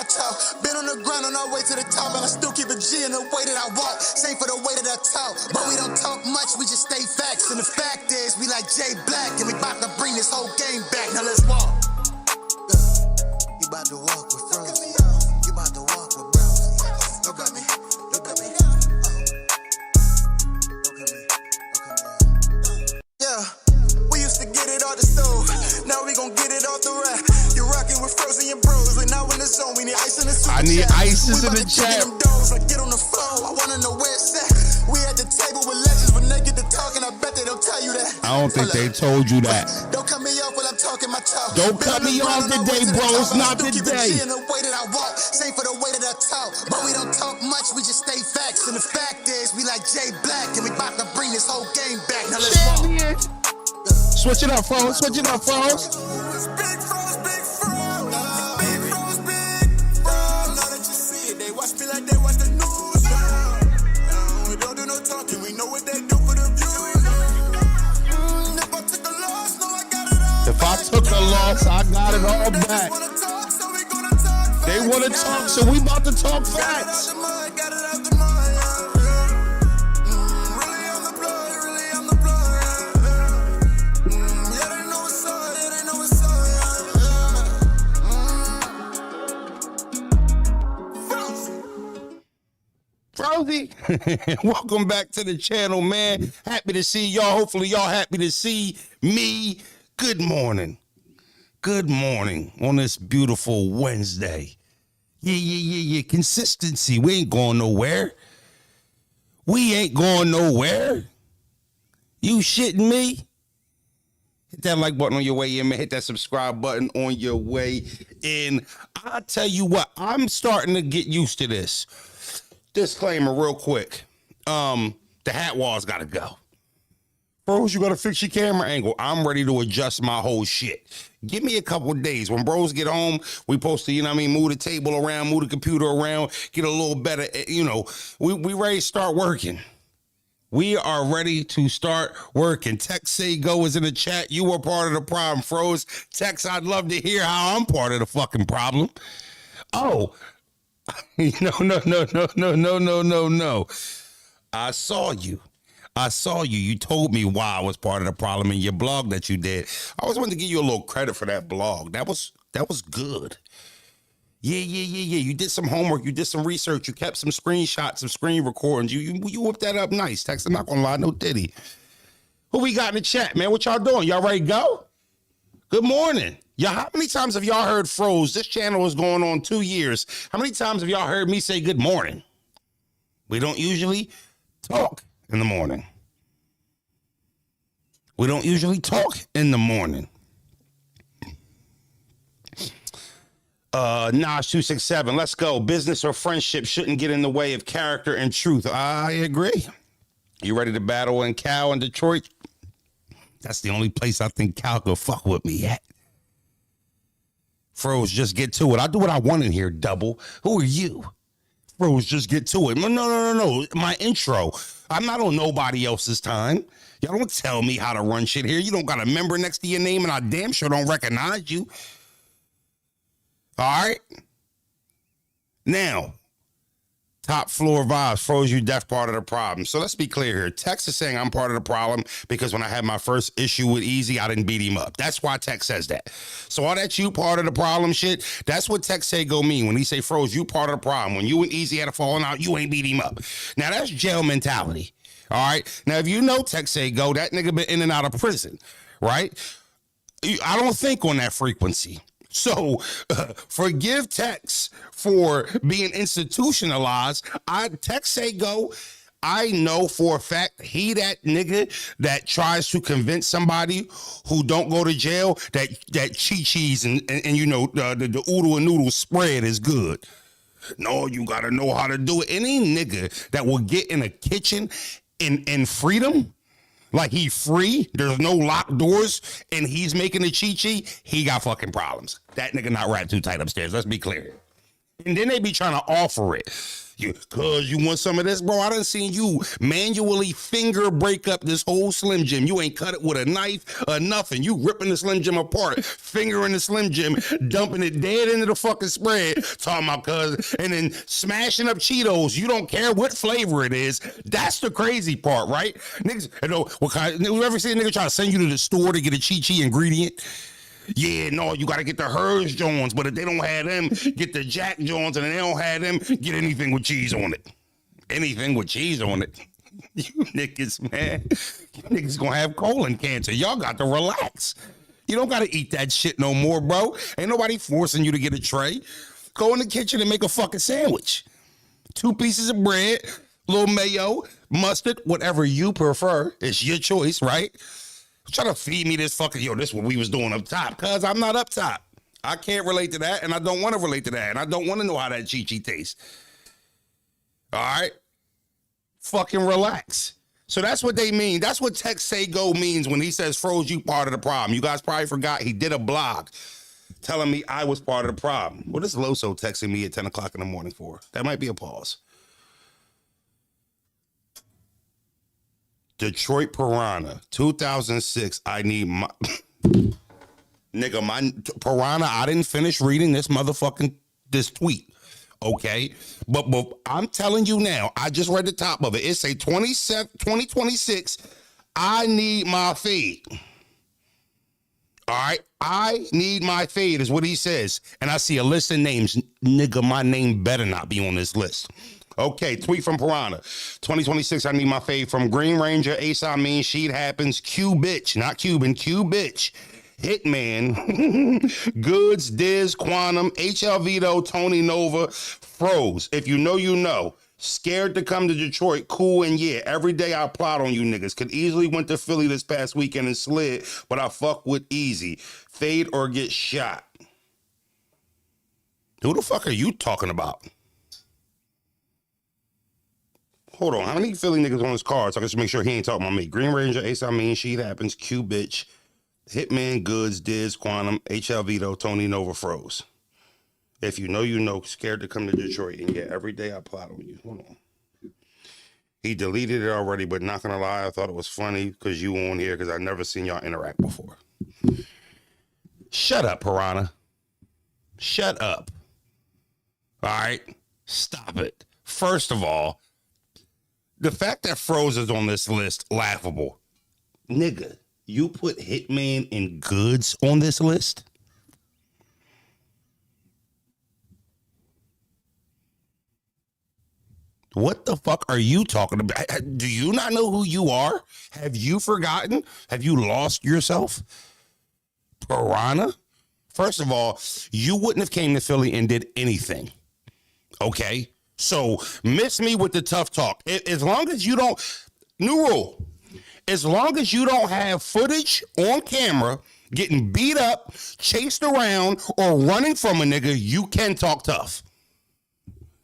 talk. Been on the ground on our way to the top, and I still keep a G in the way that I walk. Same for the way that I talk, but we don't talk much, we just stay facts. And the fact is, we like Jay Black, and we about to bring this whole game back. Now let's walk. You about to walk with Frozen. You about to walk with bros. Look at me. Look at me. Look at me. Yeah, we used to get it off the stove. Now we gon' get it off the rack. You're rocking with Frozen and bros. We're now in the zone. We need ice in the super chat. I need ices in the chat. Get on the phone. I wanna know where it's at. We at the table with legends. When they get to talking, I bet they don't tell you that. I don't think they told you that. Don't cut me off while I'm talking my talk. Don't cut me off today, bro. It's not today. In the way that I walk, same for the way that I talk. But we don't talk much, we just stay facts. And the fact is, we like Jay Black, and we about to bring this whole game back. Now let's walk. Switch it up, folks. Switch it up, folks. Big froze, big froze. Big froze, big froze. Now that you see it, they watch me like they watch the news. We don't do no talking, we know what they do for the views. If I took a loss, no, I got it all. If I took a loss, I got it all back. They want to talk, so we about to talk facts. Rosie, welcome back to the channel, man. Happy to see y'all. Hopefully y'all happy to see me. Good morning. Good morning on this beautiful Wednesday. Yeah. Consistency. We ain't going nowhere. We ain't going nowhere. You shitting me? Hit that like button on your way in, man. Hit that subscribe button on your way in. I'll tell you what, I'm starting to get used to this. Disclaimer real quick. The hat wall's gotta go. Bros, you gotta fix your camera angle. I'm ready to adjust my whole shit. Give me a couple of days. When bros get home, we supposed to, move the table around, move the computer around, get a little better, we ready to start working. We are ready to start working. Tex Say Go is in the chat. You were part of the problem, Froze. Tex, I'd love to hear how I'm part of the fucking problem. Oh, No. I saw you. You told me why I was part of the problem in your blog that you did. I always wanted to give you a little credit for that blog. That was good. Yeah. You did some homework. You did some research. You kept some screenshots, some screen recordings. You whipped that up nice. Tex, I'm not gonna lie, no diddy. Who we got in the chat, man? What y'all doing? Y'all ready to go? Good morning. Y'all, how many times have y'all heard Froze? This channel is going on 2 years. How many times have y'all heard me say good morning? We don't usually talk in the morning. We don't usually talk in the morning. Nash 267, let's go. Business or friendship shouldn't get in the way of character and truth. I agree. You ready to battle in Cal in Detroit? That's the only place I think Cal could fuck with me at. Froze, just get to it. I do what I want in here, double. Who are you? Froze, just get to it. No. My intro. I'm not on nobody else's time. Y'all don't tell me how to run shit here. You don't got a member next to your name and I damn sure don't recognize you. All right? Now, top floor vibes. Froze, you def part of the problem. So let's be clear here. Tex is saying I'm part of the problem because when I had my first issue with Easy, I didn't beat him up. That's why Tex says that. So all that you part of the problem shit, that's what Tex Say Go mean. When he say, Froze, you part of the problem. When you and Easy had a falling out, you ain't beat him up. Now that's jail mentality. All right? Now, if you know Tex Say Go, that nigga been in and out of prison, right? I don't think on that frequency. So forgive Tex for being institutionalized. Tex Say Go, I know for a fact he that nigga that tries to convince somebody who don't go to jail that Chi-Chi's and the oodle and noodle spread is good. No, you gotta know how to do it. Any nigga that will get in a kitchen in freedom, like he free, there's no locked doors, and he's making a Chi-Chi, he got fucking problems. That nigga not wrapped too tight upstairs, let's be clear. And then they be trying to offer it. Cause you want some of this, bro? I done seen you manually finger break up this whole Slim Jim. You ain't cut it with a knife or nothing. You ripping the Slim Jim apart, fingering the Slim Jim, dumping it dead into the fucking spread, talking about cuz, and then smashing up Cheetos. You don't care what flavor it is. That's the crazy part, right? Niggas, you know, what kind? You ever see a nigga try to send you to the store to get a chi ingredient? Yeah, no, you gotta get the Hers Jones, but if they don't have them, get the Jack Jones, and if they don't have them, get anything with cheese on it. Anything with cheese on it. You niggas, man. You niggas gonna have colon cancer. Y'all got to relax. You don't gotta eat that shit no more, bro. Ain't nobody forcing you to get a tray. Go in the kitchen and make a fucking sandwich. 2 pieces of bread, little mayo, mustard, whatever you prefer. It's your choice, right? Try to feed me this fucking, yo, this is what we was doing up top, cuz I'm not up top. I can't relate to that, and I don't want to relate to that, and I don't want to know how that Chi tastes. All right? Fucking relax. So that's what they mean. That's what Text Say Go means when he says Froze, you part of the problem. You guys probably forgot he did a blog telling me I was part of the problem. What is Loso texting me at 10 o'clock in the morning for? That might be a pause. Detroit Piranha, 2006. I need my nigga, my Piranha. I didn't finish reading this tweet. Okay, but I'm telling you now. I just read the top of it. It say 2026. I need my fade. All right, I need my fade is what he says, and I see a list of names. Nigga, my name better not be on this list. Okay, tweet from Piranha. 2026, I need my fave from Green Ranger, Ace I Mean, Sheet Happens, Q Bitch, not Cuban, Q Bitch, Hitman, Goods, Diz, Quantum, HL Vito, Tony Nova, Froze. If you know, you know. Scared to come to Detroit, cool, and yeah, every day I plot on you niggas. Could easily went to Philly this past weekend and slid, but I fuck with easy. Fade or get shot. Who the fuck are you talking about? Hold on, how many Philly niggas on his card so I can just make sure he ain't talking about me? Green Ranger, Ace I Mean, Sheet Happens, Q Bitch, Hitman, Goods, Diz, Quantum, HL Vito, Tony Nova, Froze. If you know, you know. Scared to come to Detroit, and yeah, every day I plot on you. Hold on. He deleted it already, but not gonna lie, I thought it was funny because you on here because I've never seen y'all interact before. Shut up, Piranha. Shut up. All right? Stop it. First of all, the fact that Froze is on this list, laughable. Nigga, you put Hitman and Goods on this list? What the fuck are you talking about? Do you not know who you are? Have you forgotten? Have you lost yourself? Piranha? First of all, you wouldn't have came to Philly and did anything. Okay? So miss me with the tough talk. As long as you don't, new rule, as long as you don't have footage on camera getting beat up, chased around, or running from a nigga, you can talk tough.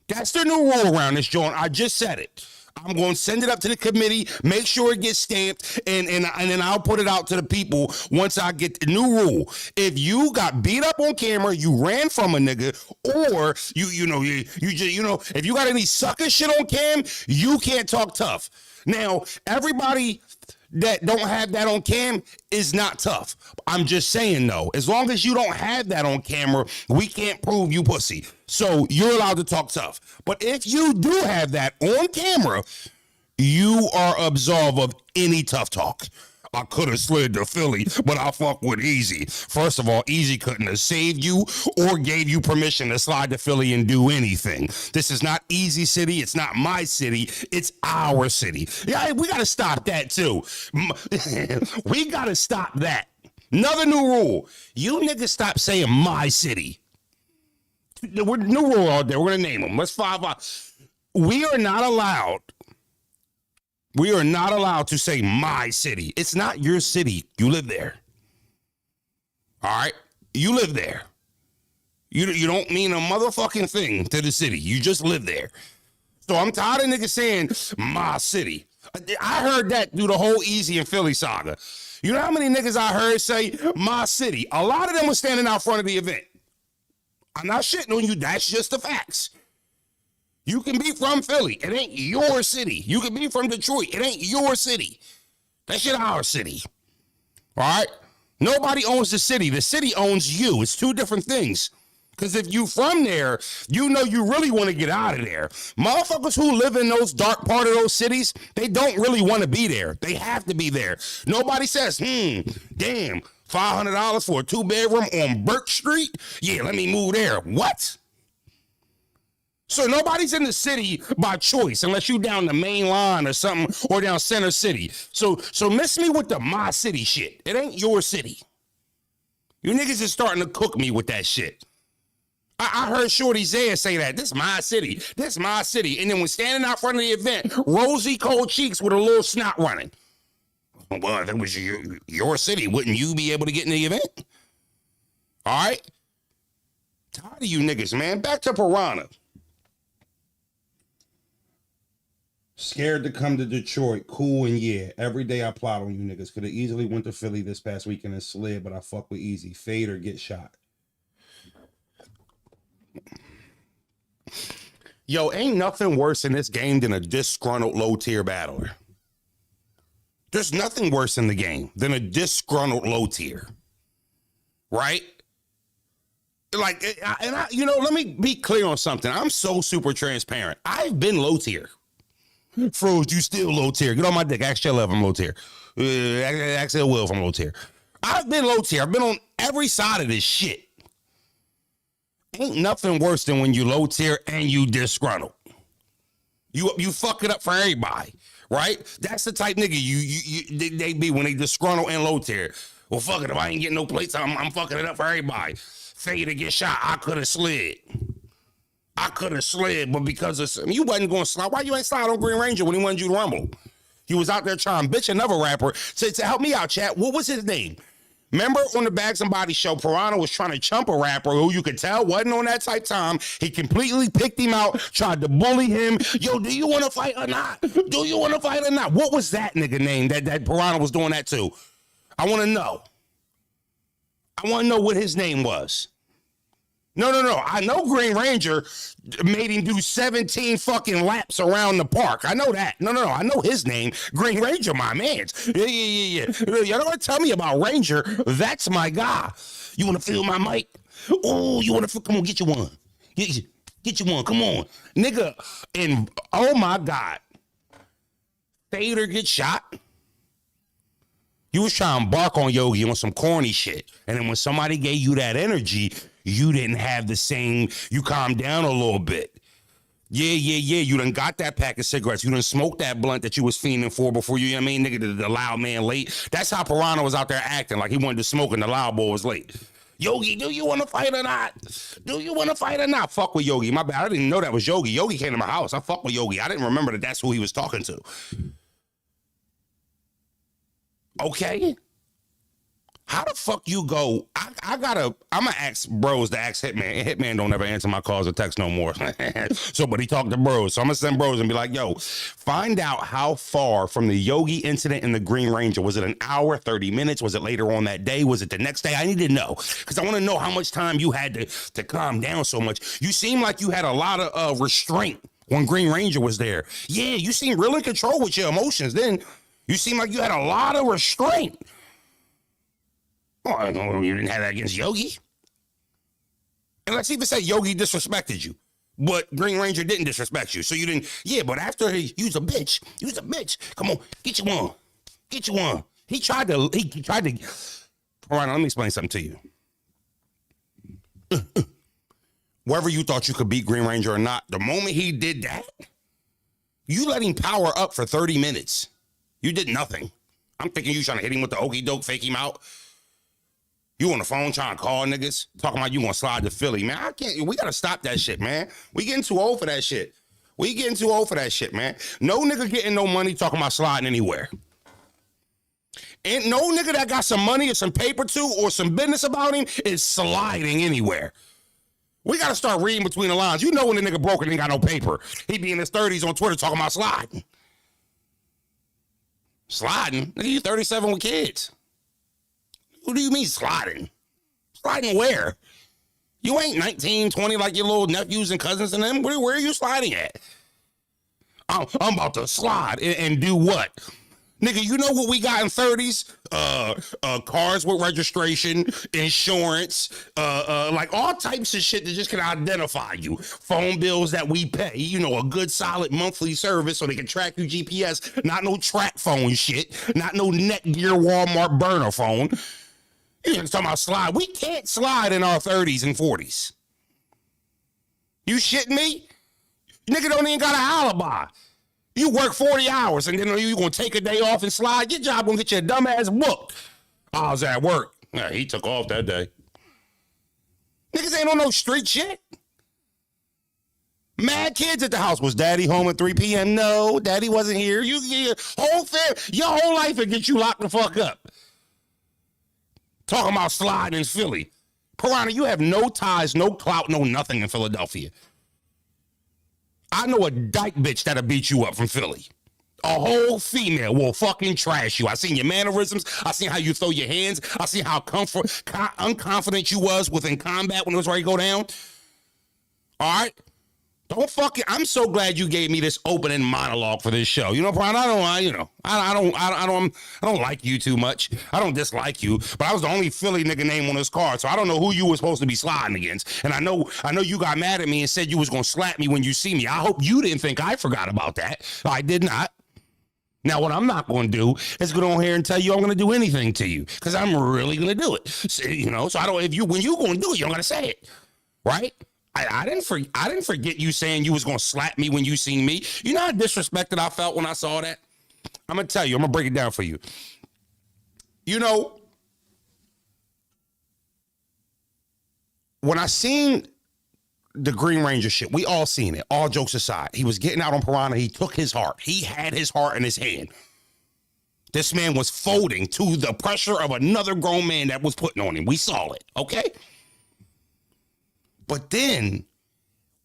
That's the new rule around this joint. I just said it. I'm going to send it up to the committee, make sure it gets stamped, and then I'll put it out to the people once I get the new rule. If you got beat up on camera, you ran from a nigga, or you know, if you got any sucker shit on cam, you can't talk tough. Now, everybody that don't have that on cam is not tough. I'm just saying, though, as long as you don't have that on camera, we can't prove you pussy. So you're allowed to talk tough. But if you do have that on camera, you are absolved of any tough talk. I could have slid to Philly, but I fuck with Easy. First of all, Easy couldn't have saved you or gave you permission to slide to Philly and do anything. This is not Easy City. It's not my city. It's our city. Yeah, we got to stop that too. We got to stop that. Another new rule. You niggas stop saying my city. We're new rule out there. We're going to name them. Let's five out. We are not allowed to say my city. It's not your city. You live there. All right? You live there. You don't mean a motherfucking thing to the city. You just live there. So I'm tired of niggas saying my city. I heard that through the whole Easy and Philly saga. You know how many niggas I heard say my city? A lot of them were standing out front of the event. I'm not shitting on you. That's just the facts. You can be from Philly. It ain't your city. You can be from Detroit. It ain't your city. That shit our city. All right? Nobody owns the city. The city owns you. It's two different things. Because if you from there, you know you really want to get out of there. Motherfuckers who live in those dark part of those cities, they don't really want to be there. They have to be there. Nobody says, damn, $500 for a 2-bedroom on Birch Street? Yeah, let me move there. What? So nobody's in the city by choice unless you down the main line or something or down Center City. So miss me with the my city shit. It ain't your city. You niggas is starting to cook me with that shit. I heard Shorty Zaya say that. This my city. This my city. And then when standing out front of the event, rosy cold cheeks with a little snot running. Well, if it was your city, wouldn't you be able to get in the event? All right? Tired of you niggas, man. Back to Piranha. Scared to come to Detroit. Cool and yeah. Every day I plot on you niggas. Could have easily went to Philly this past weekend and slid, but I fuck with easy. Fade or get shot. Yo, ain't nothing worse in this game than a disgruntled low-tier battler. There's nothing worse in the game than a disgruntled low-tier. Right? Like, let me be clear on something. I'm so super transparent. I've been low-tier. Froze, you still low-tier. Get on my dick. Ask Shell if I'm low-tier. Ask L Will if I'm low-tier. I've been low-tier. I've been on every side of this shit. Ain't nothing worse than when you low tier and you disgruntled. You fuck it up for everybody, right? That's the type nigga they be when they disgruntled and low tier. Well, fuck it, if I ain't getting no plates, I'm fucking it up for everybody. Fade to get shot, I could have slid. But because of you wasn't going to slide. Why you ain't slide on Green Ranger when he wanted you to rumble? He was out there trying to bitch another rapper. To help me out, chat, what was his name? Remember on the Bags and Body show, Piranha was trying to chump a rapper who you could tell wasn't on that type time. He completely picked him out, tried to bully him. Yo, do you want to fight or not? What was that nigga name that Piranha was doing that to? I want to know. I want to know what his name was. No. I know Green Ranger made him do 17 fucking laps around the park. I know that. No. I know his name. Green Ranger, my man. Yeah. You don't want to tell me about Ranger. That's my guy. You want to feel my mic? Oh, you want to? Come on, get you one. Get you one. Come on, nigga. And oh my God, Fader get shot. You was trying to bark on Yogi on some corny shit, and then when somebody gave you that energy, you didn't have the same. You calmed down a little bit. Yeah. You done got that pack of cigarettes. You done smoked that blunt that you was fiending for before you know what I mean, nigga, the loud man late. That's how Piranha was out there acting like he wanted to smoke and the loud boy was late. Yogi, do you want to fight or not? Fuck with Yogi. My bad. I didn't even know that was Yogi. Yogi came to my house. I fuck with Yogi. I didn't remember that that's who he was talking to. Okay. How the fuck you go? I'm gonna ask bros to ask Hitman. Hitman don't ever answer my calls or text no more. But he talked to bros. So I'm gonna send bros and be like, yo, find out how far from the Yogi incident in the Green Ranger. Was it an hour, 30 minutes? Was it later on that day? Was it the next day? I need to know. Because I want to know how much time you had to calm down so much. You seem like you had a lot of restraint when Green Ranger was there. Yeah, you seem real in control with your emotions. Then you seem like you had a lot of restraint. Oh, I know you didn't have that against Yogi. And let's even say Yogi disrespected you, but Green Ranger didn't disrespect you. So you didn't, yeah, but after you was a bitch. Come on, get you one. He tried to, all right, let me explain something to you. Whether you thought you could beat Green Ranger or not, the moment he did that, you let him power up for 30 minutes. You did nothing. I'm thinking you trying to hit him with the okie doke, fake him out. You on the phone trying to call niggas, talking about you gonna slide to Philly. Man, I can't, we gotta stop that shit, man. We getting too old for that shit. Man. No nigga getting no money talking about sliding anywhere. Ain't no nigga that got some money or some paper too or some business about him is sliding anywhere. We gotta start reading between the lines. You know when the nigga broke and ain't got no paper. He be in his 30s on Twitter talking about sliding. Sliding? Nigga, you 37 with kids. What do you mean sliding? Sliding where? You ain't 19, 20 like your little nephews and cousins and them. Where are you sliding at? I'm about to slide and do what? Nigga, you know what we got in 30s? Cars with registration, insurance, like all types of shit that just can identify you. Phone bills that we pay, you know, a good solid monthly service so they can track you GPS, not no track phone shit, not no Netgear Walmart burner phone. You ain't talking about slide. We can't slide in our 30s and 40s. You shitting me? Nigga don't even got an alibi. You work 40 hours and then you gonna take a day off and slide. Your job gonna get your dumb ass booked. I was at work. Yeah, he took off that day. Niggas ain't on no street shit. Mad kids at the house. Was daddy home at 3 p.m.? No, daddy wasn't here. Your whole life will get you locked the fuck up. Talking about sliding in Philly. Piranha, you have no ties, no clout, no nothing in Philadelphia. I know a dyke bitch that'll beat you up from Philly. A whole female will fucking trash you. I seen your mannerisms. I seen how you throw your hands. I seen how unconfident you was within combat when it was ready to go down. All right? Don't fucking. I'm so glad you gave me this opening monologue for this show. You know, Brian, I don't like you too much. I don't dislike you, but I was the only Philly nigga name on this card, so I don't know who you were supposed to be sliding against. And I know you got mad at me and said you was gonna slap me when you see me. I hope you didn't think I forgot about that. I did not. Now, what I'm not going to do is go on here and tell you I'm going to do anything to you, because I'm really going to do it. So, you know, so I don't. When you going to do it, you don't got to say it, right? I didn't forget you saying you was gonna slap me when you seen me. You know how disrespected I felt when I saw that? I'm gonna tell you, I'm gonna break it down for you. You know, when I seen the Green Ranger shit, we all seen it, all jokes aside. He was getting out on Piranha, he took his heart. He had his heart in his hand. This man was folding to the pressure of another grown man that was putting on him. We saw it, okay? But then,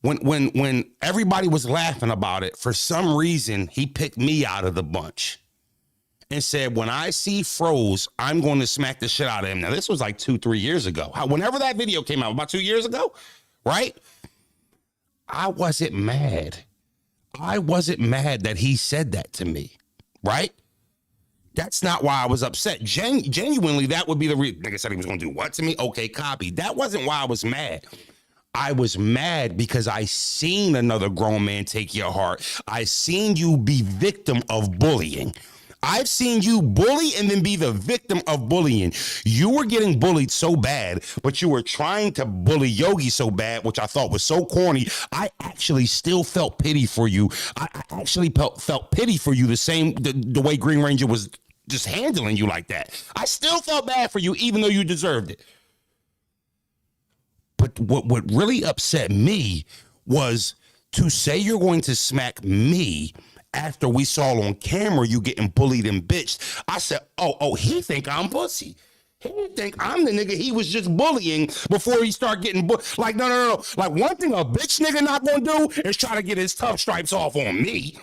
when everybody was laughing about it, for some reason, he picked me out of the bunch and said, when I see Froze, I'm going to smack the shit out of him. Now, this was like 2-3 years ago. Whenever that video came out, about 2 years ago, right? I wasn't mad. I wasn't mad that he said that to me, right? That's not why I was upset. Genuinely, that would be the reason. Nigga said he was going to do what to me? Okay, copy. That wasn't why I was mad. I was mad because I seen another grown man take your heart. I seen you be victim of bullying. I've seen you bully and then be the victim of bullying. You were getting bullied so bad, but you were trying to bully Yogi so bad, which I thought was so corny. I actually still felt pity for you. I actually felt pity for you the way Green Ranger was just handling you like that. I still felt bad for you, even though you deserved it. But what really upset me was to say you're going to smack me after we saw on camera you getting bullied and bitched. I said, oh, he think I'm pussy. He think I'm the nigga he was just bullying before he start getting bullied. Like, no. Like, one thing a bitch nigga not gonna do is try to get his tough stripes off on me.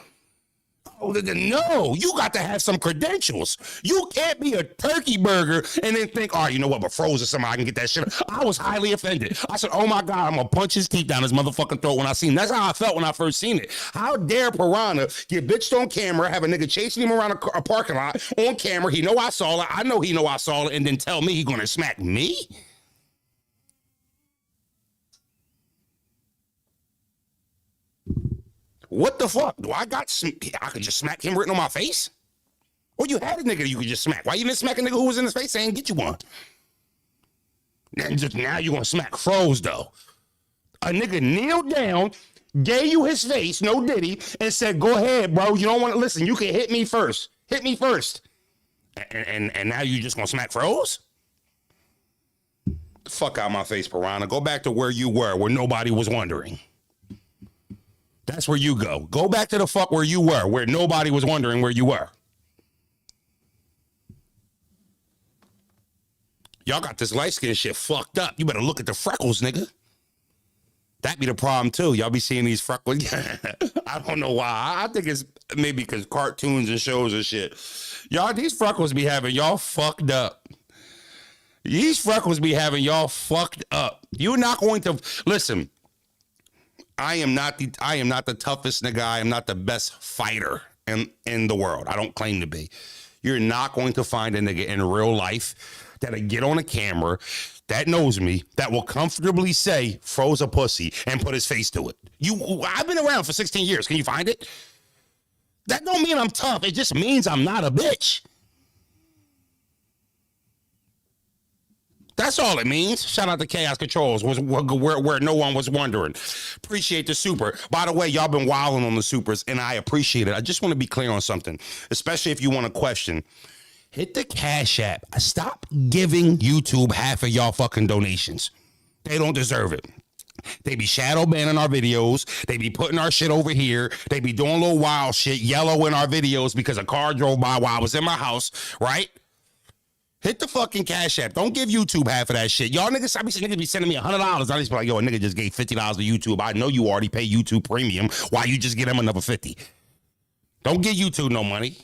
Oh, no, you got to have some credentials. You can't be a turkey burger and then think, oh, you know what, but Froze or something, I can get that shit. I was highly offended. I said, oh my God, I'm gonna punch his teeth down his motherfucking throat when I seen him. That's how I felt when I first seen it. How dare Piranha get bitched on camera, have a nigga chasing him around a parking lot on camera. He know I saw it. I know he know I saw it, and then tell me he gonna smack me? What the fuck? Do I could just smack him written on my face? Or you had a nigga you could just smack. Why you didn't smack a nigga who was in his face saying get you one? Now you gonna smack Froze though. A nigga kneeled down, gave you his face, no diddy, and said, go ahead, bro. You don't want to listen. You can hit me first. Hit me first. And now you just gonna smack Froze? The fuck out my face, Piranha. Go back to where you were, where nobody was wondering. That's where you go. Go back to the fuck where you were, where nobody was wondering where you were. Y'all got this light skin shit fucked up. You better look at the freckles, nigga. That be the problem too. Y'all be seeing these freckles. I don't know why. I think it's maybe because cartoons and shows and shit. Y'all, these freckles be having y'all fucked up. These freckles be having y'all fucked up. You're not going to listen. I am not the toughest nigga. I am not the best fighter in the world. I don't claim to be. You're not going to find a nigga in real life that'll get on a camera that knows me that will comfortably say froze a pussy and put his face to it. I've been around for 16 years. Can you find it? That don't mean I'm tough. It just means I'm not a bitch. That's all it means. Shout out to Chaos Controls, where no one was wondering. Appreciate the super. By the way, y'all been wilding on the supers, and I appreciate it. I just want to be clear on something, especially if you want to question. Hit the Cash App. Stop giving YouTube half of y'all fucking donations. They don't deserve it. They be shadow banning our videos. They be putting our shit over here. They be doing a little wild shit, yellow in our videos because a car drove by while I was in my house, right? Hit the fucking Cash App. Don't give YouTube half of that shit. Y'all niggas, niggas be sending me $100. I just be like, yo, a nigga just gave $50 to YouTube. I know you already pay YouTube Premium. Why you just get him another 50? Don't give YouTube no money.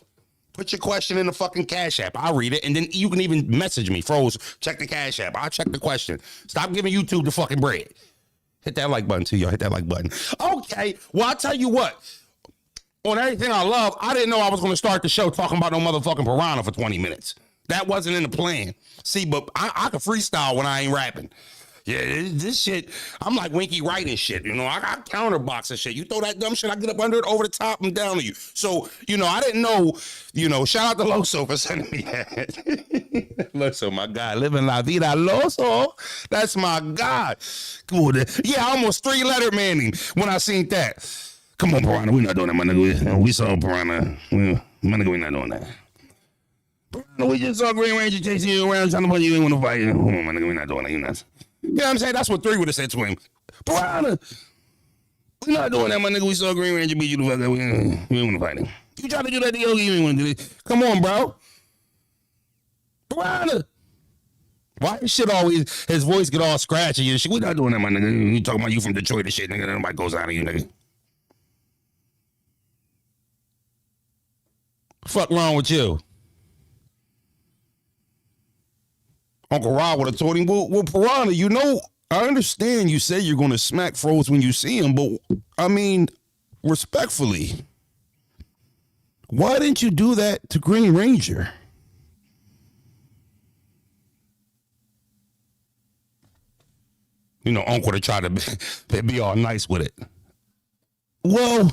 Put your question in the fucking Cash App. I'll read it, and then you can even message me. Froze, check the Cash App. I'll check the question. Stop giving YouTube the fucking bread. Hit that like button, too, y'all. Hit that like button. Okay, well, I'll tell you what. On everything I love, I didn't know I was going to start the show talking about no motherfucking Piranha for 20 minutes. That wasn't in the plan. See, but I can freestyle when I ain't rapping. Yeah, this shit, I'm like Winky Wright and shit. You know, I got counterbox and shit. You throw that dumb shit, I get up under it, over the top, and down to you. So, you know, I didn't know, you know, shout out to Loso for sending me that. Loso, my guy, living la vida Loso. That's my guy. Good. Yeah, almost 3-letter Manning when I seen that. Come on, Piranha, we not doing that, my nigga. We saw Piranha. My nigga, we not doing that. We just saw Green Ranger chasing you around, trying to put you in with a fight. Hold on, my nigga, we not doing that. You know what I'm saying? That's what 3 would have said to him. Piranha, we not doing that, my nigga. We saw Green Ranger beat you the fuck up. We ain't want to fight him. You try to do that to Yogi, you ain't want to do it. Come on, bro. Piranha. Why his shit always, his voice get all scratchy and shit? We not doing that, my nigga. You talking about you from Detroit and shit, nigga. Nobody goes out of you, nigga. Fuck wrong with you? Uncle Rob would have told him, well, Piranha, you know, I understand you say you're going to smack Froze when you see him, but, I mean, respectfully, why didn't you do that to Green Ranger? You know, Uncle would have tried to be all nice with it. Well,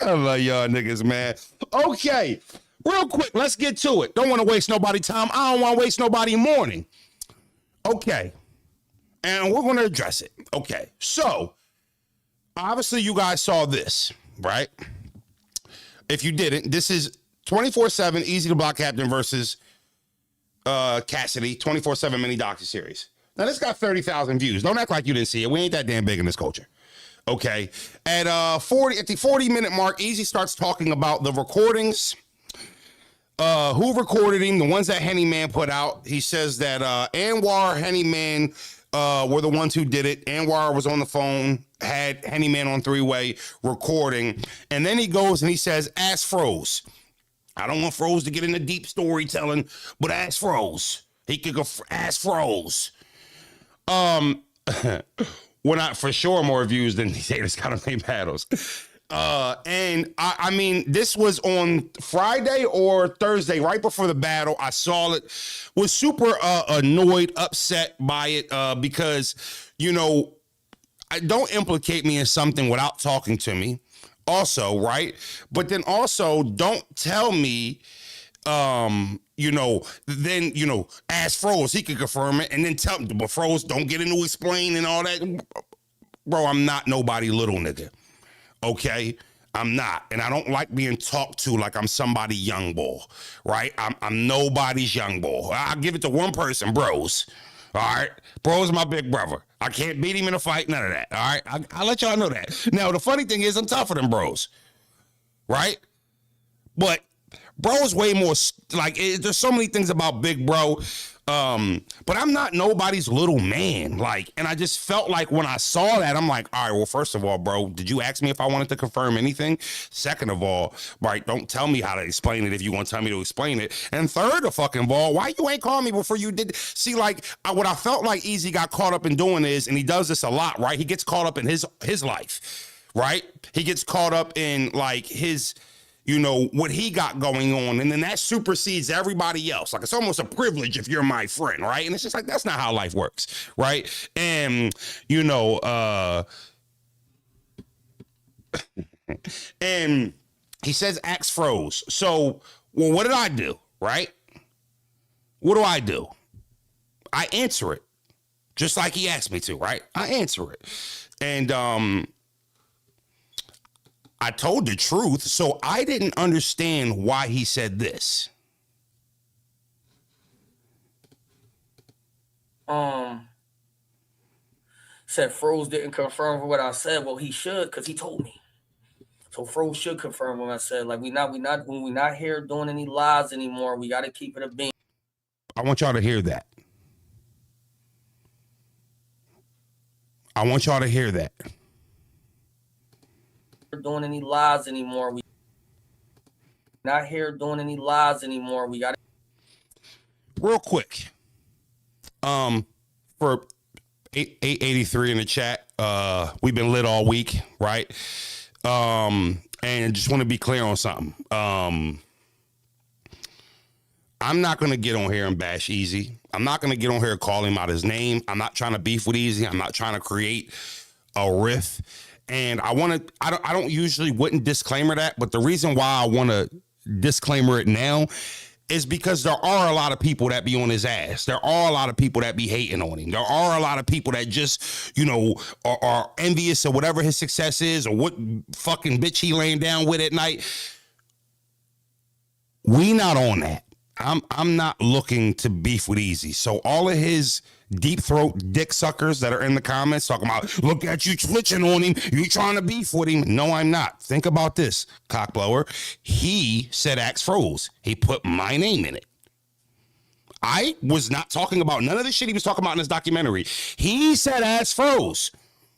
I love y'all niggas, man. Okay. Real quick, let's get to it. Don't want to waste nobody's time. I don't want to waste nobody's morning. Okay. And we're going to address it. Okay. So, obviously, you guys saw this, right? If you didn't, this is 24/7 Easy to Block Captain versus Cassidy, 24/7 mini docuseries. Now, this got 30,000 views. Don't act like you didn't see it. We ain't that damn big in this culture. Okay. At the 40-minute mark, Easy starts talking about the recordings. Who recorded him, the ones that Henny Man put out. He says that Anwar, Henny Man were the ones who did it. Anwar was on the phone, had Henny Man on 3-way recording. And then he goes and he says, ask Froze. I don't want Froze to get into deep storytelling, but ask Froze. He could go ask Froze. We're not for sure more views than these haters kind of make battles. And I mean, this was on Friday or Thursday, right before the battle. I saw it, was super annoyed, upset by it, because, you know, I don't implicate me in something without talking to me. Also, right? But then also don't tell me, you know, then, you know, ask Froze, he could confirm it, and then tell me, but Froze don't get into explain and all that. Bro, I'm not nobody little nigga. Okay, I'm not, and I don't like being talked to like I'm somebody young boy, right? I'm nobody's young boy. I'll give it to one person, Bros. All right, Bros my big brother. I can't beat him in a fight, none of that. All right, I'll let y'all know that. Now, the funny thing is, I'm tougher than Bros, right? But Bro's way more, like, there's so many things about Big Bro. But I'm not nobody's little man. Like, and I just felt like when I saw that, I'm like, all right, well, first of all, bro, did you ask me if I wanted to confirm anything? Second of all, right, don't tell me how to explain it if you want to tell me to explain it. And third of fucking all, why you ain't call me before you did? See, like, what I felt like Easy got caught up in doing is, and he does this a lot, right? He gets caught up in his life, right? He gets caught up in like his, you know, what he got going on. And then that supersedes everybody else. Like, it's almost a privilege if you're my friend, right? And it's just like, that's not how life works, right? And, you know, and he says axe froze. So, well, what did I do, right? What do? I answer it. Just like he asked me to, right? I answer it. And, I told the truth, so I didn't understand why he said this. Said Froze didn't confirm what I said. Well, he should, because he told me. So Froze should confirm what I said. Like, when we not here doing any lies anymore, we gotta keep it a bean. I want y'all to hear that. I want y'all to hear that. Doing any lies anymore. We not here doing any lies anymore. We got real quick. For 883 in the chat, we've been lit all week, right? And just want to be clear on something. I'm not gonna get on here and bash Easy. I'm not gonna get on here and call him out his name. I'm not trying to beef with Easy. I'm not trying to create a riff. And I don't usually wouldn't disclaimer that, but the reason why I want to disclaimer it now is because there are a lot of people that be on his ass. There are a lot of people that be hating on him. There are a lot of people that just, you know, are envious of whatever his success is or what fucking bitch he laying down with at night. We not on that. I'm not looking to beef with Easy. So all of his deep throat dick suckers that are in the comments talking about, look at you twitching on him, you trying to beef with him. No, I'm not. Think about this, cockblower. He said axe froze. He put my name in it. I was not talking about none of the shit he was talking about in his documentary. He said axe froze.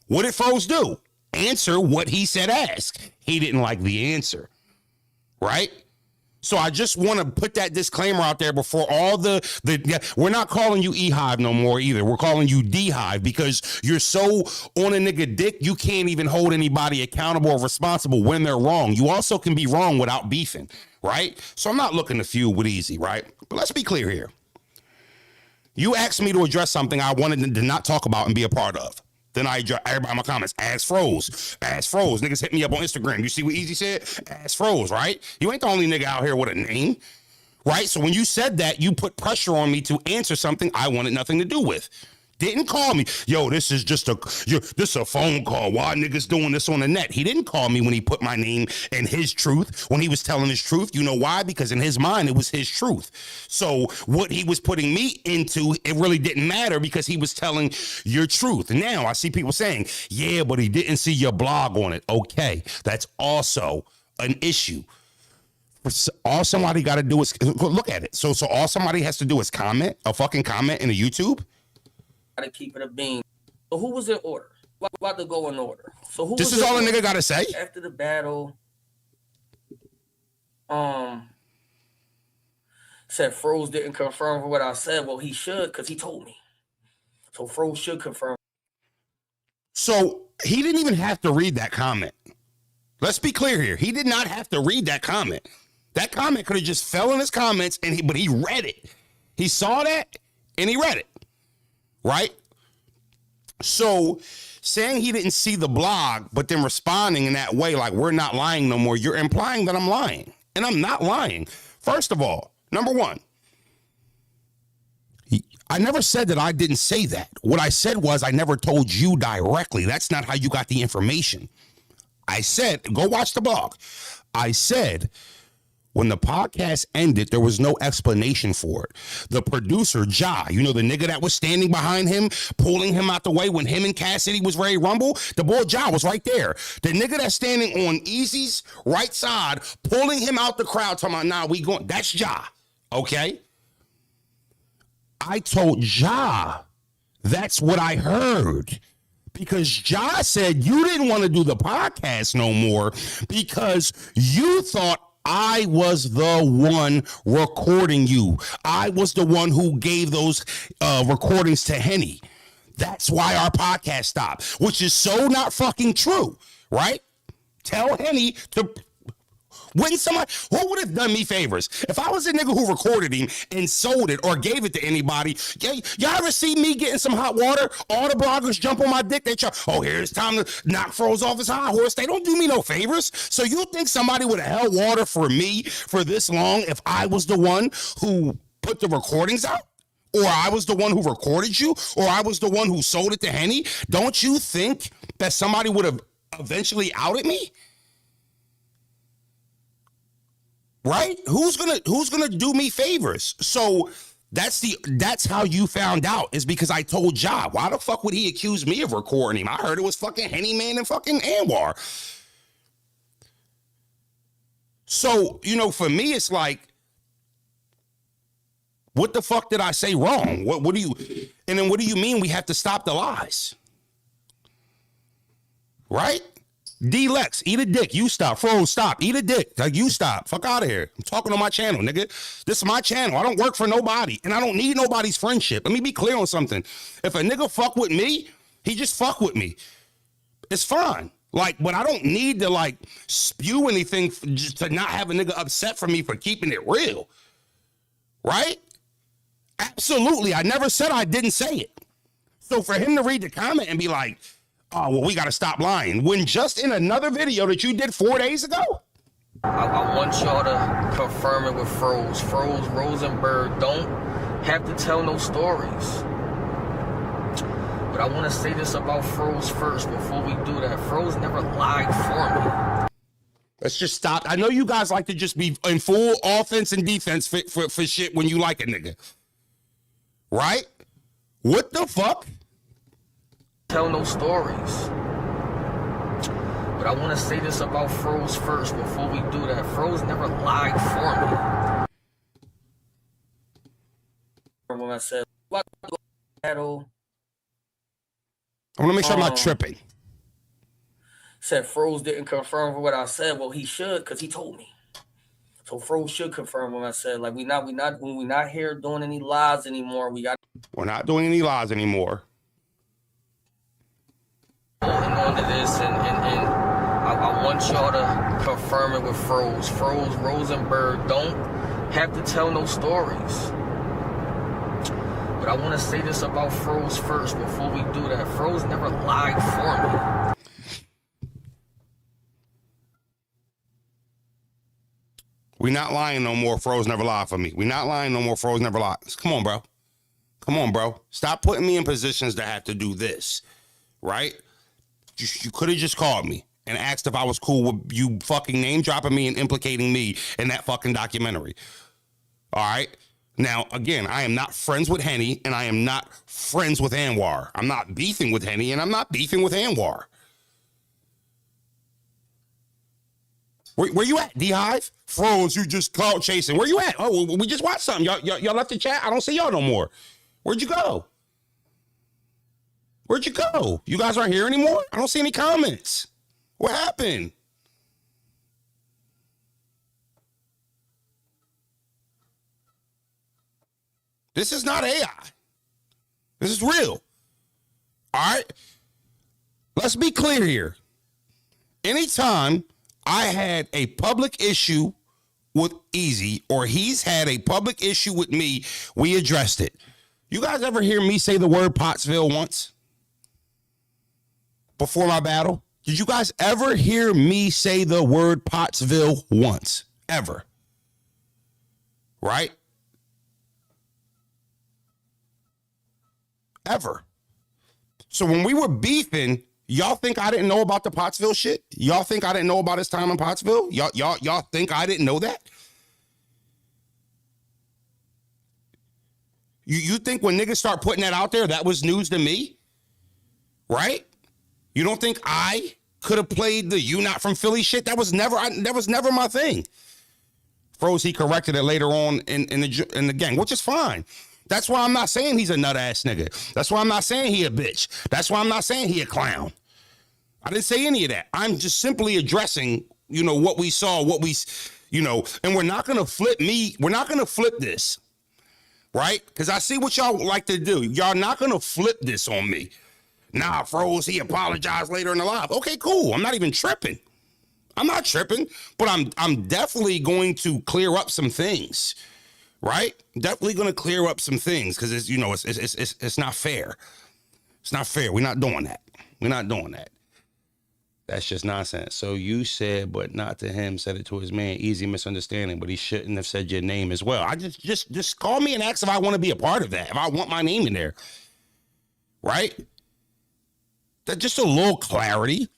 What did Froze do? Answer what he said ask. He didn't like the answer, right? So I just want to put that disclaimer out there before all we're not calling you E-Hive no more either. We're calling you D-Hive because you're so on a nigga dick, you can't even hold anybody accountable or responsible when they're wrong. You also can be wrong without beefing, right? So I'm not looking to feud with Easy, right? But let's be clear here. You asked me to address something I wanted to not talk about and be a part of. Then everybody in my comments, ass froze. Ass froze. Niggas hit me up on Instagram. You see what Easy said? Ass froze, right? You ain't the only nigga out here with a name, right? So when you said that, you put pressure on me to answer something I wanted nothing to do with. Didn't call me. Yo, this is a phone call. Why niggas doing this on the net? He didn't call me when he put my name in his truth, when he was telling his truth. You know why? Because in his mind, it was his truth. So what he was putting me into, it really didn't matter because he was telling your truth. Now I see people saying, yeah, but he didn't see your blog on it. Okay, that's also an issue. All somebody got to do is look at it. So all somebody has to do is comment, a fucking comment in a YouTube. Gotta keep it a bean. So who was in order? About to go in order. So who? This is all a nigga gotta say. After the battle, said Froze didn't confirm what I said. Well, he should, because he told me. So Froze should confirm. So he didn't even have to read that comment. Let's be clear here. He did not have to read that comment. That comment could have just fell in his comments, but he read it. He saw that and he read it. Right? So saying he didn't see the blog, but then responding in that way, like we're not lying no more, you're implying that I'm lying. And I'm not lying. First of all, number one, I never said that I didn't say that. What I said was I never told you directly. That's not how you got the information. I said, go watch the blog. I said, when the podcast ended, there was no explanation for it. The producer, Ja, you know, the nigga that was standing behind him, pulling him out the way when him and Cassidy was ready to rumble, the boy Ja was right there. The nigga that's standing on Easy's right side, pulling him out the crowd, talking about, nah, we going, that's Ja, okay? I told Ja that's what I heard. Because Ja said you didn't want to do the podcast no more because you thought I was the one recording you. I was the one who gave those recordings to Henny. That's why our podcast stopped, which is so not fucking true, right? Tell Henny to... When somebody, who would have done me favors? If I was a nigga who recorded him and sold it or gave it to anybody, y'all ever see me getting some hot water? All the bloggers jump on my dick. They try, oh, here's time to knock Froze off his high horse. They don't do me no favors. So you think somebody would have held water for me for this long if I was the one who put the recordings out? Or I was the one who recorded you? Or I was the one who sold it to Henny? Don't you think that somebody would have eventually outed me? Right? Who's gonna do me favors? So that's how you found out, is because I told Ja. Why the fuck would he accuse me of recording him? I heard it was fucking Henny Man and fucking Anwar. So, you know, for me, it's like, what the fuck did I say wrong? What do you, and then what do you mean we have to stop the lies? Right? D-Lex, eat a dick. You stop. Froze, stop. Eat a dick. Like, you stop. Fuck out of here. I'm talking on my channel, nigga. This is my channel. I don't work for nobody, and I don't need nobody's friendship. Let me be clear on something. If a nigga fuck with me, he just fuck with me. It's fine. Like, but I don't need to, like, spew anything just to not have a nigga upset for me for keeping it real. Right? Absolutely. I never said I didn't say it. So for him to read the comment and be like, oh, well, we got to stop lying, when just in another video that you did 4 days ago? I want y'all to confirm it with Froze. Froze, Rosenberg don't have to tell no stories. But I want to say this about Froze first before we do that. Froze never lied for me. Let's just stop. I know you guys like to just be in full offense and defense for shit when you like a nigga. Right? What the fuck? Tell no stories. But I want to say this about Froze first before we do that. Froze never lied for me. When I said, what battle? I want to make sure I'm not tripping. Said Froze didn't confirm what I said. Well, he should, because he told me. So Froze should confirm what I said. Like, we're not here doing any lies anymore. We're not doing any lies anymore. Holding on to this, and I want y'all to confirm it with Froze. Froze, Rosenberg don't have to tell no stories. But I want to say this about Froze first before we do that. Froze never lied for me. We not lying no more. Froze never lied for me. We not lying no more. Froze never lied. Come on, bro. Come on, bro. Stop putting me in positions that have to do this, right? You could have just called me and asked if I was cool with you fucking name dropping me and implicating me in that fucking documentary. All right? Now, again, I am not friends with Henny, and I am not friends with Anwar. I'm not beefing with Henny, and I'm not beefing with Anwar. Where you at, D-Hive? Froze, you just clout chasing. Where you at? Oh, we just watched something. Y'all left the chat? I don't see y'all no more. Where'd you go? Where'd you go? You guys aren't here anymore? I don't see any comments. What happened? This is not AI. This is real. All right? Let's be clear here. Anytime I had a public issue with Easy, or he's had a public issue with me, we addressed it. You guys ever hear me say the word Pottsville once? Before my battle? Did you guys ever hear me say the word Pottsville once? Ever? Right? Ever. So when we were beefing, y'all think I didn't know about the Pottsville shit? Y'all think I didn't know about his time in Pottsville? Y'all think I didn't know that? You think when niggas start putting that out there, that was news to me? Right? You don't think I could have played the "you not from Philly" shit? That was never my thing. Froze, he corrected it later on in the gang, which is fine. That's why I'm not saying he's a nut ass nigga. That's why I'm not saying he a bitch. That's why I'm not saying he a clown. I didn't say any of that. I'm just simply addressing, what we saw, and we're not going to flip this, right? Because I see what y'all like to do. Y'all not going to flip this on me. Nah, Froze, he apologized later in the live. Okay, cool. I'm not even tripping. I'm not tripping, but I'm definitely going to clear up some things, right? Definitely going to clear up some things because it's not fair. It's not fair. We're not doing that. We're not doing that. That's just nonsense. So you said, but not to him, said it to his man. Easy misunderstanding, but he shouldn't have said your name as well. I just call me and ask if I want to be a part of that, if I want my name in there, right? That's just a little clarity.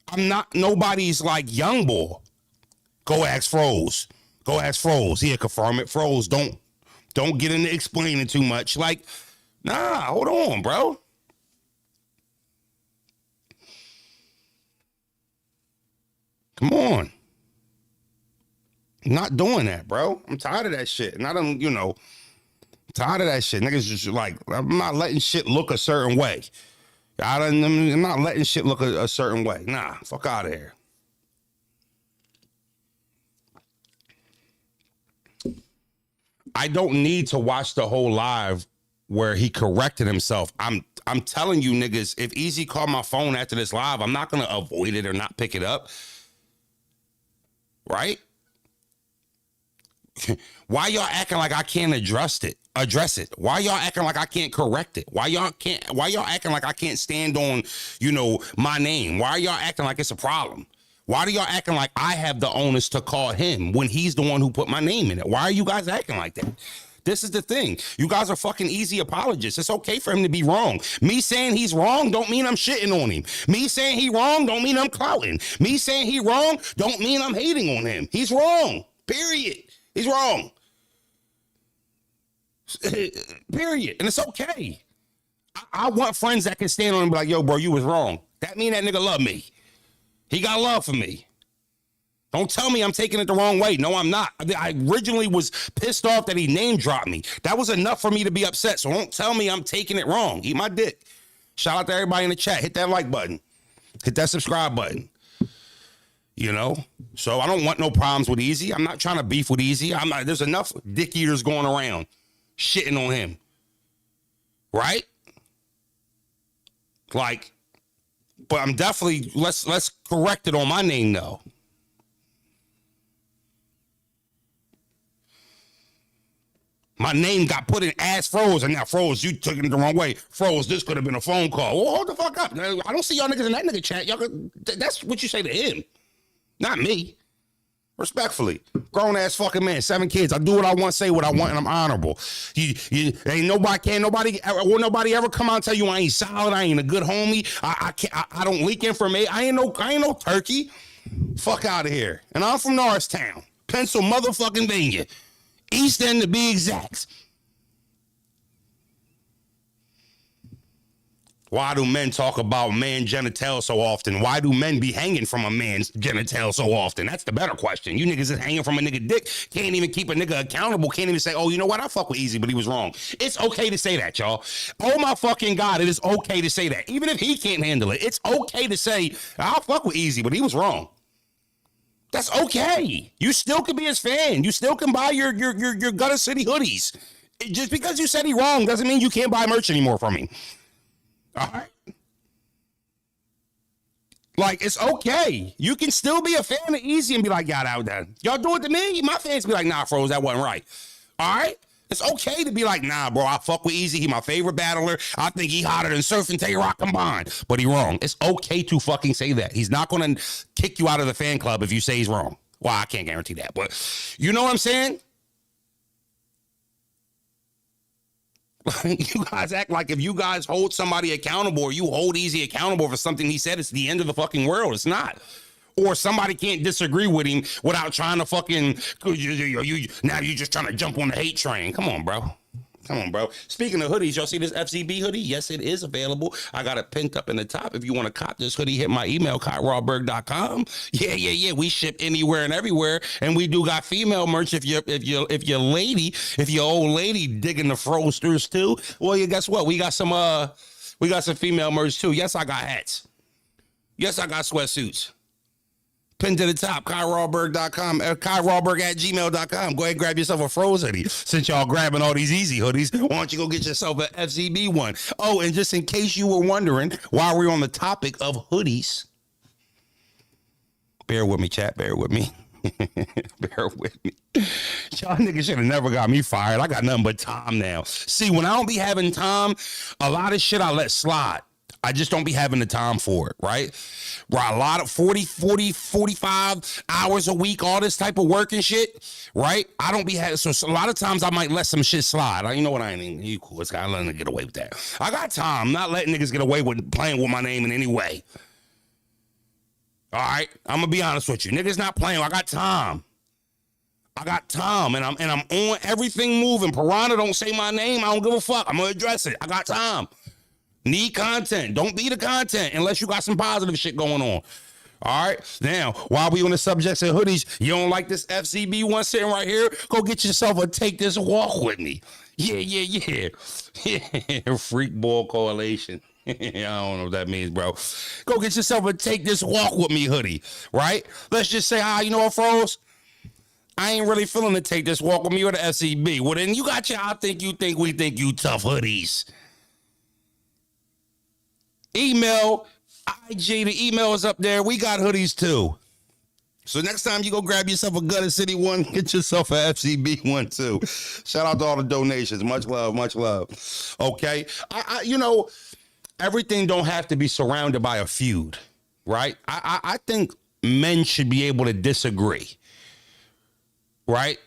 I'm not nobody's like young boy. Go ask Froze. Go ask Froze. He'll confirm it. Froze, don't get into explaining too much. Like, nah, hold on, bro. Come on. I'm not doing that, bro. I'm tired of that shit. And I don't, tired of that shit. Niggas just like, I'm not letting shit look a certain way. I'm not letting shit look a certain way. Nah, fuck out of here. I don't need to watch the whole live where he corrected himself. I'm telling you niggas, if Easy called my phone after this live, I'm not going to avoid it or not pick it up. Right? Why y'all acting like I can't address it? Why y'all acting like I can't correct it? Why y'all acting like I can't stand on, my name? Why are y'all acting like it's a problem? Why do y'all acting like I have the onus to call him when he's the one who put my name in it? Why are you guys acting like that? This is the thing. You guys are fucking easy apologists. It's okay for him to be wrong. Me saying he's wrong don't mean I'm shitting on him. Me saying he wrong don't mean I'm clouting. Me saying he wrong don't mean I'm hating on him. He's wrong. Period. He's wrong. Period. And it's okay. I want friends that can stand on him and be like, yo, bro, you was wrong. That mean that nigga love me. He got love for me. Don't tell me I'm taking it the wrong way. No, I'm not. I originally was pissed off that he name dropped me. That was enough for me to be upset. So don't tell me I'm taking it wrong. Eat my dick. Shout out to everybody in the chat. Hit that like button. Hit that subscribe button. So I don't want no problems with Easy. I'm not trying to beef with Easy. There's enough dick eaters going around shitting on him. Right? Like, but I'm definitely, let's correct it on my name though. My name got put in as Froze, and now Froze, you took it the wrong way. Froze, this could have been a phone call. Well, hold the fuck up. I don't see y'all niggas in that nigga chat. That's what you say to him, not me. Respectfully, grown ass fucking man, 7 kids. I do what I want, say what I want, and I'm honorable. Ain't nobody ever come out and tell you I ain't solid, I ain't a good homie. I don't leak information. I ain't no turkey. Fuck out of here. And I'm from Norristown, Pennsylvania. East End to be exact. Why do men talk about man genitalia so often? Why do men be hanging from a man's genitalia so often? That's the better question. You niggas is hanging from a nigga dick. Can't even keep a nigga accountable. Can't even say, oh, you know what? I fuck with Easy, but he was wrong. It's okay to say that, y'all. Oh my fucking God, it is okay to say that. Even if he can't handle it, it's okay to say, I'll fuck with Easy, but he was wrong. That's okay. You still can be his fan. You still can buy your Gutter City hoodies. Just because you said he wrong doesn't mean you can't buy merch anymore from him. All right? Like, it's okay. You can still be a fan of Easy and be like, y'all out there. Y'all do it to me? My fans be like, nah, Froze, that wasn't right. All right? It's okay to be like, nah, bro, I fuck with Easy. He my favorite battler. I think he hotter than Surf and Tay-Rock combined. But he wrong. It's okay to fucking say that. He's not going to kick you out of the fan club if you say he's wrong. Well, I can't guarantee that. But you know what I'm saying? You guys act like if you guys hold somebody accountable or you hold Easy accountable for something he said, it's the end of the fucking world. It's not. Or somebody can't disagree with him without trying to fucking, now you just trying to jump on the hate train. Come on, bro. Come on, bro. Speaking of hoodies, y'all see this FCB hoodie? Yes, it is available. I got it pinned up in the top. If you want to cop this hoodie, hit my email, KyleRawberg.com. Yeah. We ship anywhere and everywhere, and we do got female merch. If your old lady digging the Frosters too, well, yeah, guess what? We got some female merch too. Yes, I got hats. Yes, I got sweatsuits. Pinned to the top, KyleRawberg.com, KyleRawberg@gmail.com. Go ahead and grab yourself a Froze hoodie. Since y'all grabbing all these easy hoodies, why don't you go get yourself an FCB one? Oh, and just in case you were wondering, while we're on the topic of hoodies, bear with me, chat, bear with me. Bear with me. Y'all niggas should have never got me fired. I got nothing but time now. See, when I don't be having time, a lot of shit I let slide. I just don't be having the time for it, right? Where a lot of 45 hours a week, all this type of work and shit, right? I don't be having, so a lot of times I might let some shit slide. You know what, I ain't even, you cool, it's got to let them get away with that. I got time. I'm not letting niggas get away with playing with my name in any way. All right? I'm going to be honest with you. Niggas not playing. I got time. I got time, and I'm on everything moving. Piranha don't say my name. I don't give a fuck. I'm going to address it. I got time. Need content. Don't be the content unless you got some positive shit going on. All right. Now, while we on the subjects of hoodies, you don't like this FCB one sitting right here? Go get yourself a Take This Walk with me. Yeah. Freak Ball Coalition. I don't know what that means, bro. Go get yourself a Take This Walk with me hoodie, right? Let's just say, you know what, Froze? I ain't really feeling to take this walk with me or the FCB. Well, then you got your I think you think we think you tough hoodies. Email, IG, the email is up there. We got hoodies too. So next time you go grab yourself a Gutter City one, get yourself an FCB one too. Shout out to all the donations. Much love, much love. Okay. You know, everything don't have to be surrounded by a feud, right? I think men should be able to disagree, right?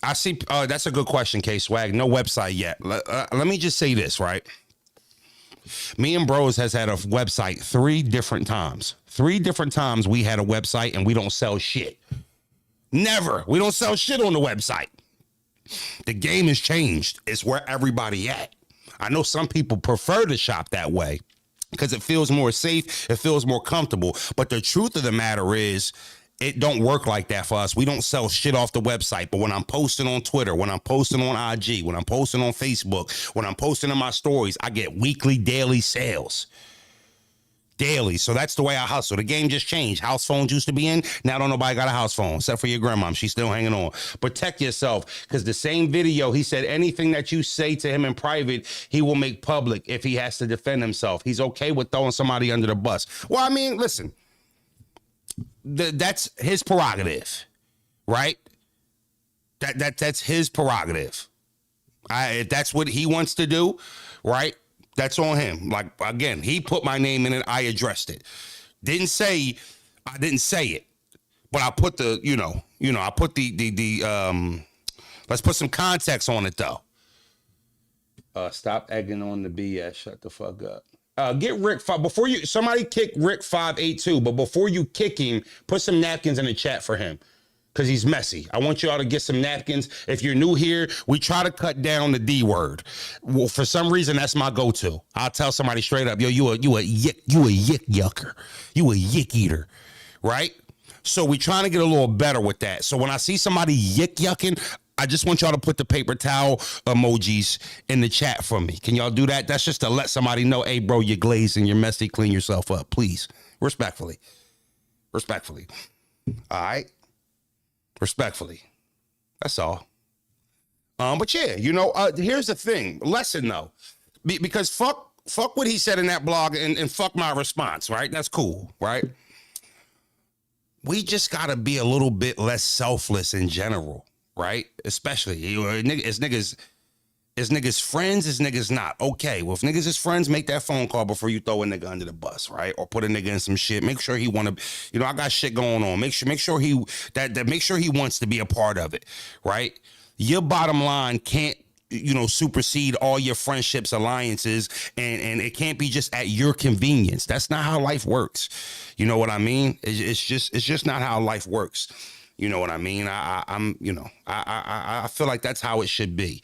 I see. That's a good question, K-Swag. No website yet. Let me just say this, right? Me and Bros has had a website 3 different times. 3 different times we had a website and we don't sell shit. Never. We don't sell shit on the website. The game has changed. It's where everybody at. I know some people prefer to shop that way because it feels more safe. It feels more comfortable. But the truth of the matter is, it don't work like that for us. We don't sell shit off the website. But when I'm posting on Twitter, when I'm posting on IG, when I'm posting on Facebook, when I'm posting in my stories, I get weekly, daily sales. Daily. So that's the way I hustle. The game just changed. House phones used to be in. Now don't nobody got a house phone except for your grandma. She's still hanging on. Protect yourself, because the same video, he said anything that you say to him in private, he will make public if he has to defend himself. He's okay with throwing somebody under the bus. Well, I mean, listen. That's his prerogative, right? That's his prerogative. If that's what he wants to do, right? That's on him. Like, again, he put my name in it. I addressed it. I didn't say it, but I put the, I put the let's put some context on it though. Stop egging on the BS. Shut the fuck up. Get Rick before you. Somebody kick Rick 582, but before you kick him, put some napkins in the chat for him, because he's messy. I want y'all to get some napkins. If you're new here, we try to cut down the D word. Well, for some reason, that's my go-to. I'll tell somebody straight up, yo, you a yick yucker, you a yick eater, right? So we trying to get a little better with that. So when I see somebody yick yucking, I just want y'all to put the paper towel emojis in the chat for me. Can y'all do that? That's just to let somebody know, hey, bro, you're glazed and you're messy. Clean yourself up, please. Respectfully. All right? Respectfully. That's all. But yeah, here's the thing. Lesson, though. Because fuck what he said in that blog and fuck my response, right? That's cool, right? We just got to be a little bit less selfless in general. Right? Especially, it's niggas friends, it's niggas not. Okay, well, if niggas is friends, make that phone call before you throw a nigga under the bus, right? Or put a nigga in some shit. Make sure he want to, I got shit going on. Make sure he wants to be a part of it, right? Your bottom line can't, supersede all your friendships, alliances, and it can't be just at your convenience. That's not how life works. You know what I mean? It's just not how life works. You know what I mean? I feel like that's how it should be.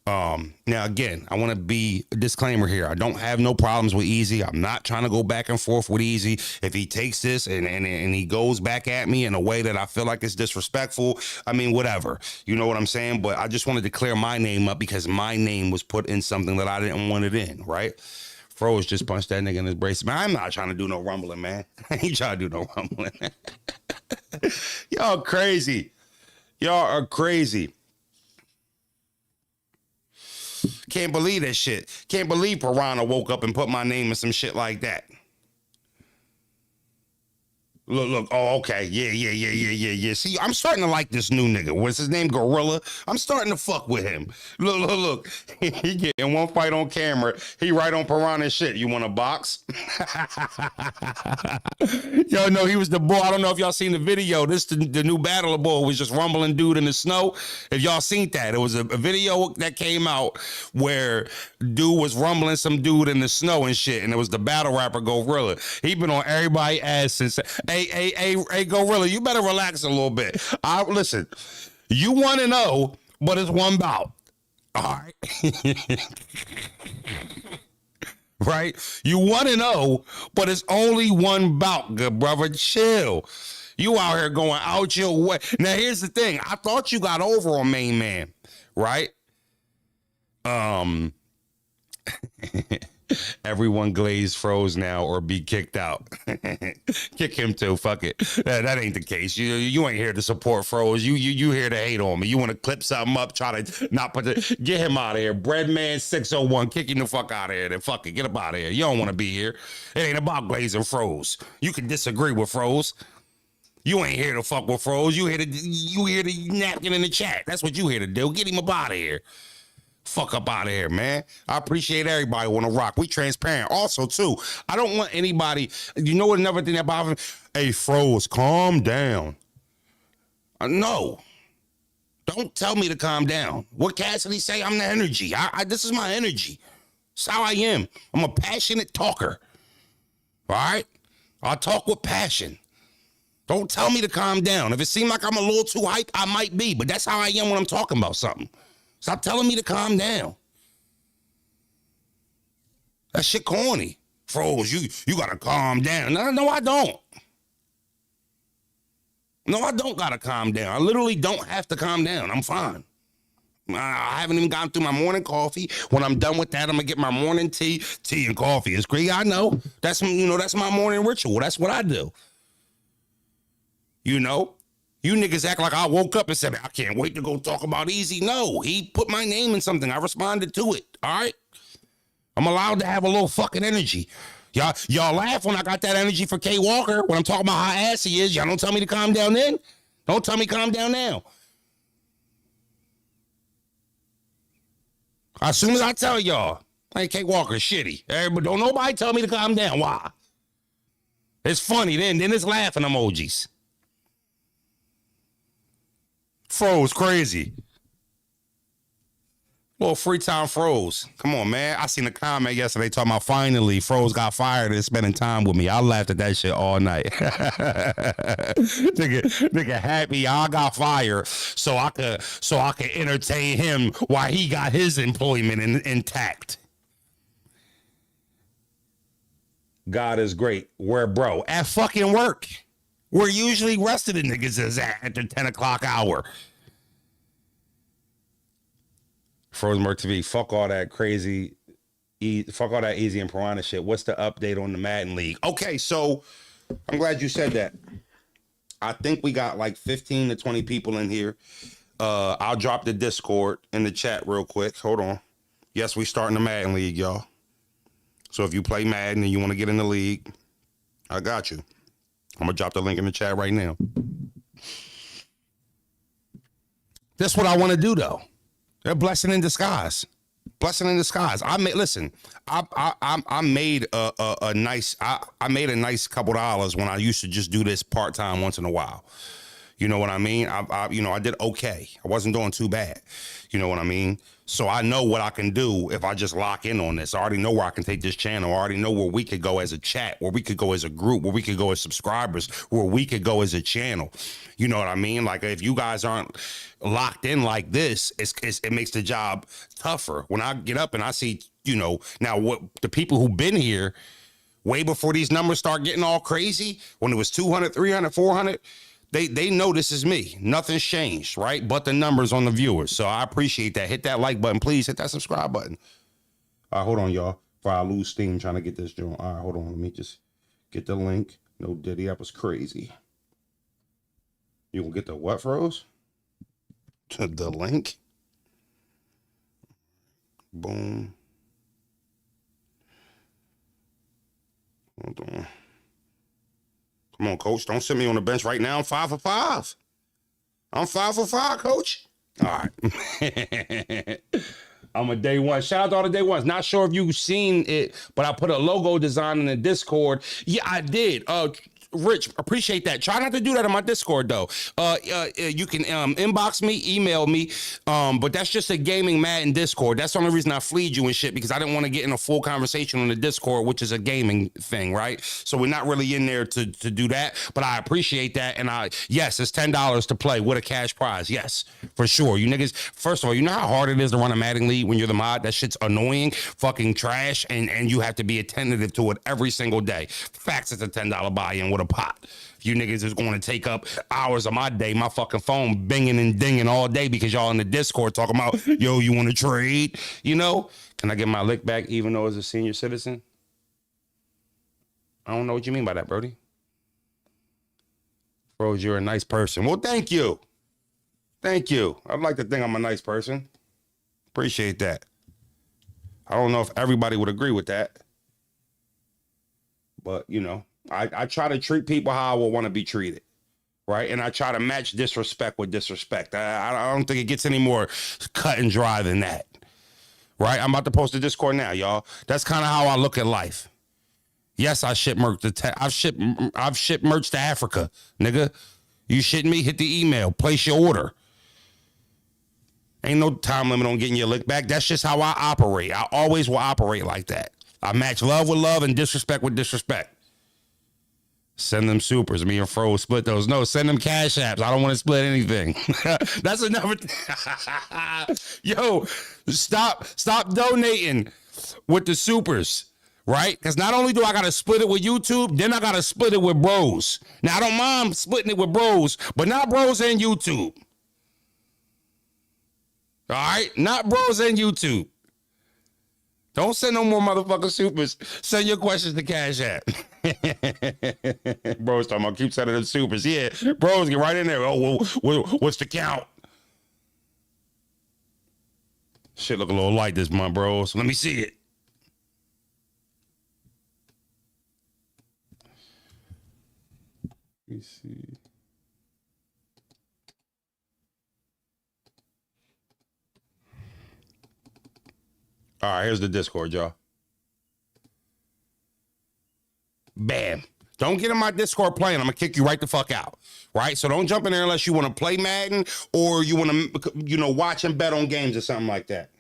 Now again, I want to be a disclaimer here. I don't have no problems with Easy. I'm not trying to go back and forth with Easy. If he takes this and he goes back at me in a way that I feel like is disrespectful, I mean, whatever. You know what I'm saying? But I just wanted to clear my name up because my name was put in something that I didn't want it in, right? Froze just punched that nigga in his brace. Man, I'm not trying to do no rumbling, man. I ain't trying to do no rumbling. Y'all crazy. Y'all are crazy. Can't believe that shit. Can't believe Piranha woke up and put my name in some shit like that. Look. Oh, okay. Yeah. See, I'm starting to like this new nigga. What's his name? Gorilla. I'm starting to fuck with him. Look. He get in one fight on camera. He right on Piranha's shit. You want a box? Yo, no, he was the boy. I don't know if y'all seen the video. This the new Battler boy was just rumbling dude in the snow. If y'all seen that, it was a video that came out where dude was rumbling some dude in the snow and shit, and it was the battle rapper Gorilla. He been on everybody's ass since. Hey, Gorilla, you better relax a little bit. Listen, you 1-0, but it's one bout. All right. Right? You 1-0, but it's only one bout, good brother. Chill. You out here going out your way. Now, here's the thing. I thought you got over on Main Man, right? Everyone glaze froze now or be kicked out. Kick him too. Fuck it. That ain't the case. You ain't here to support froze. You here to hate on me. You want to clip something up, try to not put the get him out of here. Breadman 601, kick him the fuck out of here. Then fuck it, get up out of here. You don't want to be here. It ain't about glazing froze. You can disagree with froze. You ain't here to fuck with froze. You here to napkin in the chat. That's what you here to do. Get him up out of here. Fuck up out of here, man. I appreciate everybody want to rock. We transparent. Also, too, I don't want anybody, you know what, another thing that bothers me? Hey, Froze, calm down. No. Don't tell me to calm down. What Cassidy say? I'm the energy. This is my energy. It's how I am. I'm a passionate talker. All right? I talk with passion. Don't tell me to calm down. If it seems like I'm a little too hyped, I might be, but that's how I am when I'm talking about something. Stop telling me to calm down. That shit corny. Froze, you gotta calm down. No, I don't. No, I don't gotta calm down. I literally don't have to calm down. I'm fine. I haven't even gotten through my morning coffee. When I'm done with that, I'm gonna get my morning tea. Tea and coffee is great. I know. That's my morning ritual. That's what I do. You know? You niggas act like I woke up and said, I can't wait to go talk about Easy. No, he put my name in something. I responded to it. All right? I'm allowed to have a little fucking energy. Y'all laugh when I got that energy for K Walker when I'm talking about how ass he is. Y'all don't tell me to calm down then. Don't tell me calm down now. As soon as I tell y'all, hey, K Walker shitty. Everybody, don't nobody tell me to calm down. Why? It's funny then it's laughing emojis. Froze crazy. Little free time Froze. Come on, man. I seen a comment yesterday talking about finally Froze got fired and spending time with me. I laughed at that shit all night. nigga happy I got fired so I could entertain him while he got his employment intact. God is great. Where, bro? At fucking work. We're usually rested in niggas is at the 10 o'clock hour. FrozenbergTv, fuck all that crazy, fuck all that Easy and Piranha shit. What's the update on the Madden League? Okay, so I'm glad you said that. I think we got like 15 to 20 people in here. I'll drop the Discord in the chat real quick. Hold on. Yes, we starting the Madden League, y'all. So if you play Madden and you want to get in the league, I got you. I'm going to drop the link in the chat right now. That's what I want to do, though. They're blessing in disguise. Blessing in disguise. I made a nice couple dollars when I used to just do this part-time once in a while. You know what I mean? I did okay. I wasn't doing too bad. You know what I mean? So I know what I can do if I just lock in on this. I already know where I can take this channel. I already know where we could go as a chat, where we could go as a group, where we could go as subscribers, where we could go as a channel. You know what I mean? Like, if you guys aren't locked in like this, it makes the job tougher. When I get up and I see, now what the people who've been here way before these numbers start getting all crazy, when it was 200, 300, 400, they know this is me. Nothing's changed, right? But the numbers on the viewers. So I appreciate that. Hit that like button, please. Hit that subscribe button. All right, hold on, y'all. Before I lose steam trying to get this joint. All right, hold on. Let me just get the link. No Diddy, that was crazy. You gonna get the what, Froze? The link. Boom. Hold on. Come on, coach. Don't sit me on the bench right now. I'm 5 for 5. I'm 5 for 5, coach. All right. I'm a day one. Shout out to all the day ones. Not sure if you've seen it, but I put a logo design in the Discord. Yeah, I did. Rich, appreciate that. Try not to do that in my Discord, though. You can inbox me, email me, but that's just a gaming Madden Discord. That's the only reason I fleed you and shit, because I didn't want to get in a full conversation on the Discord, which is a gaming thing, right? So we're not really in there to do that, but I appreciate that. And yes, it's $10 to play with a cash prize. Yes, for sure. You niggas, first of all, you know how hard it is to run a Madden league when you're the mod? That shit's annoying, fucking trash, and you have to be attentive to it every single day. Facts, it's a $10 buy-in with a pot. You niggas is going to take up hours of my day, my fucking phone binging and dinging all day because y'all in the Discord talking about, yo, you want to trade? Can I get my lick back even though as a senior citizen? I don't know what you mean by that, Brody. Bros, you're a nice person. Well, thank you. Thank you. I'd like to think I'm a nice person. Appreciate that. I don't know if everybody would agree with that, but I try to treat people how I would want to be treated, right? And I try to match disrespect with disrespect. I don't think it gets any more cut and dry than that, right? I'm about to post the Discord now, y'all. That's kind of how I look at life. Yes, I ship merch I've shipped merch to Africa, nigga. You shitting me? Hit the email. Place your order. Ain't no time limit on getting your lick back. That's just how I operate. I always will operate like that. I match love with love and disrespect with disrespect. Send them supers. Me and Fro split those. No, send them cash apps. I don't want to split anything. That's another Yo, stop donating with the supers, right? Because not only do I got to split it with YouTube, then I got to split it with bros. Now, I don't mind splitting it with bros, but not bros and YouTube. All right? Not bros and YouTube. Don't send no more motherfucking supers. Send your questions to Cash App. Bros talking about keep sending them supers. Yeah, bros, get right in there. Oh, well, what's the count? Shit look a little light this month, bros. Let me see it. Let me see. All right, here's the Discord, y'all. Bam. Don't get in my Discord playing. I'm going to kick you right the fuck out, right? So don't jump in there unless you want to play Madden or you want to, watch and bet on games or something like that.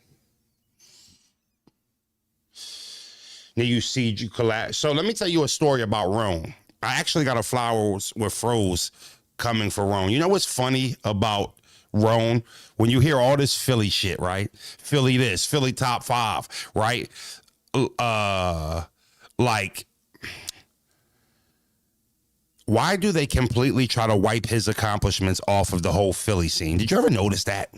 Then you see you collapse. So let me tell you a story about Rome. I actually got a flower with Froze coming for Rome. You know what's funny about Rome? When you hear all this Philly shit, right? Philly this, Philly top 5, right? Like, why do they completely try to wipe his accomplishments off of the whole Philly scene? Did you ever notice that?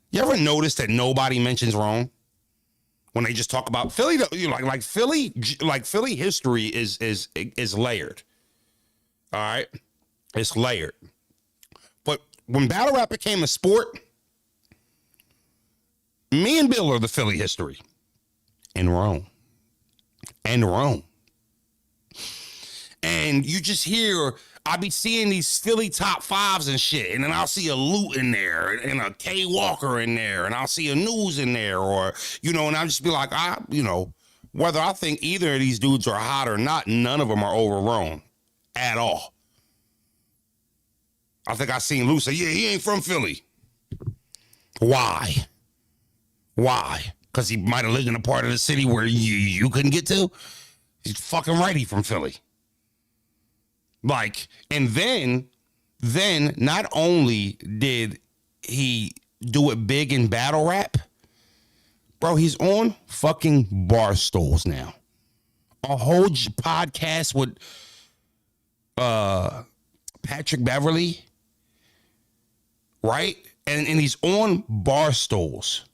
You ever notice that nobody mentions Rome when they just talk about Philly? Like Philly history is layered. All right, it's layered. But when battle rap became a sport, me and Bill are the Philly history, and Rome. And you just hear, I be seeing these Philly top 5s and shit, and then I'll see a Loot in there, and a K Walker in there, and I'll see a News in there, or, and I'll just be like, whether I think either of these dudes are hot or not, none of them are overgrown at all. I think I seen Lou say, yeah, he ain't from Philly. Why? Why? Because he might have lived in a part of the city where you couldn't get to? He's fucking right, he from Philly. Like, and then not only did he do it big in battle rap, bro, he's on fucking bar stools now. A whole podcast with Patrick Beverly, right? And he's on bar stools.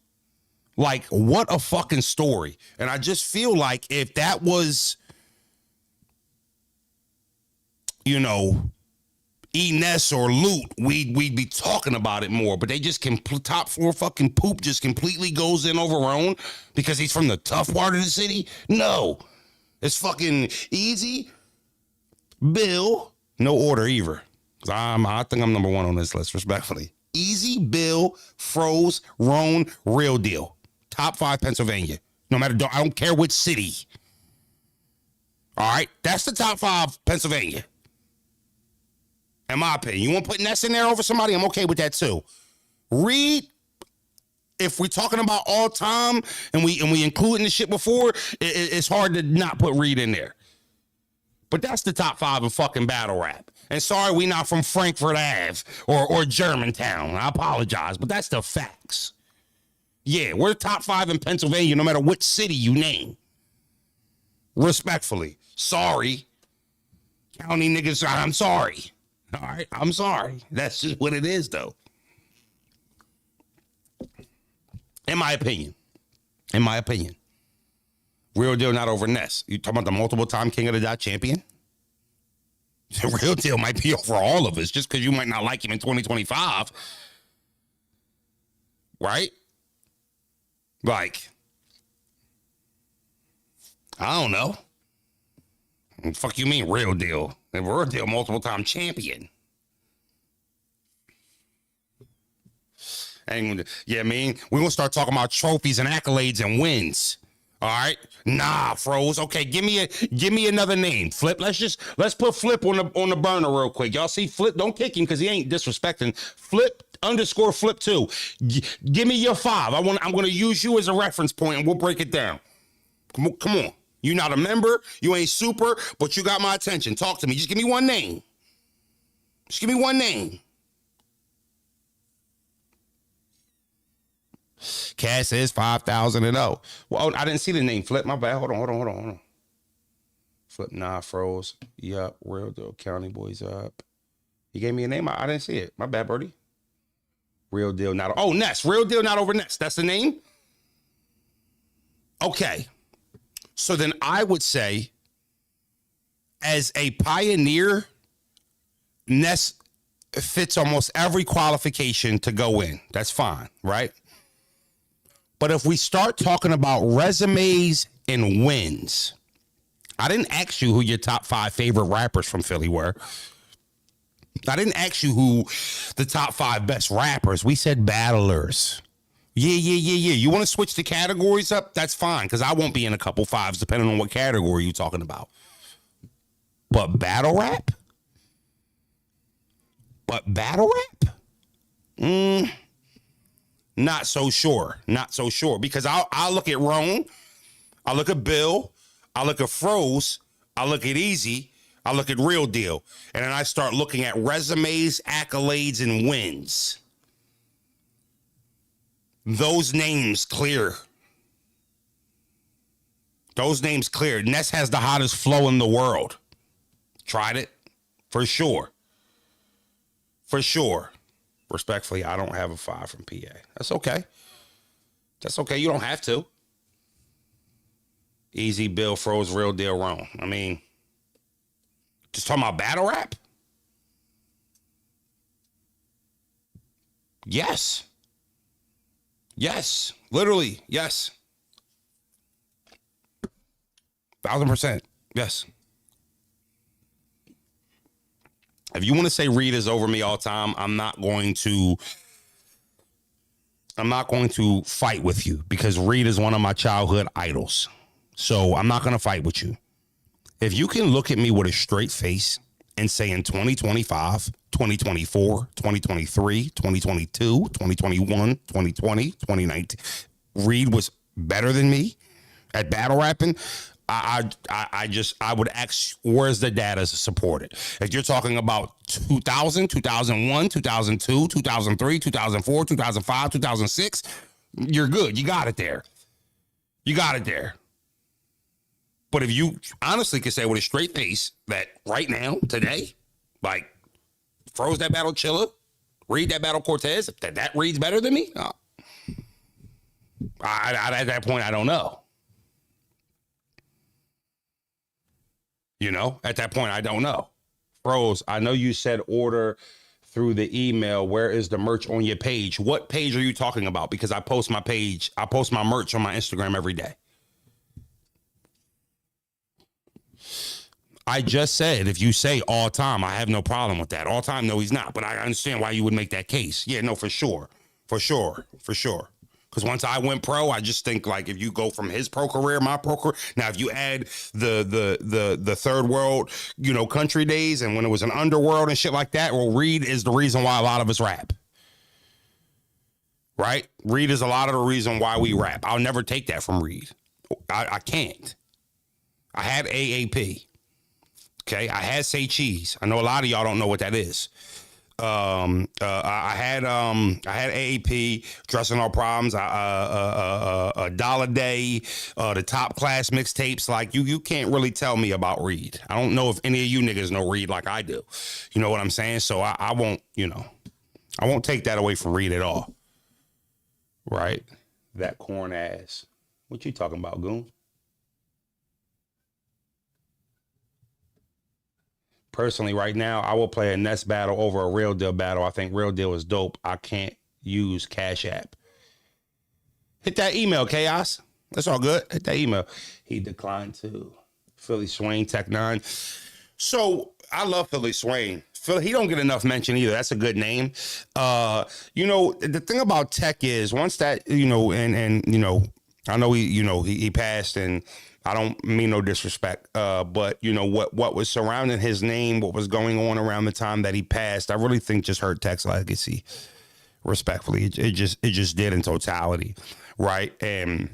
Like, what a fucking story. And I just feel like if that was, you know, Ines or Loot, we'd be talking about it more. But they just top floor fucking poop just completely goes in overgrown because he's from the tough part of the city. No, it's fucking Easy, Bill, no order either. I think I'm number one on this list, respectfully. Easy, Bill, Froze, Roan, Real Deal. Top 5 Pennsylvania. No matter, I don't care which city. All right, that's the top 5 Pennsylvania. In my opinion, you want to put Ness in there over somebody? I'm okay with that too. Reed, if we're talking about all time and we including the shit before, it's hard to not put Reed in there. But that's the top 5 in fucking battle rap. And sorry, we not from Frankfurt Ave or Germantown. I apologize, but that's the facts. Yeah, we're top 5 in Pennsylvania, no matter what city you name. Respectfully. Sorry. County niggas, I'm sorry. All right, I'm sorry. That's just what it is, though. In my opinion. Real Deal not over Ness. You talking about the multiple time King of the Dot champion? The Real Deal might be over all of us just because you might not like him in 2025. Right? Like, I don't know. What the fuck you mean, Real Deal? The Real Deal multiple time champion. And yeah, I mean, we're gonna start talking about trophies and accolades and wins. All right, nah, Froze. Okay, give me another name. Flip. Let's put Flip on the burner real quick. Y'all see Flip? Don't kick him because he ain't disrespecting. Flip _ Flip 2. Give me your 5. I'm gonna use you as a reference point and we'll break it down. Come on. You're not a member. You ain't super, but you got my attention. Talk to me. Just give me one name. Just give me one name. Cass is 5,000 and 0. Well, I didn't see the name. Flip, my bad. Hold on. Flip, nah, Froze. Yup, Real Deal, County Boys up. He gave me a name. I didn't see it. My bad, Birdie. Real Deal, not. Oh, Ness. Real Deal, not over Ness. That's the name? Okay. So then I would say, as a pioneer, Ness fits almost every qualification to go in. That's fine, right? But if we start talking about resumes and wins, I didn't ask you who your top 5 favorite rappers from Philly were. I didn't ask you who the top 5 best rappers. We said battlers. Yeah. You want to switch the categories up? That's fine, because I won't be in a couple 5s depending on what category you're talking about. But battle rap? Not so sure. Because I'll look at Roan, I'll look at Bill, I'll look at Froze, I'll look at Easy, I'll look at Real Deal. And then I start looking at resumes, accolades, and wins. Those names clear. Ness has the hottest flow in the world. Tried it? For sure. Respectfully, I don't have a 5 from PA. That's okay. You don't have to. Easy, Bill, Froze, Real Deal, Roan. I mean, just talking about battle rap? Yes. Literally, yes. 1,000%. Yes. If you want to say Reed is over me all the time, I'm not going to fight with you, because Reed is one of my childhood idols. So I'm not going to fight with you. If you can look at me with a straight face and say in 2025, 2024, 2023, 2022, 2021, 2020, 2019, Reed was better than me at battle rapping, I would ask, where's the data to support it? If you're talking about 2000, 2001, 2002, 2003, 2004, 2005, 2006, you're good. You got it there. You got it there. But if you honestly can say with a straight face that right now, today, like, Froze that battle Chilla, Reed that battle Cortez, that Reed's better than me? At that point, I don't know. You know, at that point, I don't know. Froze, I know you said order through the email. Where is the merch on your page? What page are you talking about? Because I post my page, I post my merch on my Instagram every day. I just said, if you say all time, I have no problem with that. All time, no, he's not. But I understand why you would make that case. Yeah, no, for sure. For sure. For sure. Because once I went pro, I just think, like, if you go from his pro career, my pro career. Now, if you add the third world, you know, country days and when it was an underworld and shit like that, well, Reed is the reason why a lot of us rap. Right? Reed is a lot of the reason why we rap. I'll never take that from Reed. I can't. I had AAP. Okay, I had Say Cheese. I know a lot of y'all don't know what that is. I had AAP, Dressing All Problems, a Dollar Day, the Top Class mixtapes. Like, you can't really tell me about Reed. I don't know if any of you niggas know Reed like I do. You know what I'm saying? So I won't, you know, I won't take that away from Reed at all. Right? That corn ass. What you talking about, Goon? Personally, right now, I will play a Nest battle over a Real Deal battle. I think Real Deal is dope. I can't use Cash App. Hit that email, Chaos. That's all good. Hit that email. He declined too. Philly Swain, Tech 9. So, I love Philly Swain. He don't get enough mention either. That's a good name. You know, the thing about Tech is, once that, you know, and you know, I know he passed, and I don't mean no disrespect, but you know what was surrounding his name, what was going on around the time that he passed, I really think just hurt Tech's legacy. Respectfully, it just did in totality, right? And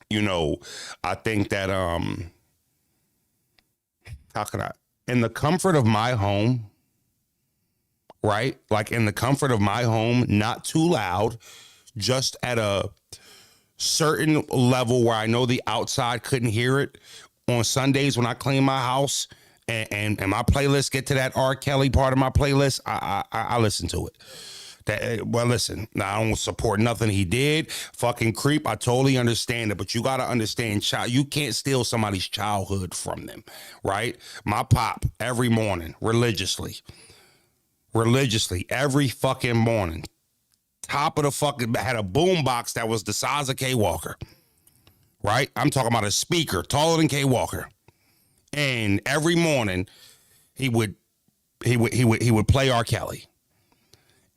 you know, I think that how can I, in the comfort of my home, right? Like in the comfort of my home, not too loud, just at a certain level where I know the outside couldn't hear it. On Sundays when I clean my house and my playlist get to that R. Kelly part of my playlist, I listen to it. Well, listen, I don't support nothing he did. Fucking creep. I totally understand it, but you got to understand, you can't steal somebody's childhood from them, right? My pop, every morning, religiously, every fucking morning, top of the fucking, had a boom box that was the size of K Walker, right? I'm talking about a speaker taller than K Walker, and every morning he would play R. Kelly,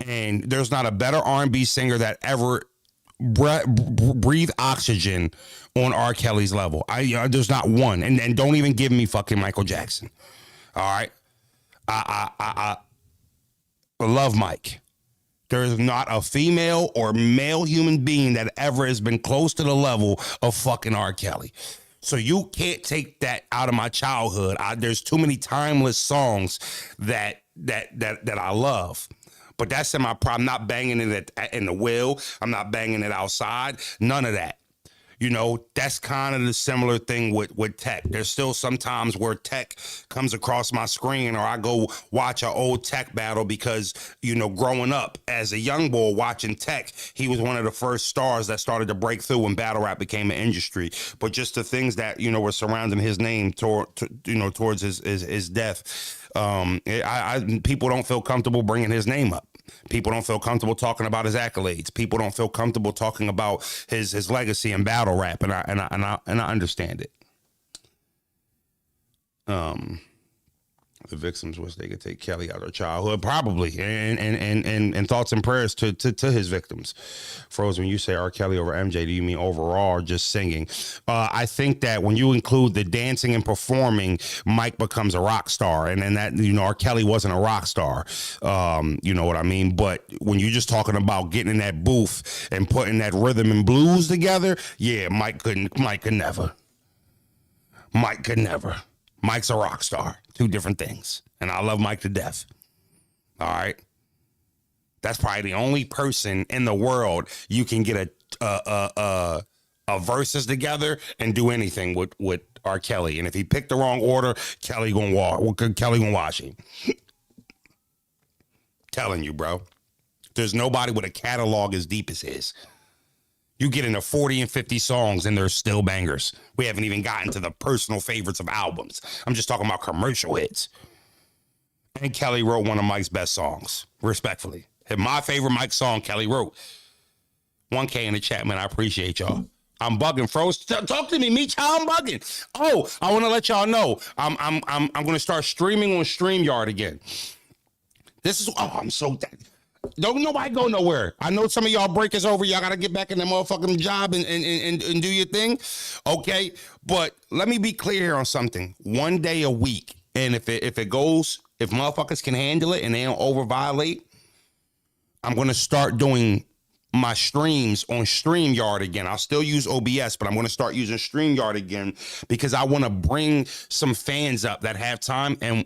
and there's not a better R&B singer that ever breathe oxygen on R. Kelly's level. There's not one, and don't even give me fucking Michael Jackson. All right, I love Mike. There is not a female or male human being that ever has been close to the level of fucking R. Kelly. So you can't take that out of my childhood. There's too many timeless songs that I love. But that's in my problem. I'm not banging it in the wheel. I'm not banging it outside. None of that. You know, that's kind of the similar thing with Tech. There's still sometimes where Tech comes across my screen, or I go watch an old Tech battle because, you know, growing up as a young boy watching Tech, he was one of the first stars that started to break through when battle rap became an industry. But just the things that, you know, were surrounding his name towards his death, people don't feel comfortable bringing his name up. People don't feel comfortable talking about his accolades. People don't feel comfortable talking about his legacy in battle rap, and I understand it. The victims wish they could take Kelly out of their childhood, probably, and thoughts and prayers to his victims. Froze, when you say R. Kelly over MJ, do you mean overall or just singing? I think that when you include the dancing and performing, Mike becomes a rock star, and then that, you know, R. Kelly wasn't a rock star. You know what I mean? But when you're just talking about getting in that booth and putting that rhythm and blues together, yeah, Mike could never. Mike could never. Mike's a rock star. Two different things. And I love Mike to death. All right. That's probably the only person in the world you can get a verses together and do anything with R. Kelly. And if he picked the wrong order, Kelly gonna wash him. Telling you, bro. There's nobody with a catalog as deep as his. You get into 40 and 50 songs and they're still bangers. We haven't even gotten to the personal favorites of albums. I'm just talking about commercial hits. And Kelly wrote one of Mike's best songs, respectfully. And my favorite Mike song, Kelly wrote. 1K in the chat, man. I appreciate y'all. I'm bugging, Froze. Talk to me, Meech. How I'm bugging? Oh, I want to let y'all know. I'm going to start streaming on StreamYard again. This is, I'm so dead. Don't nobody go nowhere. I know some of y'all breakers over. Y'all got to get back in the motherfucking job and do your thing. Okay. But let me be clear here on something. 1 day a week. And if motherfuckers can handle it and they don't over violate, I'm going to start doing my streams on StreamYard again. I'll still use OBS, but I'm going to start using StreamYard again because I want to bring some fans up that have time and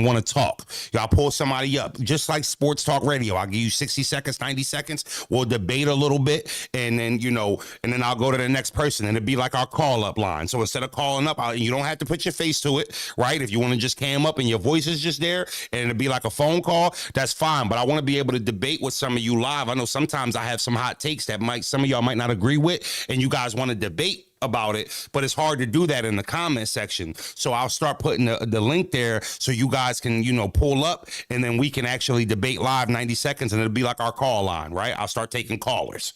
want to talk. Y'all pull somebody up, just like sports talk radio. I'll give you 60 seconds, 90 seconds. We'll debate a little bit, and then, you know, and then I'll go to the next person, and it'd be like our call-up line. So instead of calling up, you don't have to put your face to it, right? If you want to just cam up and your voice is just there, and it'd be like a phone call, that's fine. But I want to be able to debate with some of you live. I know sometimes I have some hot takes that some of y'all might not agree with, and you guys want to debate about it, but it's hard to do that in the comment section. So I'll start putting the link there so you guys can, you know, pull up, and then we can actually debate live 90 seconds, and it'll be like our call line, right? I'll start taking callers.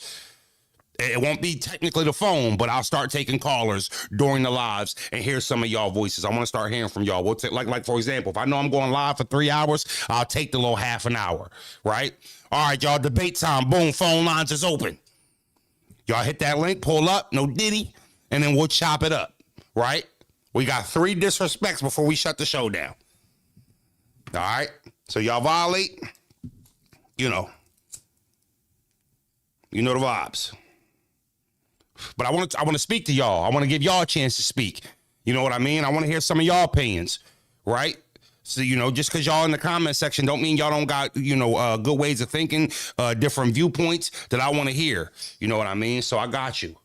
It won't be technically the phone, but I'll start taking callers during the lives and hear some of y'all voices. I want to start hearing from y'all. We'll take, like for example, if I know I'm going live for 3 hours, I'll take the little half an hour, right? All right, y'all, debate time. Boom, phone lines is open. Y'all hit that link, pull up, no diddy, and then we'll chop it up, right? We got 3 disrespects before we shut the show down. All right? So y'all violate, you know the vibes. But I want to speak to y'all. I want to give y'all a chance to speak. You know what I mean? I want to hear some of y'all opinions, right? So, you know, just because y'all in the comment section don't mean y'all don't got, you know, good ways of thinking, different viewpoints that I want to hear. You know what I mean? So I got you.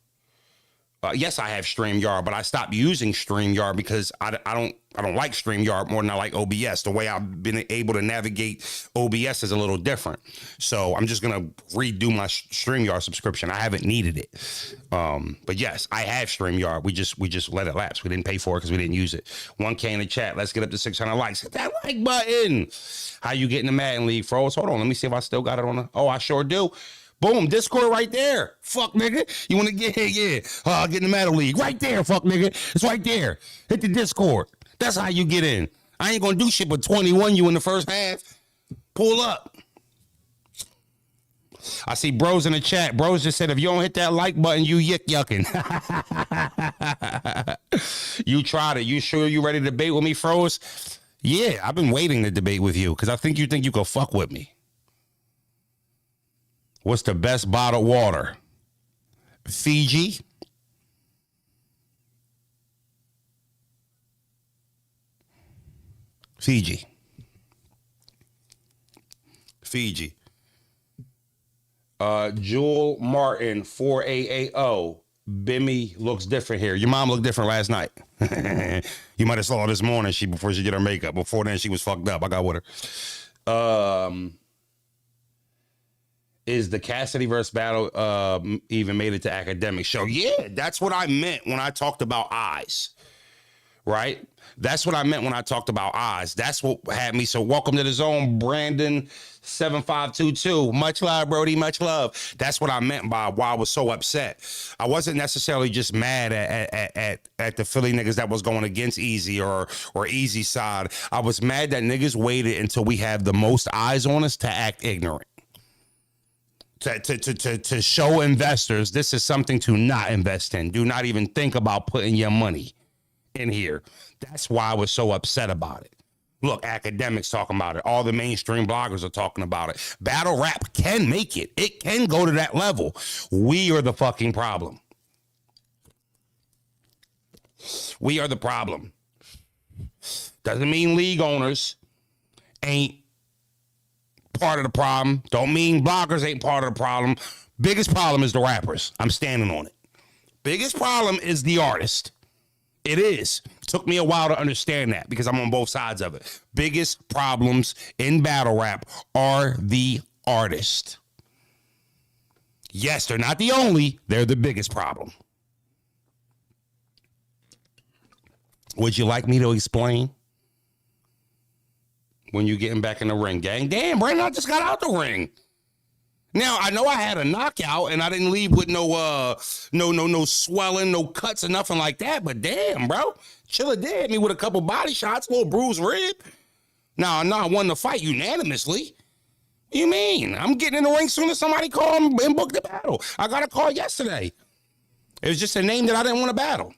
Yes, I have StreamYard, but I stopped using StreamYard because I don't like StreamYard more than I like OBS. The way I've been able to navigate OBS is a little different. So I'm just going to redo my StreamYard subscription. I haven't needed it. But yes, I have StreamYard. We just let it lapse. We didn't pay for it because we didn't use it. 1K in the chat. Let's get up to 600 likes. Hit that like button. How you getting the Madden League, Froze? Hold on. Let me see if I still got it on the... Oh, I sure do. Boom, Discord right there. Fuck, nigga. You want to get here? Yeah. Get in the Madden League. Right there, fuck, nigga. It's right there. Hit the Discord. That's how you get in. I ain't going to do shit but 21 you in the first half. Pull up. I see bros in the chat. Bros just said, if you don't hit that like button, you yucking. You tried it. You sure you ready to debate with me, Froze? Yeah, I've been waiting to debate with you because I think you could fuck with me. What's the best bottled water? Fiji. Fiji. Jewel Martin, 4AAO. Bimmy looks different here. Your mom looked different last night. You might have saw her this morning before she did her makeup. Before then, she was fucked up. I got with her. Is the Cassidy versus battle even made it to academic show? Yeah, that's what I meant when I talked about eyes, right? That's what I meant when I talked about odds. That's what had me. So welcome to the zone, Brandon 7522. Much love, Brody. Much love. That's what I meant by why I was so upset. I wasn't necessarily just mad at the Philly niggas that was going against Easy or Easy side. I was mad that niggas waited until we have the most eyes on us to act ignorant. To show investors this is something to not invest in. Do not even think about putting your money in here. That's why I was so upset about it. Look, academics talking about it. All the mainstream bloggers are talking about it. Battle rap can make it. It can go to that level. We are the fucking problem. We are the problem. Doesn't mean league owners ain't part of the problem. Don't mean bloggers ain't part of the problem. Biggest problem is the rappers. I'm standing on it. Biggest problem is the artist. It is. Took me a while to understand that because I'm on both sides of it. Biggest problems in battle rap are the artist. Yes, they're not the only. They're the biggest problem. Would you like me to explain? When you getting back in the ring, gang. Damn, Brandon, I just got out the ring. Now, I know I had a knockout and I didn't leave with no swelling, no cuts or nothing like that. But damn, bro. Chilla did hit me with a couple body shots, little bruised rib. Now, I won the fight unanimously. What you mean? I'm getting in the ring soon as somebody called and booked the battle. I got a call yesterday. It was just a name that I didn't want to battle.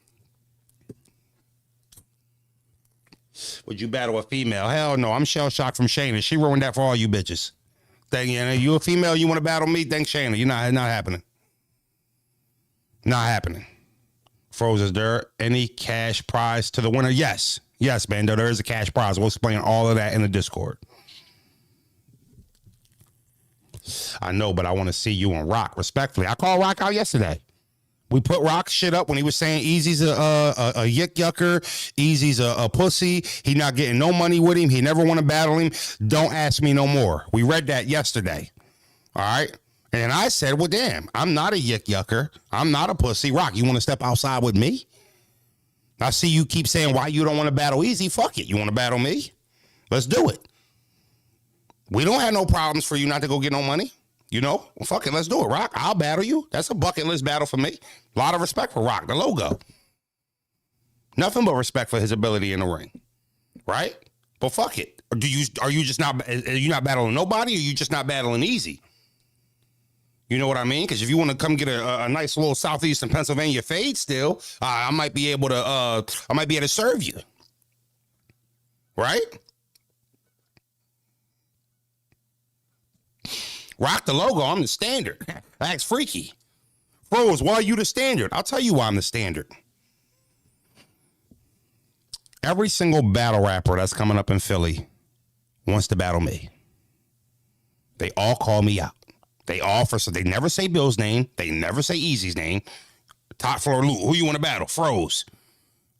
Would you battle a female? Hell no. I'm shell shocked from Shayna. She ruined that for all you bitches. You a female, you want to battle me? Thanks, Shayna. You're not happening. Not happening. Froze, is there any cash prize to the winner? Yes. Yes, man. There is a cash prize. We'll explain all of that in the Discord. I know, but I want to see you and Rock. Respectfully. I called Rock out yesterday. We put Rock shit up when he was saying Easy's a yick yucker. Easy's a pussy. He not getting no money with him. He never want to battle him. Don't ask me no more. We read that yesterday. All right. And I said, well, damn, I'm not a yick yucker. I'm not a pussy. Rock, you want to step outside with me? I see you keep saying why you don't want to battle Easy. Fuck it. You want to battle me? Let's do it. We don't have no problems for you not to go get no money. You know, well, fuck it, let's do it, Rock. I'll battle you. That's a bucket list battle for me. A lot of respect for Rock, the logo. Nothing but respect for his ability in the ring, right? But fuck it. Are you not battling nobody, or you just not battling Easy? You know what I mean? Because if you want to come get a nice little southeastern Pennsylvania fade, still, I might be able to serve you, right? Rock the logo, I'm the standard. That's freaky. Froze, why are you the standard? I'll tell you why I'm the standard. Every single battle rapper that's coming up in Philly wants to battle me. They all call me out. They never say Bill's name. They never say Easy's name. Top floor loot, who you want to battle? Froze.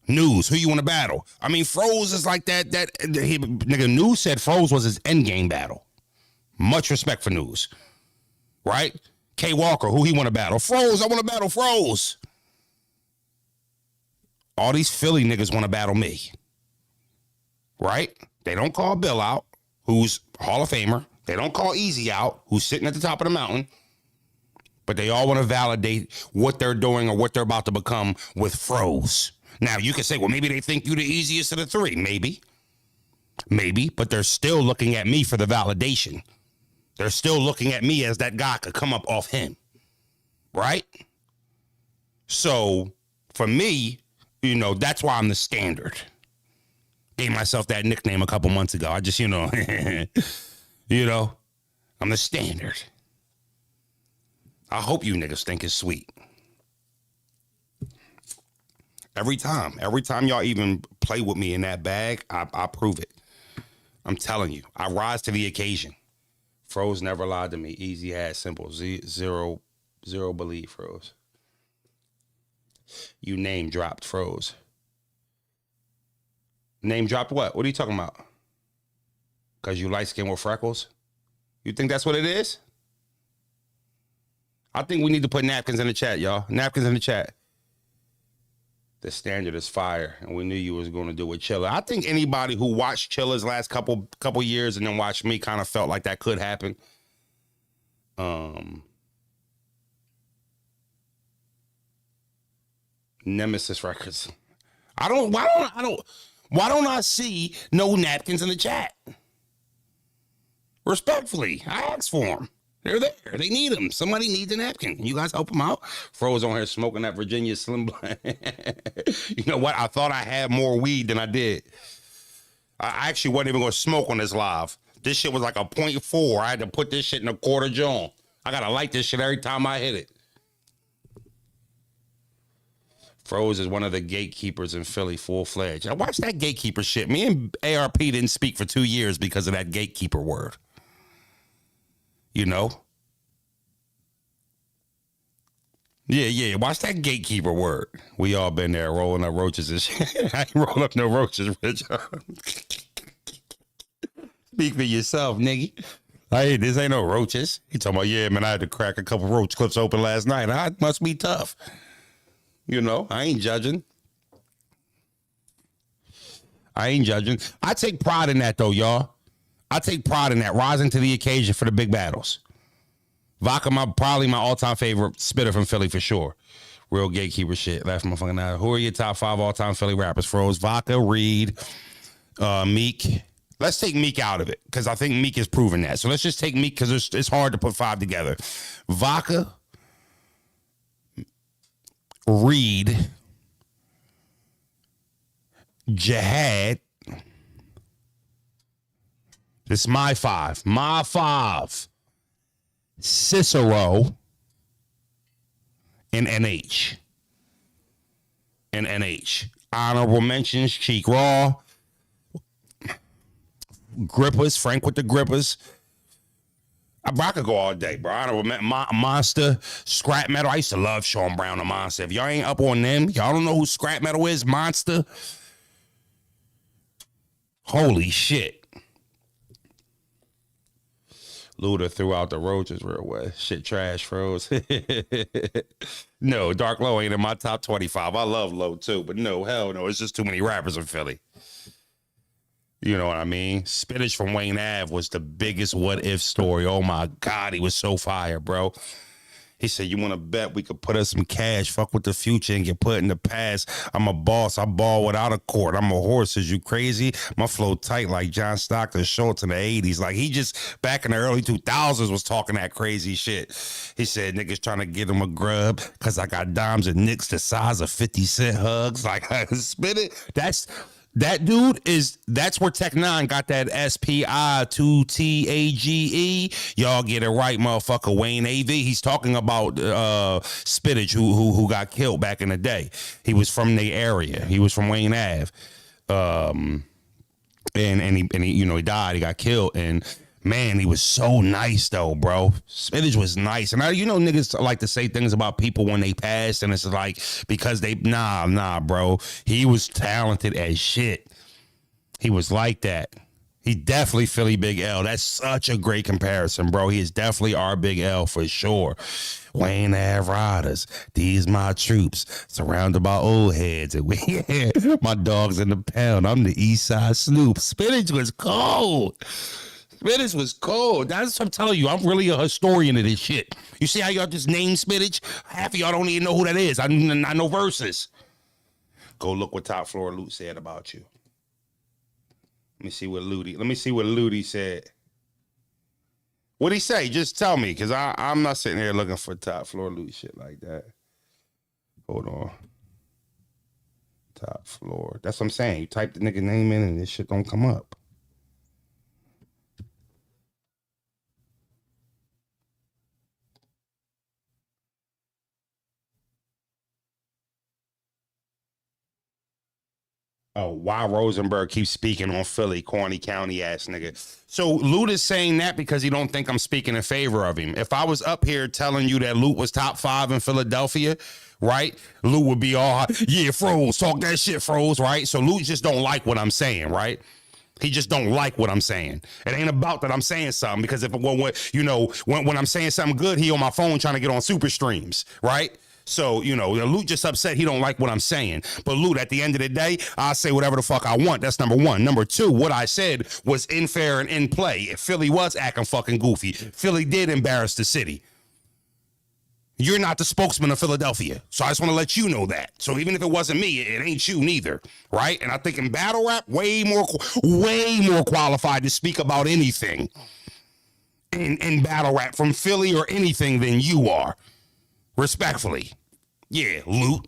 News, who you want to battle? I mean, Froze is like that nigga News said Froze was his endgame battle. Much respect for News, right? K Walker, who he want to battle? Froze, I want to battle Froze. All these Philly niggas want to battle me, right? They don't call Bill out, who's Hall of Famer. They don't call Easy out, who's sitting at the top of the mountain. But they all want to validate what they're doing or what they're about to become with Froze. Now, you can say, well, maybe they think you're the easiest of the three. Maybe, but they're still looking at me for the validation. They're still looking at me as that guy could come up off him, right? So, for me, you know, that's why I'm the standard. Gave myself that nickname a couple months ago. I just, you know, I'm the standard. I hope you niggas think it's sweet. Every time y'all even play with me in that bag, I prove it. I'm telling you, I rise to the occasion. Froze never lied to me. Easy had simple. Zero believe, Froze. You name dropped Froze. Name dropped what? What are you talking about? Because you light skin with freckles? You think that's what it is? I think we need to put napkins in the chat, y'all. Napkins in the chat. The standard is fire, and we knew you was going to do it, Chiller. I think anybody who watched Chiller's last couple years and then watched me kind of felt like that could happen. Nemesis Records. Why don't I see no napkins in the chat? Respectfully, I asked for them. They're there. They need them. Somebody needs a napkin. Can you guys help them out? Fro's on here smoking that Virginia Slim Blunt. You know what? I thought I had more weed than I did. I actually wasn't even going to smoke on this live. This shit was like a 0.4. I had to put this shit in a quarter joint. I got to light this shit every time I hit it. Froze is one of the gatekeepers in Philly, full-fledged. I watched that gatekeeper shit. Me and ARP didn't speak for 2 years because of that gatekeeper word. You know? Yeah. Watch that gatekeeper word. We all been there rolling up roaches and shit. I ain't roll up no roaches, Rich. Speak for yourself, nigga. Hey, this ain't no roaches. He talking about, yeah, man, I had to crack a couple roach clips open last night. I must be tough. You know, I ain't judging. I take pride in that, though, y'all. I take pride in that, rising to the occasion for the big battles. Vodka, probably my all-time favorite spitter from Philly for sure. Real gatekeeper shit. Laugh my fucking eye. Who are your top 5 all-time Philly rappers? Froze, Vodka, Reed, Meek. Let's take Meek out of it because I think Meek has proven that. So let's just take Meek because it's hard to put 5 together. Vodka, Reed, Jihad. This is my 5. My 5. Cicero and NH. Honorable mentions, Cheek Raw. Grippers, Frank with the Grippers. I could go all day, bro. Honorable Monster, Scrap Metal. I used to love Sean Brown and Monster. If y'all ain't up on them, y'all don't know who Scrap Metal is, Monster. Holy shit. Luda threw out the roaches real well. Shit trash, Froze. No, Dark Low ain't in my top 25. I love Low too, but no, hell no. It's just too many rappers in Philly. You know what I mean? Spinach from Wayne Ave was the biggest what if story. Oh my God, he was so fire, bro. He said, you want to bet we could put us some cash, fuck with the future and get put in the past. I'm a boss. I ball without a court. I'm a horse. Is you crazy? My flow tight like John Stockton Schultz in the 80s. Like he just back in the early 2000s was talking that crazy shit. He said, niggas trying to get him a grub because I got dimes and nicks the size of 50 Cent hugs. Like, spit it. That dude that's where Tech 9 got that SPI2TAGE. Y'all get it right, motherfucker. Wayne AV. He's talking about Spinach, who got killed back in the day. He was from the area. He was from Wayne Ave. And he you know, he died. He got killed. And man, he was so nice though, bro. Spinach was nice. And you know, niggas like to say things about people when they pass, and it's like because they nah, bro. He was talented as shit. He was like that. He definitely Philly Big L. That's such a great comparison, bro. He is definitely our Big L for sure. Wayne Ave Riders, these my troops, surrounded by old heads. And my dogs in the pound. I'm the East Side Snoop. Spinach was cold. Spinach was cold. That's what I'm telling you. I'm really a historian of this shit. You see how y'all just name Spinach? Half of y'all don't even know who that is. I know verses. Go look what Top Floor Loot said about you. Let me see what Ludi said. What'd he say? Just tell me, because I'm not sitting here looking for Top Floor Loot shit like that. Hold on. Top Floor. That's what I'm saying. You type the nigga name in and this shit don't come up. Oh, why Rosenberg keeps speaking on Philly, corny county ass nigga. So Lute is saying that because he don't think I'm speaking in favor of him. If I was up here telling you that Lute was top 5 in Philadelphia, right? Lute would be all, yeah, Froze, talk that shit, Froze, right? So Lute just don't like what I'm saying, right? He just don't like what I'm saying. It ain't about that I'm saying something, because if when I'm saying something good, he on my phone trying to get on super streams, right? So, you know, Loot just upset he don't like what I'm saying. But Loot, at the end of the day, I say whatever the fuck I want. That's number one. Number two, what I said was in fair and in play. If Philly was acting fucking goofy, Philly did embarrass the city. You're not the spokesman of Philadelphia. So I just want to let you know that. So even if it wasn't me, it ain't you neither, right? And I think in battle rap, way more qualified to speak about anything in battle rap from Philly or anything than you are. Respectfully. Yeah, Loot.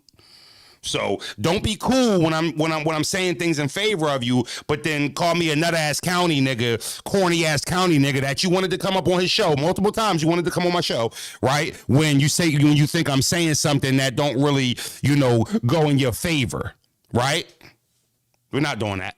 So don't be cool when I'm saying things in favor of you, but then call me a nut ass county nigga, corny ass county nigga that you wanted to come up on his show multiple times. You wanted to come on my show, right? When you think I'm saying something that don't really, you know, go in your favor, right? We're not doing that.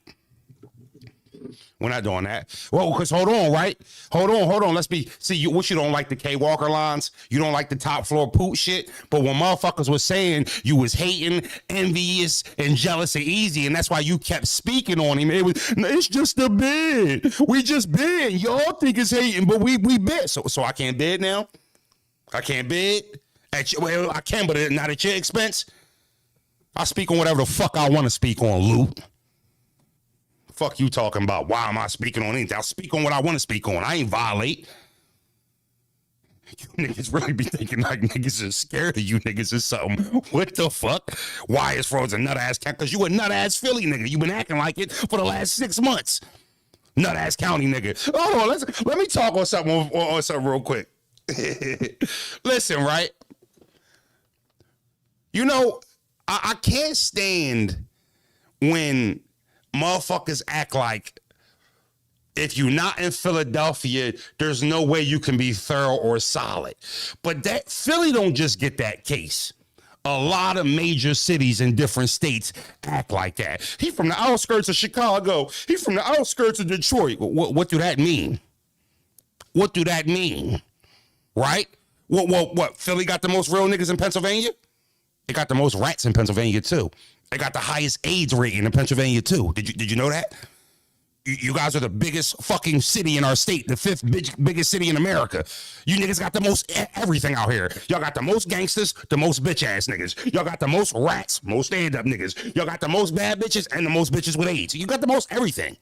We're not doing that. Well, because hold on, right? Hold on. You don't like the K Walker lines. You don't like the top floor poot shit. But when motherfuckers was saying you was hating, envious, and jealous and easy, and that's why you kept speaking on him. It's just a bid. We just bid. Y'all think it's hating, but we bid. So I can't bid now? I can't bid? Well, I can, but not at your expense. I speak on whatever the fuck I want to speak on, Loot. Fuck you talking about? Why am I speaking on anything? I'll speak on what I want to speak on. I ain't violate. You niggas really be thinking like niggas is scared of you niggas or something. What the fuck? Why is Frozen nut ass county? Because you a nut ass Philly nigga. You been acting like it for the last 6 months. Nut ass county nigga. Oh, let me talk on something real quick. Listen, right? You know, I can't stand when motherfuckers act like if you're not in Philadelphia, there's no way you can be thorough or solid. But that Philly don't just get that case. A lot of major cities in different states act like that. He from the outskirts of Chicago. He from the outskirts of Detroit. What do that mean? What do that mean? Right? What? Philly got the most real niggas in Pennsylvania? They got the most rats in Pennsylvania too. They got the highest AIDS rating in Pennsylvania too. Did you know that? You guys are the biggest fucking city in our state, the fifth biggest city in America. You niggas got the most everything out here. Y'all got the most gangsters, the most bitch ass niggas. Y'all got the most rats, most stand up niggas. Y'all got the most bad bitches and the most bitches with AIDS. You got the most everything.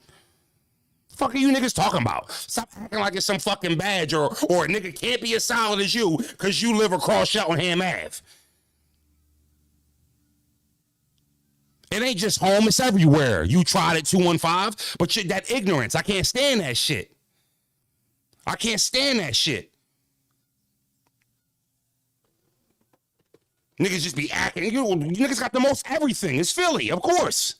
Fuck are you niggas talking about? Stop acting like it's some fucking badge or a nigga can't be as solid as you because you live across Cheltenham Ave. It ain't just home, it's everywhere. You tried it 215, but that ignorance, I can't stand that shit. I can't stand that shit. Niggas just be acting. You niggas got the most everything. It's Philly, of course.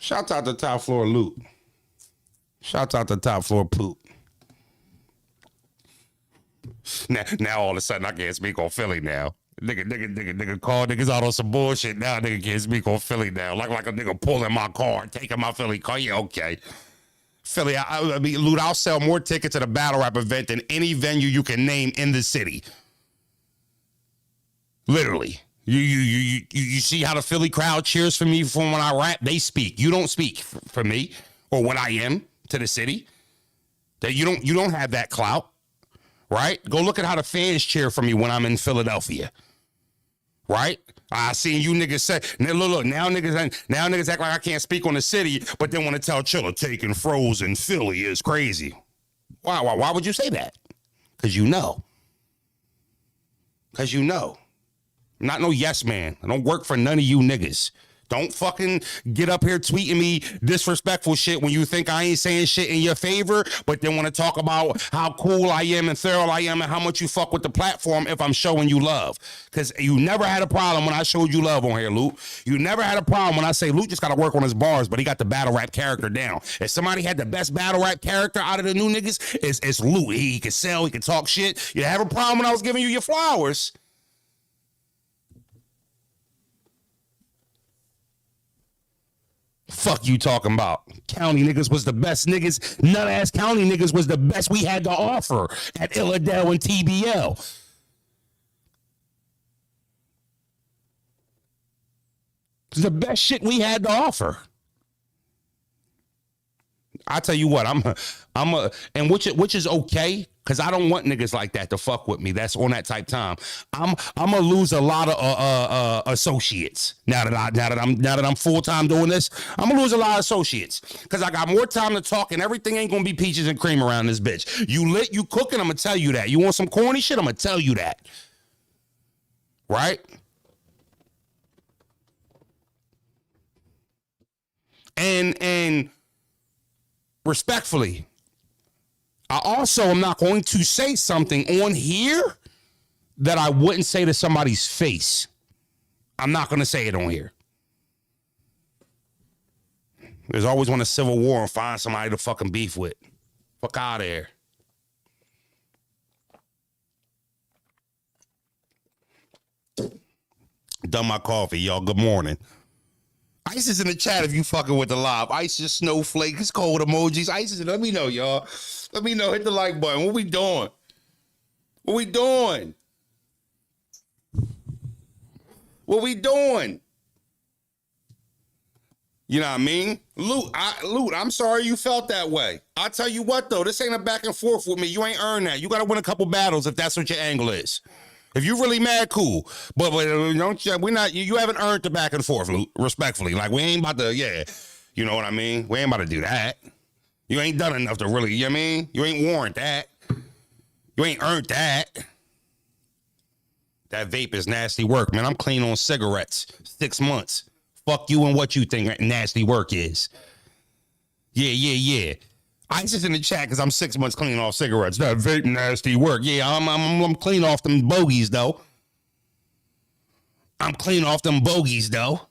Shout out to Top Floor Loot. Shout out to Top Floor Poop. Now all of a sudden I can't speak on Philly now. Nigga call niggas out on some bullshit. Now nigga can't speak on Philly now. Like a nigga pulling my car, taking my Philly car. Yeah, okay. Philly, I mean, Loot, I'll sell more tickets at a battle rap event than any venue you can name in the city. Literally. You see how the Philly crowd cheers for me from when I rap? They speak. You don't speak for me or what I am to the city. That you don't have that clout. Right? Go look at how the fans cheer for me when I'm in Philadelphia. Right? I seen you niggas say, look, now niggas act like I can't speak on the city, but they want to tell Chilla taking Frozen Philly is crazy. Why would you say that? Because you know. Because you know. I'm not no yes man. I don't work for none of you niggas. Don't fucking get up here tweeting me disrespectful shit when you think I ain't saying shit in your favor, but then want to talk about how cool I am and thorough I am and how much you fuck with the platform if I'm showing you love. Because you never had a problem when I showed you love on here, Luke. You never had a problem when I say Luke just got to work on his bars, but he got the battle rap character down. If somebody had the best battle rap character out of the new niggas, it's Luke. He can sell, he can talk shit. You have a problem when I was giving you your flowers. Fuck you talking about. County niggas was the best niggas. Nut ass county niggas was the best we had to offer at Illidale and TBL. It's the best shit we had to offer. I tell you what, and which is okay, because I don't want niggas like that to fuck with me. That's on that type time. I'm gonna lose a lot of associates now that I'm full time doing this. I'm gonna lose a lot of associates because I got more time to talk, and everything ain't gonna be peaches and cream around this bitch. You cooking? I'm gonna tell you that. You want some corny shit? I'm gonna tell you that. Right? And respectfully, I also am not going to say something on here that I wouldn't say to somebody's face. I'm not going to say it on here. There's always want a civil war and find somebody to fucking beef with. Fuck out of here. Done my coffee, y'all. Good morning. Ice is in the chat if you fucking with the live. Ice is snowflakes, cold emojis. Ice is, let me know, y'all. Let me know. Hit the like button. What we doing? What we doing? What we doing? You know what I mean? Loot, I'm sorry you felt that way. I'll tell you what, though. This ain't a back and forth with me. You ain't earned that. You got to win a couple battles if that's what your angle is. If you really mad, cool. But don't we're not. You haven't earned the back and forth, Luke. Respectfully, like we ain't about to. Yeah, you know what I mean. We ain't about to do that. You ain't done enough to really. You know what I mean? You ain't warrant that. You ain't earned that. That vape is nasty work, man. I'm clean on cigarettes. 6 months. Fuck you and what you think nasty work is. Yeah. Ice is in the chat because I'm 6 months clean off cigarettes. That vape nasty work. Yeah, I'm clean off them bogeys, though. I'm clean off them bogeys, though.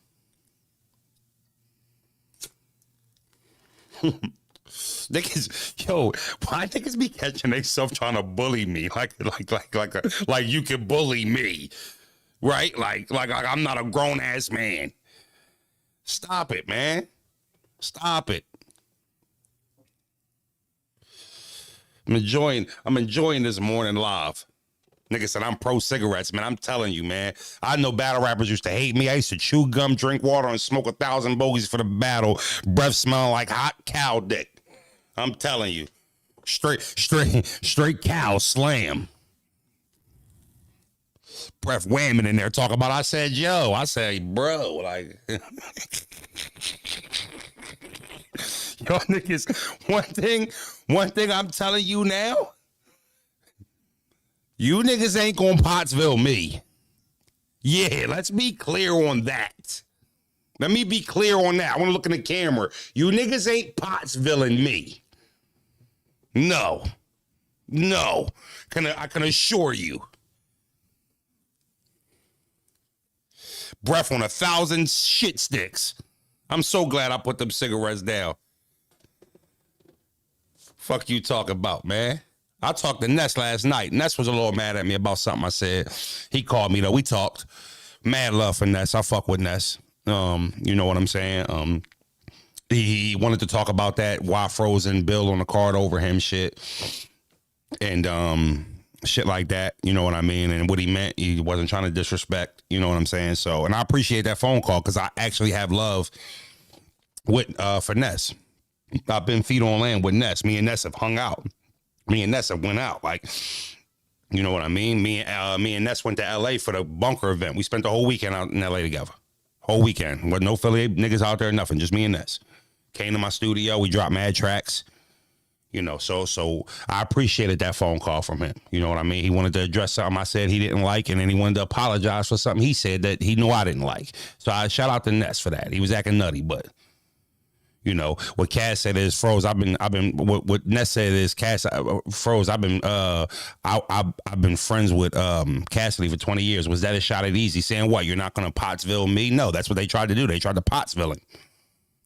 Niggas, yo, why niggas be catching themselves trying to bully me? Like you can bully me, right? Like I'm not a grown ass man. Stop it, man. Stop it. I'm enjoying this morning live. Nigga said I'm pro cigarettes, man. I'm telling you, man. I know battle rappers used to hate me. I used to chew gum, drink water, and smoke 1,000 bogeys for the battle. Breath smelling like hot cow dick. I'm telling you. Straight cow slam. Breath whamming in there talking about, I said, bro, like. Yo, niggas, one thing I'm telling you now, you niggas ain't gonna Pottsville me. Yeah, let's be clear on that. Let me be clear on that. I want to look in the camera. You niggas ain't Pottsvilling me. No. I can assure you. Breath on 1,000 shit sticks. I'm so glad I put them cigarettes down. Fuck you talking about, man. I talked to Ness last night. Ness was a little mad at me about something I said. He called me, though. We talked. Mad love for Ness. I fuck with Ness. You know what I'm saying? He wanted to talk about that why Frozen Bill on the card over him shit. And shit like that. You know what I mean? And what he meant, he wasn't trying to disrespect. You know what I'm saying? So, and I appreciate that phone call because I actually have love with for Ness. I've been feet on land with Ness. Me and Ness have hung out. Me and Ness have went out. Like, you know what I mean? Me and Ness went to LA for the bunker event. We spent the whole weekend out in LA together. Whole weekend. With no Philly niggas out there, nothing. Just me and Ness. Came to my studio. We dropped mad tracks. You know, so I appreciated that phone call from him. You know what I mean? He wanted to address something I said he didn't like, and then he wanted to apologize for something he said that he knew I didn't like. So I shout out to Ness for that. He was acting nutty, but you know what Cass said is Froze. I've been what Ness said is Cass Froze. I've been friends with Cassidy for 20 years. Was that a shot at Easy saying what? You're not gonna Pottsville me? No, that's what they tried to do. They tried to Pottsville him.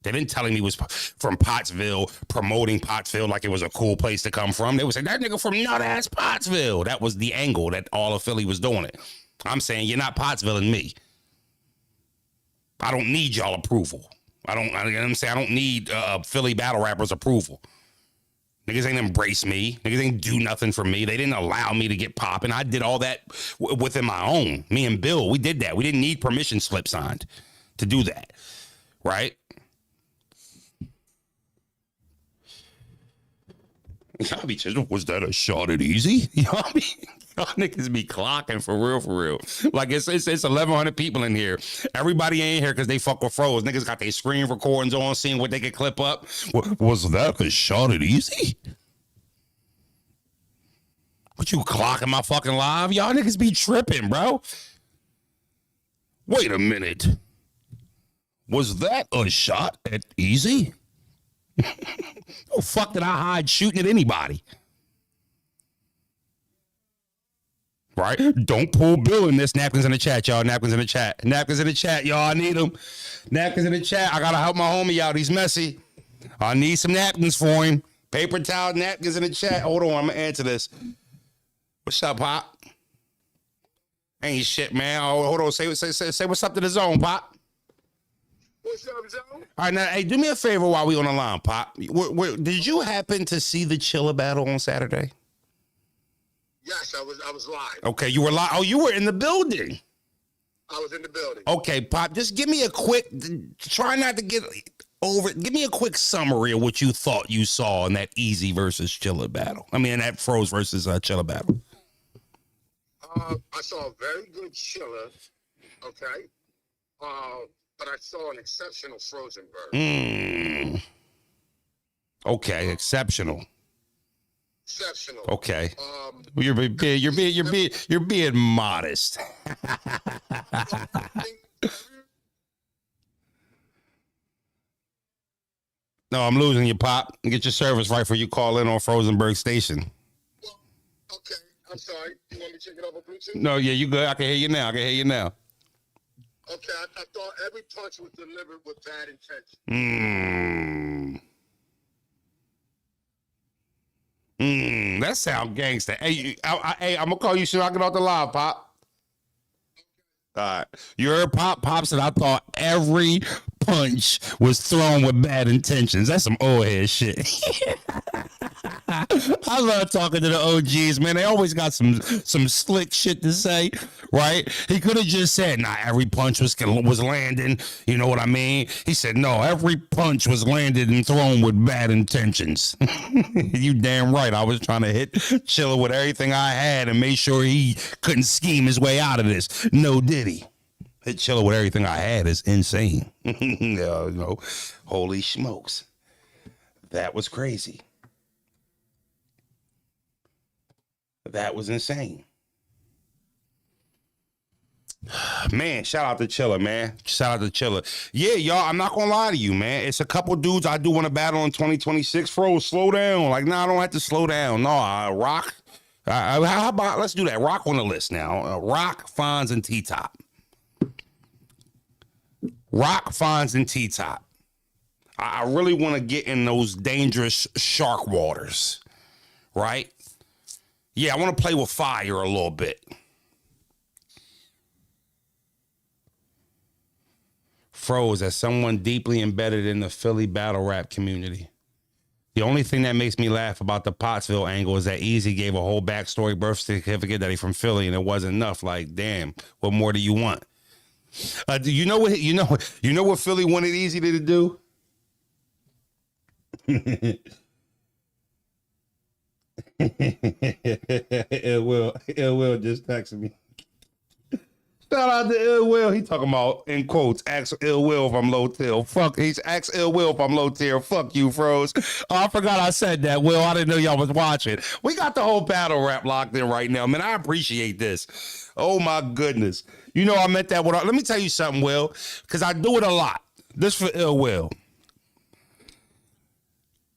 They didn't tell him he was from Pottsville, promoting Pottsville like it was a cool place to come from. They would say, that nigga from nut-ass Pottsville. That was the angle that all of Philly was doing it. I'm saying, you're not Pottsvilling me. I don't need y'all approval. I don't need Philly battle rappers' approval. Niggas ain't embrace me. Niggas ain't do nothing for me. They didn't allow me to get popping. I did all that within my own. Me and Bill, we did that. We didn't need permission slip signed to do that. Right? Y'all be just, was that a shot at easy? Y'all niggas be clocking for real. Like it's 1,100 people in here. Everybody ain't here because they fuck with Froze. Niggas got their screen recordings on, seeing what they can clip up. Was that a shot at easy? What, you clocking my fucking live? Y'all niggas be tripping, bro. Wait a minute. Was that a shot at easy? Oh, fuck did I hide shooting at anybody? Right? Don't pull Bill in this. Napkins in the chat, y'all. Napkins in the chat. Napkins in the chat, y'all. I need them. Napkins in the chat. I gotta help my homie out. He's messy. I need some napkins for him. Paper towel, napkins in the chat. Hold on, I'm gonna answer this. What's up, Pop? Ain't shit, man. Oh, hold on. Say what's up to the zone, Pop. What's up, Zone? All right, now, hey, do me a favor while we on the line, Pop. Did you happen to see the Chiller battle on Saturday? Yes, I was live. Okay, you were live. Oh, you were in the building. I was in the building. Okay, Pop, just give me a quick, try not to get over it. Give me a quick summary of what you thought you saw in that Easy versus Chiller battle. I mean, that Froze versus Chiller battle. I saw a very good Chiller, okay? But I saw an exceptional Frozenberg. Okay, exceptional. Exceptional. Okay. You're being modest. No, I'm losing you, Pop. Get your service right before you call in on Frozenberg Station. Well, okay. I'm sorry. You want me to check it over Bluetooth? No, yeah, you good. I can hear you now. Okay, I thought every punch was delivered with bad intention. That sound gangster. Hey, I'm gonna call you soon. I get off the live, Pop. All right, you heard Pop said I thought every punch was thrown with bad intentions. That's some old head shit. I love talking to the OGs, man. They always got some slick shit to say, right? He could have just said, "Nah, every punch was landing." You know what I mean? He said, "No, every punch was landed and thrown with bad intentions." You damn right. I was trying to hit Chiller with everything I had and make sure he couldn't scheme his way out of this. No diddy. Hit Chiller with everything I had is insane. No, holy smokes. That was crazy. That was insane. Man, shout out to Chiller, man. Shout out to Chiller. Yeah, y'all, I'm not gonna lie to you, man. It's a couple dudes I do want to battle in 2026. Froze, slow down. Like, nah, I don't have to slow down. No, Rock. How about, let's do that. Rock on the list now. Rock, Fonz, and T-Top. Rock, Fonz, and T-Top. I really want to get in those dangerous shark waters, right? Yeah, I want to play with fire a little bit. Froze, as someone deeply embedded in the Philly battle rap community, the only thing that makes me laugh about the Pottsville angle is that Easy gave a whole backstory birth certificate that he from Philly, and it wasn't enough. Like, damn, what more do you want? Do you know what Philly wanted Easy to do? Ill Will just texted me. Shout out to Ill Will. He talking about, in quotes, ask Ill Will if I'm low tier. Fuck, he's ask Ill Will if I'm low tier. Fuck you, Froze. Oh, I forgot I said that, Will. I didn't know y'all was watching. We got the whole battle rap locked in right now, man. I appreciate this. Oh my goodness. You know I meant that. Let me tell you something, Will, because I do it a lot. This for Ill Will.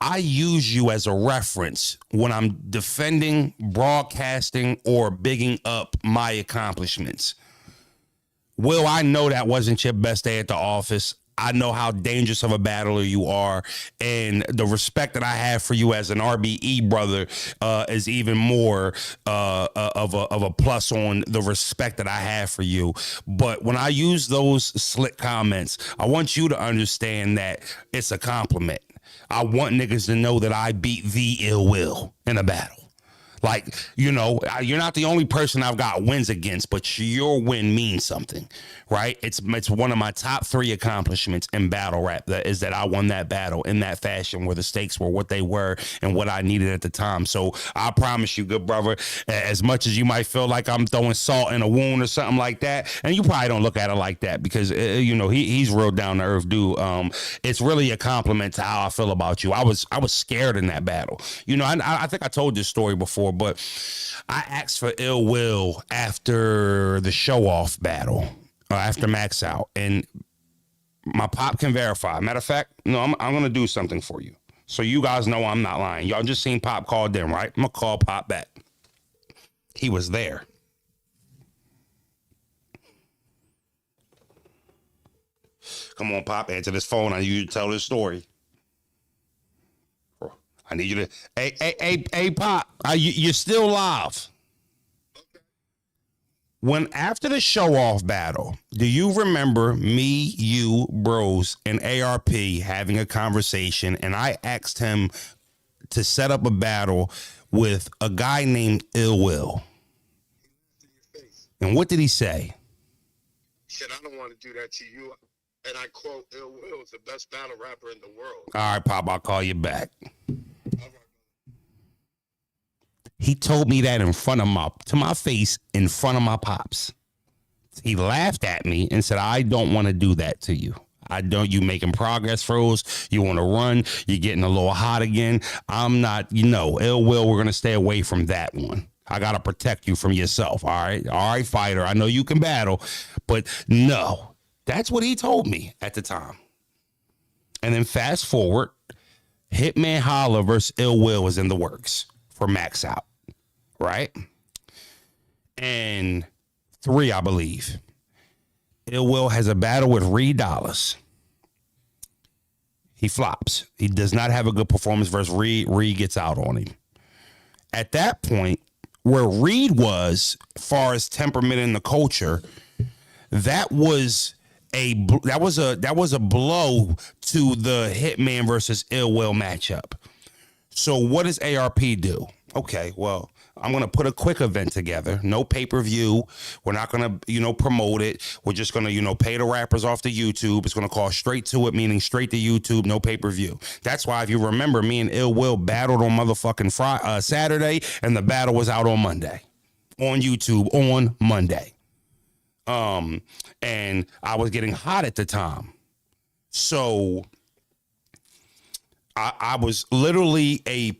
I use you as a reference when I'm defending, broadcasting, or bigging up my accomplishments. Will, I know that wasn't your best day at the office. I know how dangerous of a battler you are, and the respect that I have for you as an RBE brother is even more of a plus on the respect that I have for you. But when I use those slick comments, I want you to understand that it's a compliment. I want niggas to know that I beat the Ill Will in a battle. Like, you know, you're not the only person I've got wins against, but your win means something, right? It's one of my top 3 accomplishments in battle rap. That is that I won that battle in that fashion where the stakes were what they were and what I needed at the time. So I promise you, good brother, as much as you might feel like I'm throwing salt in a wound or something like that, and you probably don't look at it like that because, you know, he's real down to earth dude. It's really a compliment to how I feel about you. I was scared in that battle. You know, I think I told this story before, but I asked for ill will after the show off battle, after Max Out, and my pop can verify. Matter of fact, no, I'm going to do something for you. So you guys know I'm not lying. Y'all just seen Pop called in, right? I'm going to call Pop back. He was there. Come on, Pop, answer this phone. I need you to tell this story. I need you to, hey, Pop, you're still live. When after the show off battle, do you remember me, you, Bros, and ARP having a conversation, and I asked him to set up a battle with a guy named Ill Will? And what did he say? He said, I don't want to do that to you. And I quote, Ill Will is the best battle rapper in the world. All right, Pop, I'll call you back. He told me that to my face, in front of my pops. He laughed at me and said, I don't want to do that to you. You making progress, Froze. You want to run. You're getting a little hot again. I'm not, Ill Will, we're going to stay away from that one. I got to protect you from yourself. All right, fighter. I know you can battle, but no. That's what he told me at the time. And then fast forward, Hitman Holla versus Ill Will was in the works for Max Out, right? And 3, I believe. Ill Will has a battle with Reed Dollars. He flops. He does not have a good performance versus Reed. Reed gets out on him. At that point, where Reed was, as far as temperament in the culture, that was a blow to the Hitman versus Ill Will matchup. So what does ARP do? Okay, well, I'm going to put a quick event together. No pay-per-view. We're not going to, promote it. We're just going to, pay the rappers off the YouTube. It's going to call straight to it, meaning straight to YouTube, no pay-per-view. That's why, if you remember, me and Ill Will battled on motherfucking Saturday, and the battle was out on Monday. On YouTube on Monday. And I was getting hot at the time. So I was literally a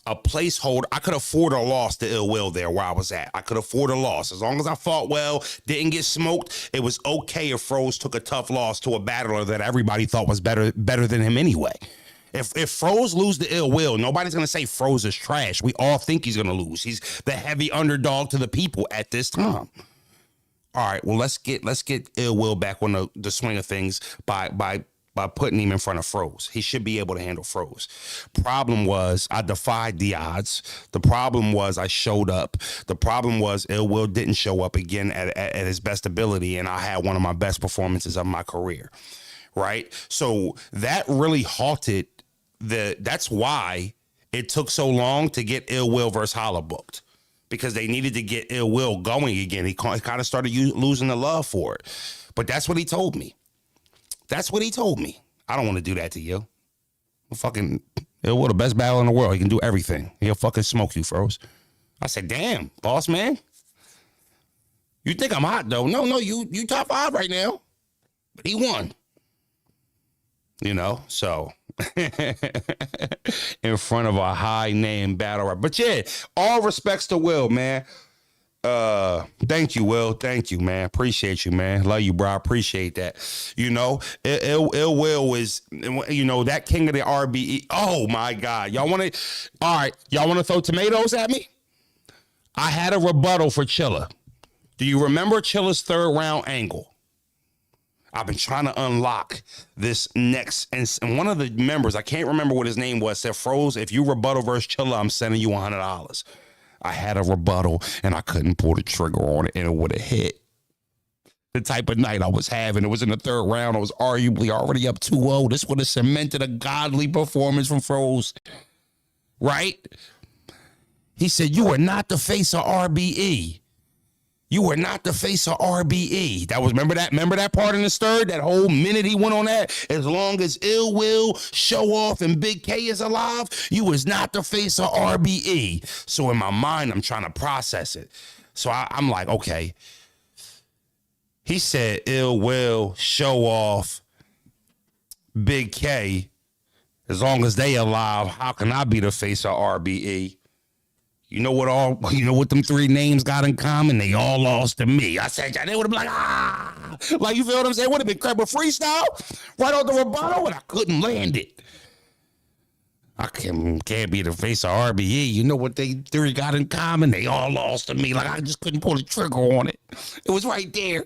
placeholder. I could afford a loss to Ill Will there where I was at. I could afford a loss. As long as I fought well, didn't get smoked, it was okay if Froze took a tough loss to a battler that everybody thought was better than him anyway. If Froze lose to Ill Will, nobody's going to say Froze is trash. We all think he's going to lose. He's the heavy underdog to the people at this time. All right, well, let's get Ill Will back on the swing of things by putting him in front of Froze. He should be able to handle Froze. Problem was, I defied the odds. The problem was, I showed up. The problem was, Ill Will didn't show up again at his best ability, and I had one of my best performances of my career, right? So that really halted that's why it took so long to get Ill Will versus Holla booked. Because they needed to get Ill Will going again. He kind of started losing the love for it. But that's what he told me. That's what he told me. I don't want to do that to you. Fucking Ill Will, the best battle in the world. He can do everything. He'll fucking smoke you, Froze. I said, damn, boss man. You think I'm hot, though. No, you top 5 right now. But he won. So... in front of a high name battle rap. But yeah, all respects to Will, man. Thank you, Will. Thank you, man. Appreciate you, man. Love you, bro. I appreciate that. Ill Will is, that king of the RBE. Oh my God. Y'all want to throw tomatoes at me? I had a rebuttal for Chilla. Do you remember Chilla's 3rd round angle? I've been trying to unlock this next, and one of the members, I can't remember what his name was, said, Froze, if you rebuttal versus Chilla, I'm sending you $100. I had a rebuttal, and I couldn't pull the trigger on it, and it would have hit. The type of night I was having, it was in the 3rd round, I was arguably already up 2-0. This would have cemented a godly performance from Froze, right? He said, you are not the face of RBE. You were not the face of RBE. That was, remember that part in the story? That whole minute he went on that? As long as Ill Will, Show Off, and Big K is alive, you was not the face of RBE. So in my mind, I'm trying to process it. So I'm like, okay. He said Ill Will, Show Off, Big K. As long as they alive, how can I be the face of RBE? You know what them three names got in common? They all lost to me. I said, they would have been like, ah. Like, you feel what I'm saying? Would have been crap with freestyle right on the rebuttal, and I couldn't land it. I can't be the face of RBE. You know what they three got in common? They all lost to me. Like, I just couldn't pull the trigger on it. It was right there.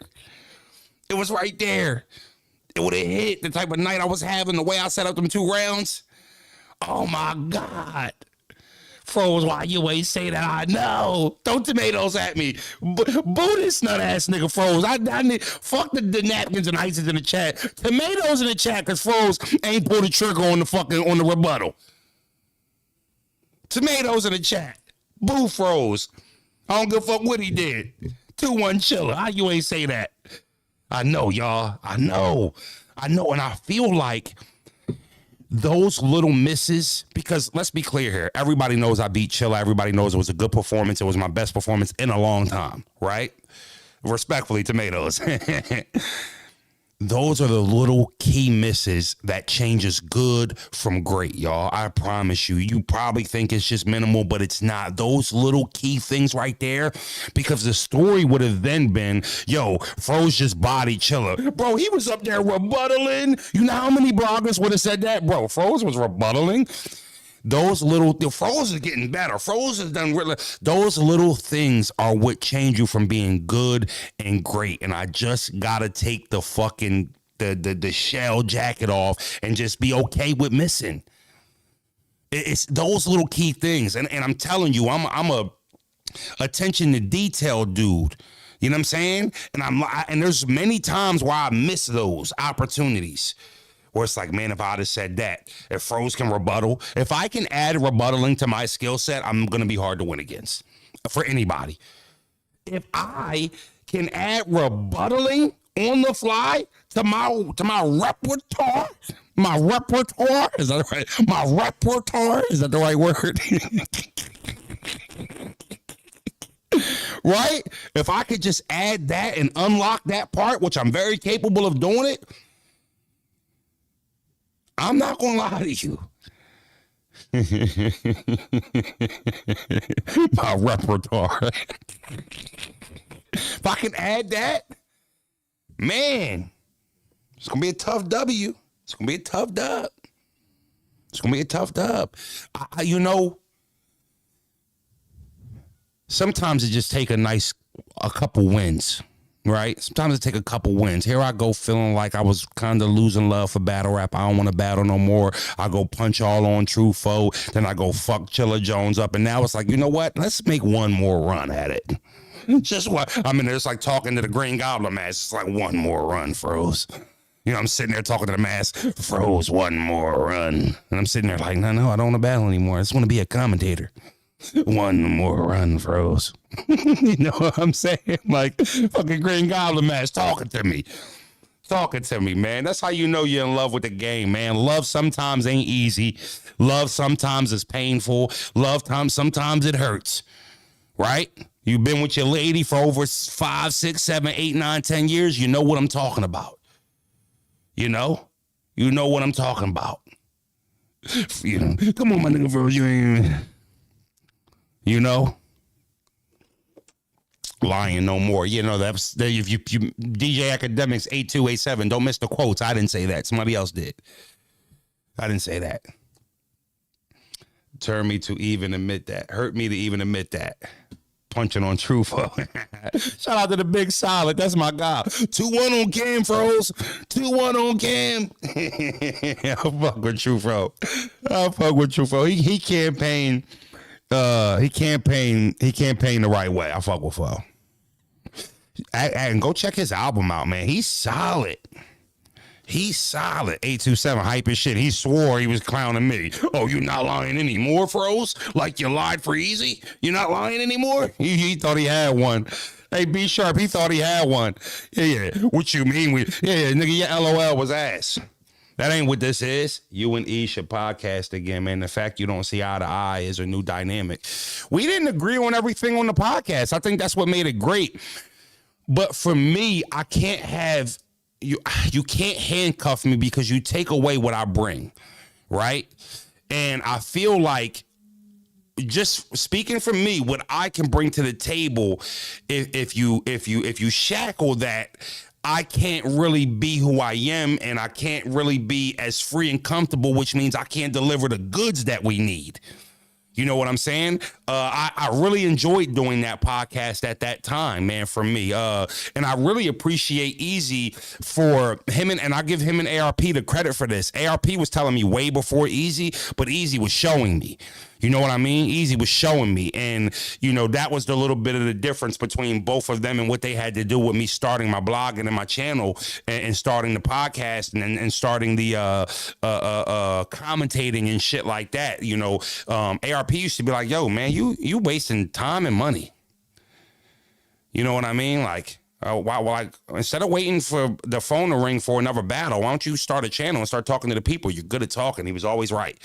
It was right there. It would have hit the type of night I was having, the way I set up them 2 rounds. Oh, my God. Froze, why you ain't say that? I know. Throw tomatoes at me. Boo this nut ass nigga Froze. I need fuck the napkins and ices in the chat. Tomatoes in the chat, cause Froze ain't pulled the trigger on the rebuttal. Tomatoes in the chat. Boo Froze. I don't give a fuck what he did. 2-1 chiller. How you ain't say that? I know, y'all. I know. And I feel like those little misses, because let's be clear here. Everybody knows I beat Chilla. Everybody knows it was a good performance. It was my best performance in a long time, right? Respectfully, tomatoes. Those are the little key misses that changes good from great, y'all. I promise you. You probably think it's just minimal, but it's not. Those little key things right there, because the story would have then been, yo, Froze just body Chilla. Bro, he was up there rebuttaling. You know how many bloggers would have said that? Bro, Froze was rebuttaling. Froze is getting better. Froze has done really. Those little things are what change you from being good and great. And I just gotta take the fucking the shell jacket off and just be okay with missing. It's those little key things. And I'm telling you, I'm a attention to detail dude. You know what I'm saying? And there's many times where I miss those opportunities. Where it's like, man, if I'd have said that, if Froze can rebuttal, if I can add rebuttaling to my skill set, I'm going to be hard to win against for anybody. If I can add rebuttaling on the fly to my repertoire, is that right? My repertoire, is that the right word? Right? If I could just add that and unlock that part, which I'm very capable of doing it, I'm not going to lie to you. My repertoire. If I can add that, man, it's going to be a tough W. It's going to be a tough dub. It's going to be a tough dub. You know, sometimes it just take a couple wins. Right? Sometimes it take a couple wins. Here I go feeling like I was kind of losing love for battle rap. I don't want to battle no more. I go punch all on True Foe. Then I go fuck Chilla Jones up. And now it's like, you know what? Let's make one more run at it. Just what? I mean, it's like talking to the Green Goblin mask. It's like one more run, Froze. You know, I'm sitting there talking to the mask. Froze, one more run. And I'm sitting there like, no, I don't want to battle anymore. I just want to be a commentator. One more run, Froze. You know what I'm saying? Like, fucking Green Goblin mask talking to me, man. That's how you know you're in love with the game, man. Love sometimes ain't easy. Love sometimes is painful. Sometimes it hurts, right? You've been with your lady for over 5, 6, 7, 8, 9, 10 years. You know what I'm talking about. You know what I'm talking about. You know, come on, my nigga, Froze. You ain't... You know, lying no more. You know, that's if you DJ Academics 8287. Don't miss the quotes. I didn't say that. Somebody else did. I didn't say that. Turn me to even admit that. Hurt me to even admit that. Punching on True Foe. Shout out to the Big Solid. That's my guy. 2-1 on Cam, Froze. 2-1 on Cam. I fuck with True Foe. He campaigned. He campaigned the right way. I fuck with Fo. And go check his album out, man. He's solid. He's solid. 827 hype as shit. He swore he was clowning me. Oh, you not lying anymore, Froze? Like you lied for easy? You not lying anymore? He thought he had one. Hey, B Sharp, he thought he had one. Yeah. What you mean? Yeah, nigga, your LOL was ass. That ain't what this is. You and E should podcast again, man. The fact you don't see eye to eye is a new dynamic. We didn't agree on everything on the podcast. I think that's what made it great. But for me, I can't have you can't handcuff me because you take away what I bring, right? And I feel like, just speaking for me, what I can bring to the table, if you shackle that, I can't really be who I am, and I can't really be as free and comfortable, which means I can't deliver the goods that we need. You know what I'm saying? I really enjoyed doing that podcast at that time, man, for me. And I really appreciate Easy for him, and I give him and ARP the credit for this. ARP was telling me way before Easy, but Easy was showing me. You know what I mean? Easy was showing me. And, you know, that was the little bit of the difference between both of them and what they had to do with me starting my blog and my channel and starting the podcast and starting the commentating and shit like that. You know, ARP used to be like, yo, man, you wasting time and money. You know what I mean? Like, instead of waiting for the phone to ring for another battle, why don't you start a channel and start talking to the people? You're good at talking. He was always right.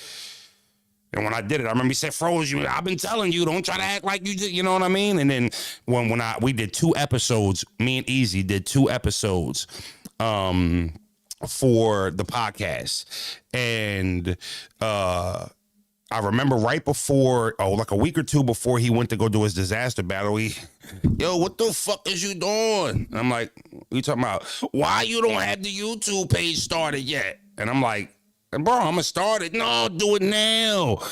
And when I did it, I remember he said, Froze, I've been telling you, don't try to act like you did, you know what I mean? And then when we did 2 episodes, me and Easy did 2 episodes for the podcast. And I remember right before, like a week or 2 before he went to go do his disaster battle, yo, what the fuck is you doing? And I'm like, you talking about why you don't have the YouTube page started yet? And I'm like, bro, I'm gonna start it. No, do it now.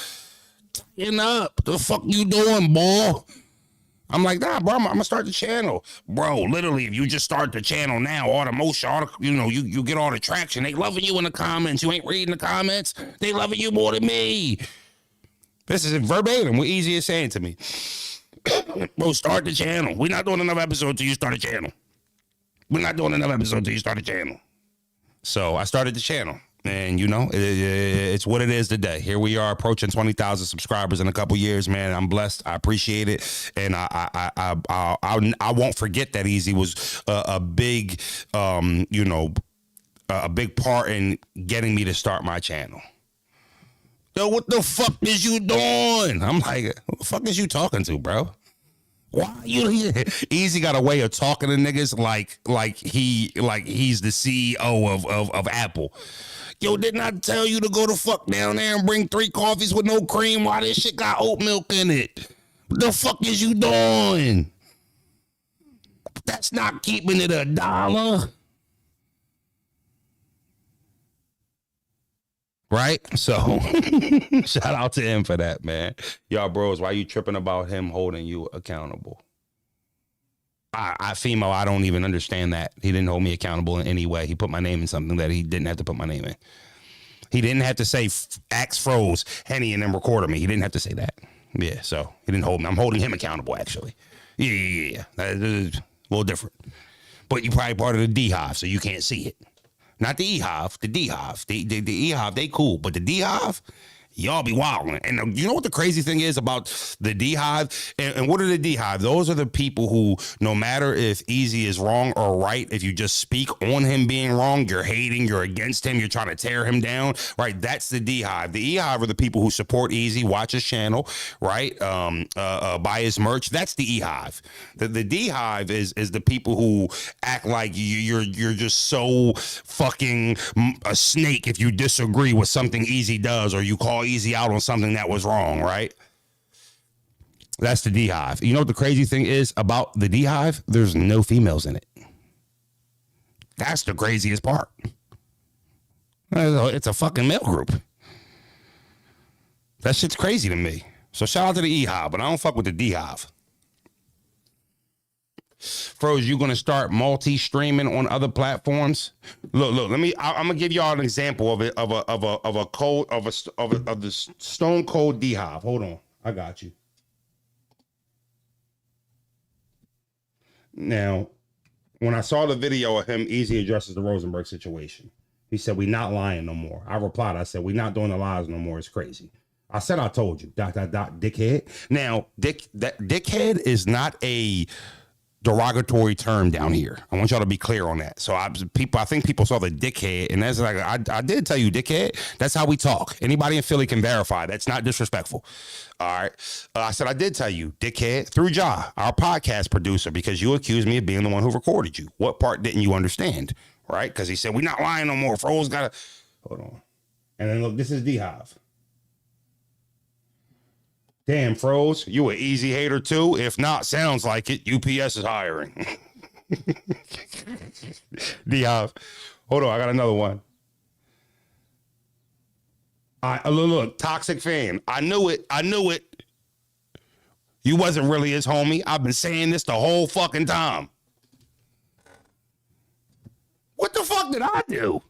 Tighten up. The fuck you doing, boy? I'm like, nah, bro, I'm gonna start the channel. Bro, literally, if you just start the channel now, all the motion, you get all the traction. They loving you in the comments. You ain't reading the comments. They loving you more than me. This is verbatim. What Easy is saying to me. Bro, start the channel. We're not doing another episode till you start a channel. We're not doing another episode till you start a channel. So I started the channel. And, you know, it's what it is today. Here we are approaching 20,000 subscribers in a couple years, man. I'm blessed. I appreciate it. And I won't forget that Easy was a big, a big part in getting me to start my channel. Yo, what the fuck is you doing? I'm like, who the fuck is you talking to, bro? Why you Easy got a way of talking to niggas like he's the CEO of Apple. Yo, didn't I tell you to go the fuck down there and bring 3 coffees with no cream? Why this shit got oat milk in it? What the fuck is you doing? That's not keeping it $1. Right? So, shout out to him for that, man. Y'all bros, why you tripping about him holding you accountable? Female, I don't even understand that. He didn't hold me accountable in any way. He put my name in something that he didn't have to put my name in. He didn't have to say Axe Froze, Henny, and then recorded me. He didn't have to say that. Yeah, so he didn't hold me. I'm holding him accountable, actually. Yeah. That is a little different. But you're probably part of the D-Hive, so you can't see it. Not the E-Hive, the D-Hive. The E-Hive, they cool. But the D-Hive, y'all be wilding. And you know what the crazy thing is about the D-Hive? And what are the D-Hive? Those are the people who, no matter if Easy is wrong or right, if you just speak on him being wrong, you're hating, you're against him, you're trying to tear him down, right? That's the D-Hive. The E-Hive are the people who support Easy, watch his channel, right? Buy his merch. That's the E-Hive. The D-Hive is the people who act like you're just so fucking a snake if you disagree with something Easy does, or you call Easy out on something that was wrong, right? That's the D-Hive. You know what the crazy thing is about the D-Hive? There's no females in it. That's the craziest part. It's a fucking male group. That shit's crazy to me. So shout out to the E-Hive, but I don't fuck with the D-Hive. Froze, you gonna start multi-streaming on other platforms? Look. I'm gonna give y'all an example of it of the Stone Cold D-Hive. Hold on, I got you. Now, when I saw the video of him, Easy addresses the Rosenberg situation. He said, we not lying no more. I replied, I said, we not doing the lies no more. It's crazy. I said, I told you, ... dickhead. Now, dickhead is not a derogatory term down here. I want y'all to be clear on that. So I think people saw the dickhead, and that's like, I did tell you, dickhead. That's how we talk. Anybody in Philly can verify. That's not disrespectful. All right. I said, I did tell you, dickhead, through Ja, our podcast producer, because you accused me of being the one who recorded you. What part didn't you understand? Right? Because he said, we're not lying no more. Froze got to... Hold on. And then look, this is D-Hive. Damn, Froze, you an easy hater too? If not, sounds like it. UPS is hiring. D-Hive. Hold on, I got another one. Look, toxic fan. I knew it. You wasn't really his homie. I've been saying this the whole fucking time. What the fuck did I do?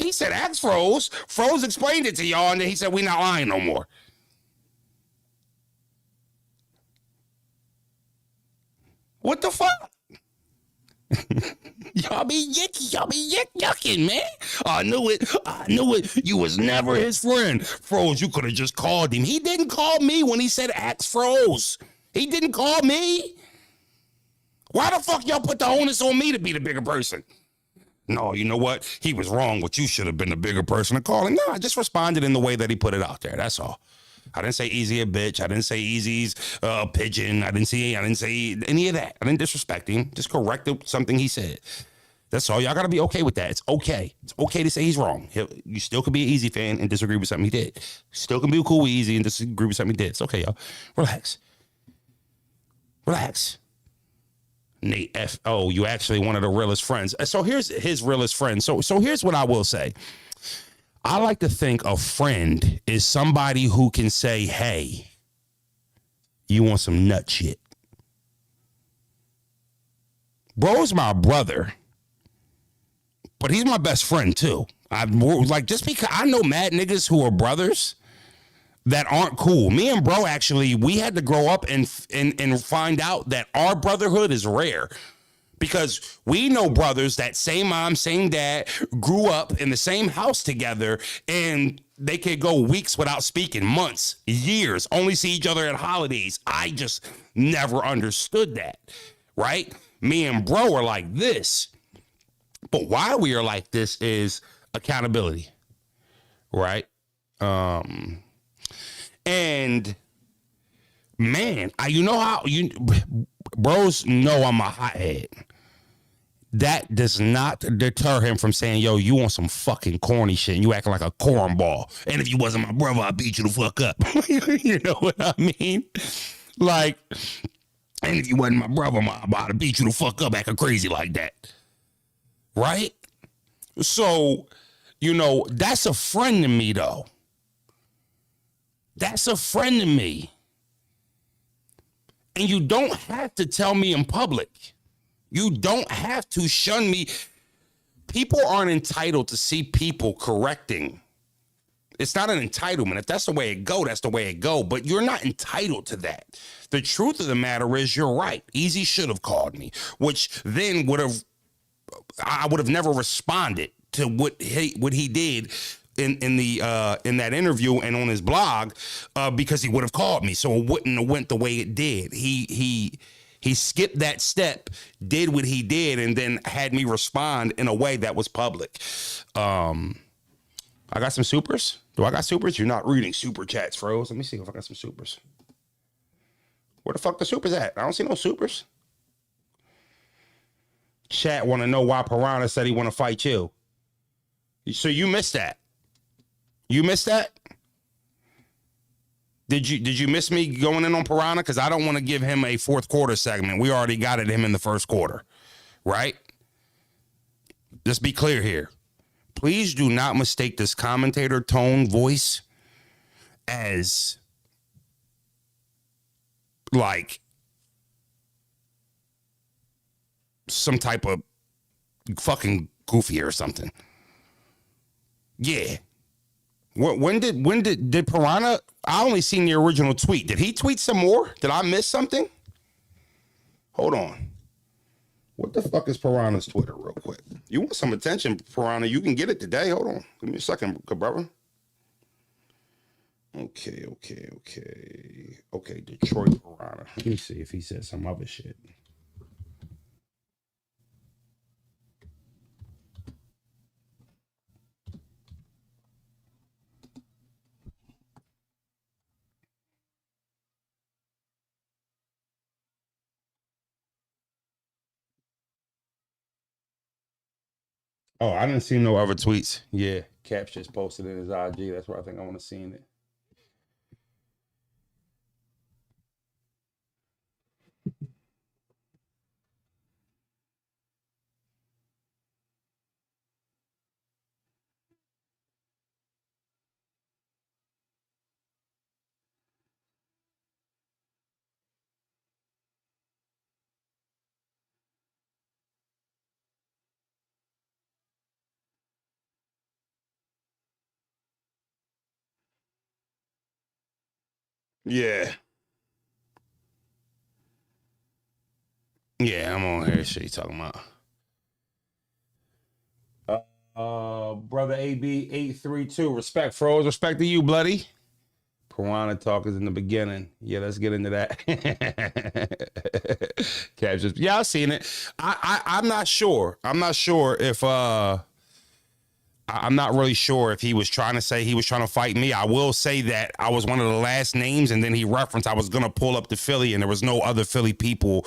He said, ask Froze. Froze explained it to y'all, and then he said, we not lying no more. What the fuck? Y'all be yucking, man. I knew it. You was never his friend. Froze, you could have just called him. He didn't call me when he said ask Froze. He didn't call me. Why the fuck y'all put the onus on me to be the bigger person? No, you know what? He was wrong, but you should have been the bigger person to call him. No, I just responded in the way that he put it out there. That's all. I didn't say easy a bitch. I didn't say easy's a pigeon. I didn't say any of that. I didn't disrespect him. Just corrected something he said. That's all. Y'all got to be okay with that. It's okay. It's okay to say he's wrong. You still could be an Easy fan and disagree with something he did. Still can be cool with Easy and disagree with something he did. It's okay, y'all. Relax. Nate F. Oh, you actually one of the realest friends. So here's his realest friend. So here's what I will say. I like to think a friend is somebody who can say, hey, you want some nut shit? Bro's my brother, but he's my best friend too. Just because I know mad niggas who are brothers that aren't cool. Me and bro, actually, we had to grow up and find out that our brotherhood is rare. Because we know brothers that same mom, same dad, grew up in the same house together, and they could go weeks without speaking, months, years, only see each other at holidays. I just never understood that, right? Me and bro are like this. But why we are like this is accountability, right? And man, bros know I'm a hothead. That does not deter him from saying, yo, you want some fucking corny shit and you acting like a cornball. And if you wasn't my brother, I'd beat you the fuck up. You know what I mean? Like, and if you wasn't my brother, I'd beat you the fuck up acting crazy like that. Right? So, that's a friend to me, though. That's a friend to me. And you don't have to tell me in public. You don't have to shun me. People aren't entitled to see people correcting. It's not an entitlement. If that's the way it go, that's the way it go. But you're not entitled to that. The truth of the matter is you're right. Easy should have called me, which then I would have never responded to what he did in that interview and on his blog because he would have called me. So it wouldn't have went the way it did. He skipped that step, did what he did, and then had me respond in a way that was public. I got some supers. Do I got supers? You're not reading super chats, Froze. Let me see if I got some supers. Where the fuck the supers at? I don't see no supers. Chat want to know why Piranha said he want to fight you. So you missed that. You missed that? Did you miss me going in on Piranha? Because I don't want to give him a fourth quarter segment. We already got at him in the first quarter, right? Let's be clear here. Please do not mistake this commentator tone voice as like some type of fucking goofy or something. Yeah. When did Piranha? I only seen the original tweet. Did he tweet some more? Did I miss something? Hold on. What the fuck is Piranha's Twitter real quick? You want some attention, Piranha? You can get it today. Hold on. Give me a second, good brother. Okay. Detroit Piranha. Let me see if he said some other shit. Oh, I didn't see no other tweets. Yeah, Caps just posted in his IG. That's where I think I want to see it. Yeah. Yeah, I'm on here. Shit you talking about. Brother AB832. Respect, froze. Respect to you, bloody. Piranha talk is in the beginning. Yeah, let's get into that. Caps just, yeah, I've seen it. I'm not sure. I'm not sure if I'm not really sure if he was trying to say he was trying to fight me. I will say that I was one of the last names, and then he referenced I was gonna pull up to Philly, and there was no other Philly people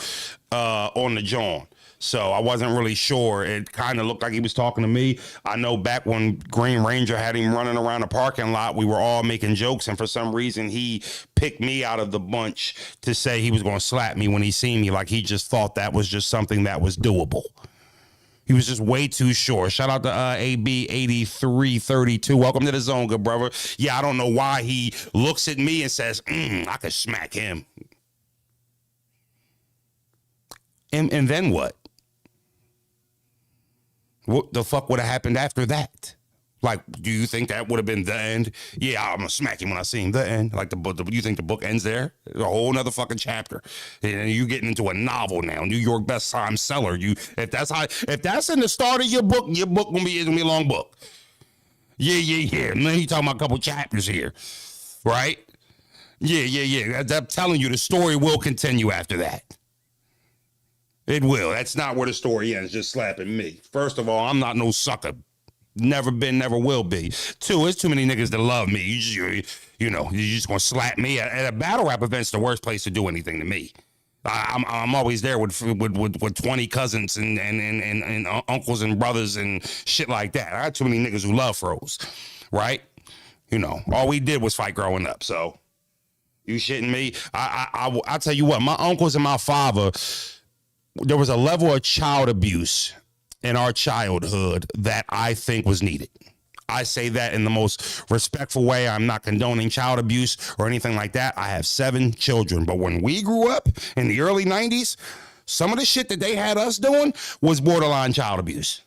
on the John. So I wasn't really sure. It kind of looked like he was talking to me. I know back when Green Ranger had him running around the parking lot, we were all making jokes, and for some reason he picked me out of the bunch to say he was going to slap me when he seen me. Like he just thought that was just something that was doable. He was just way too short. Shout out to AB8332. Welcome to the zone, good brother. Yeah, I don't know why he looks at me and says, I could smack him. And then what? What the fuck would have happened after that? Like, do you think that would have been the end? Yeah, I'm gonna smack him when I see him. The end. Like, you think the book ends there? There's a whole nother fucking chapter, and you getting into a novel now. New York best-time seller. If that's in the start of your book gonna be a long book. Yeah. Man, you talking about a couple chapters here, right? Yeah. I'm telling you, the story will continue after that. It will. That's not where the story ends. Just slapping me. First of all, I'm not no sucker. Never been, never will be. Two, there's too many niggas that love me. You're just gonna slap me at a battle rap event's the worst place to do anything to me. I'm always there with 20 cousins and uncles and brothers and shit like that. I got too many niggas who love Froze, right? All we did was fight growing up. So you shitting me? I tell you what, my uncles and my father, there was a level of child abuse in our childhood that I think was needed. I say that in the most respectful way. I'm not condoning child abuse or anything like that. I have 7 children, but when we grew up in the early 90s, some of the shit that they had us doing was borderline child abuse.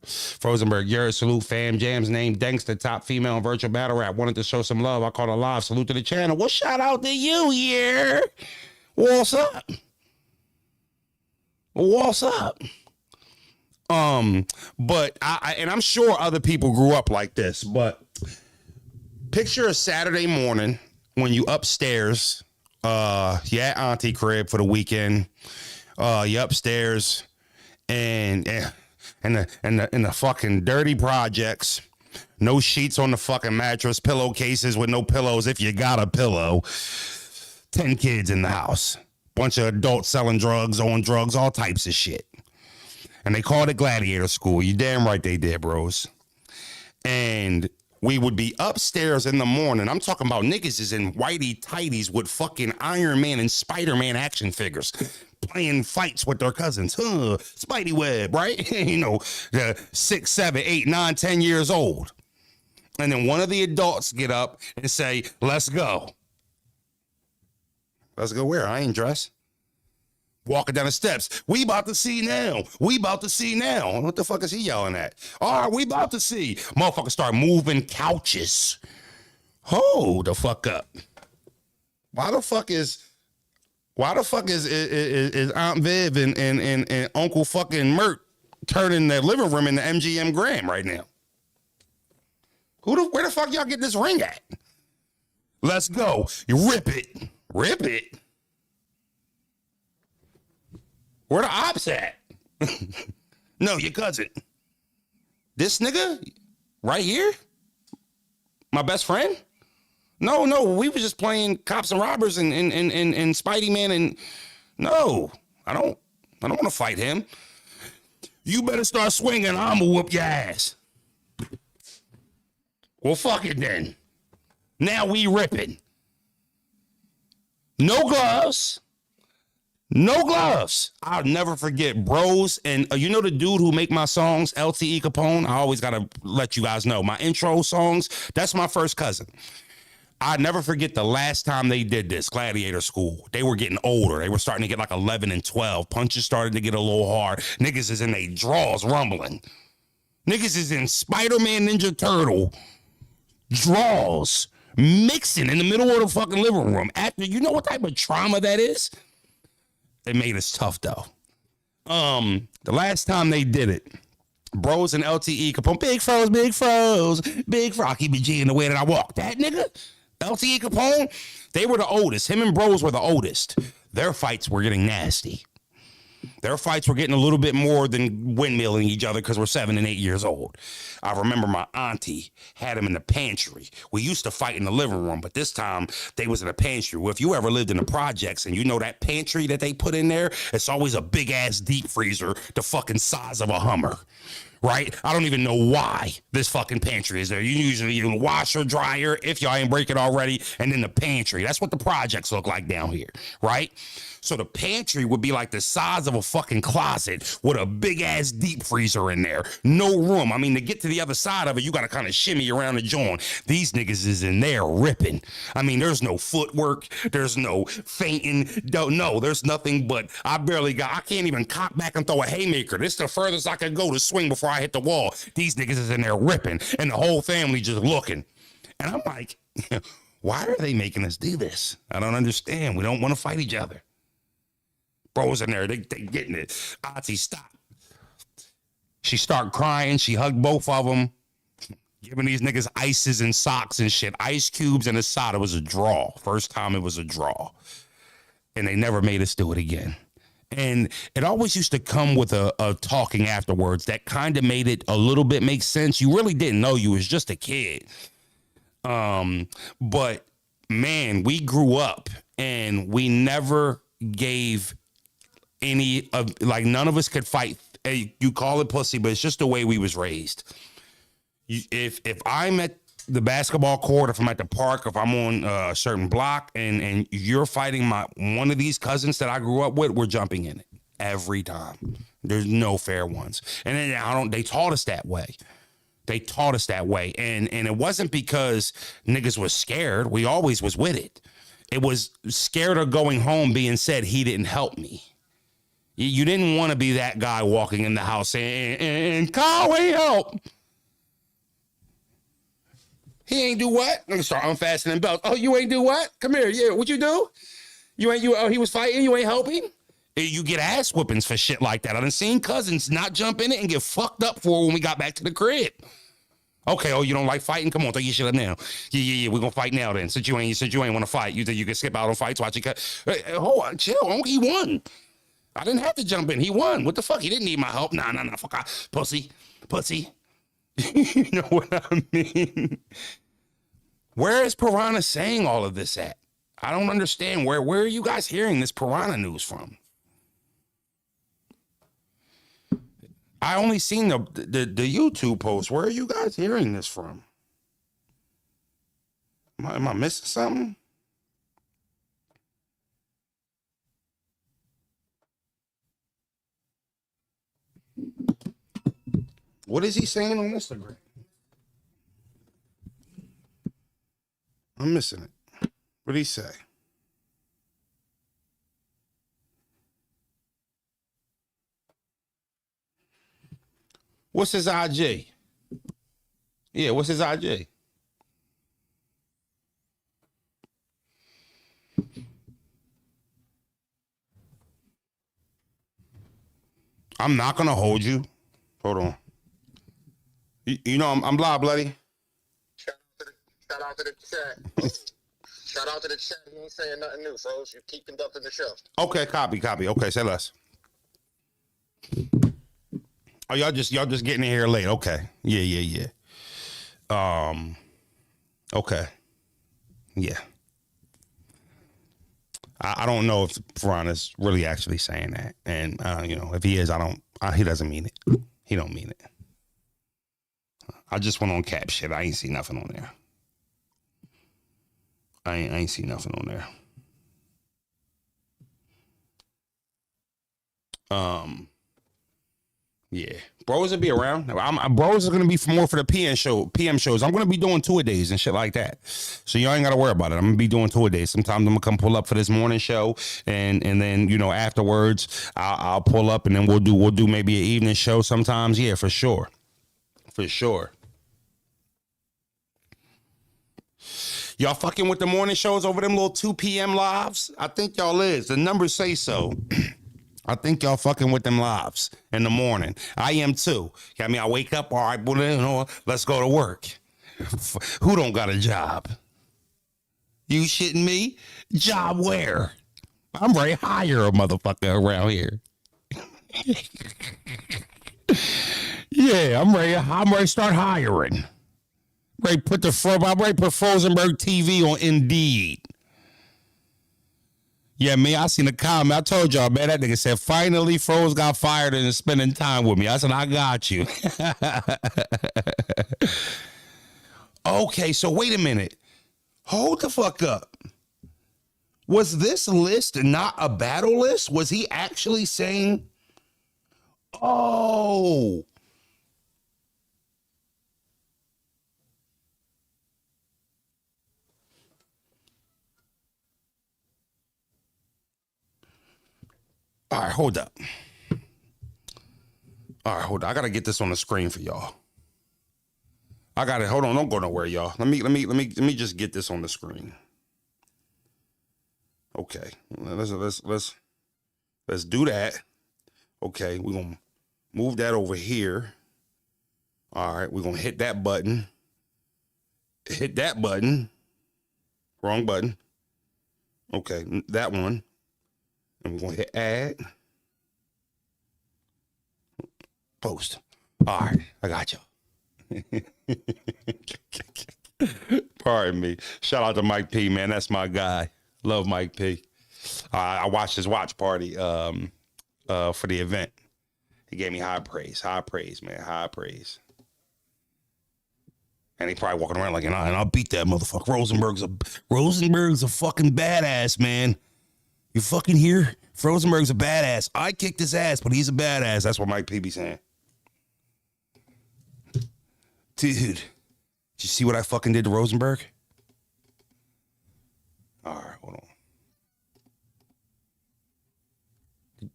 Frozenberg, you're a salute, fam. Jams named Dangster, top female in virtual battle rap. Wanted to show some love. I caught her live. Salute to the channel. Well, shout out to you here. What's up? What's up? But I'm sure other people grew up like this, but picture a Saturday morning when you upstairs, you at auntie crib for the weekend, you upstairs and the fucking dirty projects, no sheets on the fucking mattress, pillowcases with no pillows if you got a pillow, 10 kids in the house. Bunch of adults selling drugs, on drugs, all types of shit. And they called it Gladiator School. You damn right they did, bros. And we would be upstairs in the morning. I'm talking about niggas is in whitey tighties with fucking Iron Man and Spider-Man action figures, playing fights with their cousins. Spidey web, right? The 6, 7, 8, 9, 10 years old. And then one of the adults get up and say, let's go. Let's go where? I ain't dressed. Walking down the steps. We about to see now. We about to see now. What the fuck is he yelling at? All right, we about to see. Motherfuckers start moving couches. Hold the fuck up. Why the fuck is Why the fuck is Aunt Viv and Uncle fucking Mert turning their living room into MGM Grand right now? Where the fuck y'all get this ring at? Let's go. You rip it. Rip it. Where the ops at? No, your cousin. This nigga right here? My best friend? No, we were just playing cops and robbers and Spidey Man, and no, I don't want to fight him. You better start swinging, I'ma whoop your ass. Well, fuck it then. Now we ripping. No gloves. No gloves. I'll never forget Bros. And you know the dude who make my songs, LTE Capone? I always got to let you guys know. My intro songs, that's my first cousin. I'll never forget the last time they did this, Gladiator School. They were getting older. They were starting to get like 11 and 12. Punches started to get a little hard. Niggas is in their draws rumbling. Niggas is in Spider-Man Ninja Turtle draws mixing in the middle of the fucking living room. After, you know what type of trauma that is? It made us tough though. The last time they did it, Bros and LTE Capone, big froze, I keep it G in the way that I walk. That nigga, LTE Capone, they were the oldest. Him and Bros were the oldest. Their fights were getting nasty. Their fights were getting a little bit more than windmilling each other because we're 7 and 8 years old. I remember my auntie had him in the pantry. We used to fight in the living room, but this time they was in the pantry. Well, if you ever lived in the projects and you know that pantry that they put in there, it's always a big ass deep freezer the fucking size of a Hummer. Right? I don't even know why this fucking pantry is there. You usually use washer, dryer, if y'all ain't break it already, and then the pantry. That's what the projects look like down here, right? So the pantry would be like the size of a fucking closet with a big ass deep freezer in there. No room. I mean, to get to the other side of it, you got to kind of shimmy around the joint. These niggas is in there ripping. I mean, there's no footwork. There's no fainting. No, there's nothing but I can't even cock back and throw a haymaker. This is the furthest I could go to swing before I hit the wall. These niggas is in there ripping and the whole family just looking. And I'm like, why are they making us do this? I don't understand. We don't want to fight each other. Bros in there, they getting it. Auntie, stop. She started crying. She hugged both of them, giving these niggas ices and socks and shit. Ice cubes and a soda. It was a draw. First time it was a draw. And they never made us do it again. And it always used to come with a talking afterwards that kind of made it a little bit make sense. You really didn't know you was just a kid. But man, we grew up and we never gave any of, like, none of us could fight. You call it pussy, but it's just the way we was raised. If I'm at the basketball court, if I'm at the park, if I'm on a certain block and you're fighting one of these cousins that I grew up with, we're jumping in it every time. There's no fair ones. And then they taught us that way. They taught us that way. And it wasn't because niggas was scared. We always was with it. It was scared of going home being said he didn't help me. You didn't want to be that guy walking in the house saying, and Kyle ain't help. He ain't do what? I'm gonna start unfastening belts. Oh, you ain't do what? Come here. Yeah, what you do? Oh, he was fighting. You ain't helping? You get ass whoopings for shit like that. I done seen cousins not jump in it and get fucked up for it when we got back to the crib. Okay, oh, you don't like fighting? Come on, throw your shit up now. Yeah, we're gonna fight now then. Since you ain't want to fight, you think you can skip out on fights, watch it cut. Hold on, chill. He won. I didn't have to jump in. He won. What the fuck? He didn't need my help. Nah, fuck off. Pussy. You know what I mean? Where is Piranha saying all of this at? I don't understand. Where are you guys hearing this Piranha news from? I only seen the YouTube post. Where are you guys hearing this from? Am I missing something? What is he saying on Instagram? I'm missing it. What did he say? What's his IG? Yeah, what's his IG? I'm not gonna hold you. Hold on. You know I'm live, bloody. Shout out to the chat. Shout out to the chat. You ain't saying nothing new, folks. You keep conducting the show. Okay, copy. Okay, say less. Oh, y'all just getting in here late. Okay. Yeah. Okay. Yeah. I don't know if Piranha's really actually saying that. And, if he is, he doesn't mean it. He don't mean it. I just went on cap shit. I ain't see nothing on there. I ain't see nothing on there. Yeah, bros will be around. Bros are gonna be more for the PM shows. I'm gonna be doing tour-a-days and shit like that. So y'all ain't gotta worry about it. I'm gonna be doing tour-a-days. Sometimes I'm gonna come pull up for this morning show, and then afterwards I'll pull up, and then we'll do maybe an evening show sometimes. Yeah, for sure. Y'all fucking with the morning shows over them little 2 p.m. lives? I think y'all is. The numbers say so. I think y'all fucking with them lives in the morning. I am too. I mean, I wake up, all right, well, let's go to work. Who don't got a job? You shitting me? Job where? I'm ready to hire a motherfucker around here. Yeah, I'm ready to start hiring. I'm ready to put FrozenbergTV on Indeed. Yeah, man, I seen the comment. I told y'all, man, that nigga said, finally, Froze got fired and is spending time with me. I said, I got you. Okay, so wait a minute. Hold the fuck up. Was this list not a battle list? Was he actually saying, oh, all right, hold up. I gotta get this on the screen for y'all. I got it. Hold on, don't go nowhere, y'all. Let me just get this on the screen. Okay, let's do that. Okay, we're gonna move that over here. All right, we're gonna hit that button. Hit that button. Wrong button. Okay, that one. And we're going to hit add. Post. All right, I got you. Pardon me. Shout out to Mike P, man. That's my guy. Love Mike P. I watched his watch party for the event. He gave me high praise, man. High praise. And he probably walking around like, and I'll beat that motherfucker. Rosenberg's a fucking badass, man. You fucking hear? Frozenberg's a badass. I kicked his ass, but he's a badass. That's what Mike P be saying. Dude, did you see what I fucking did to Rosenberg? All right, hold on.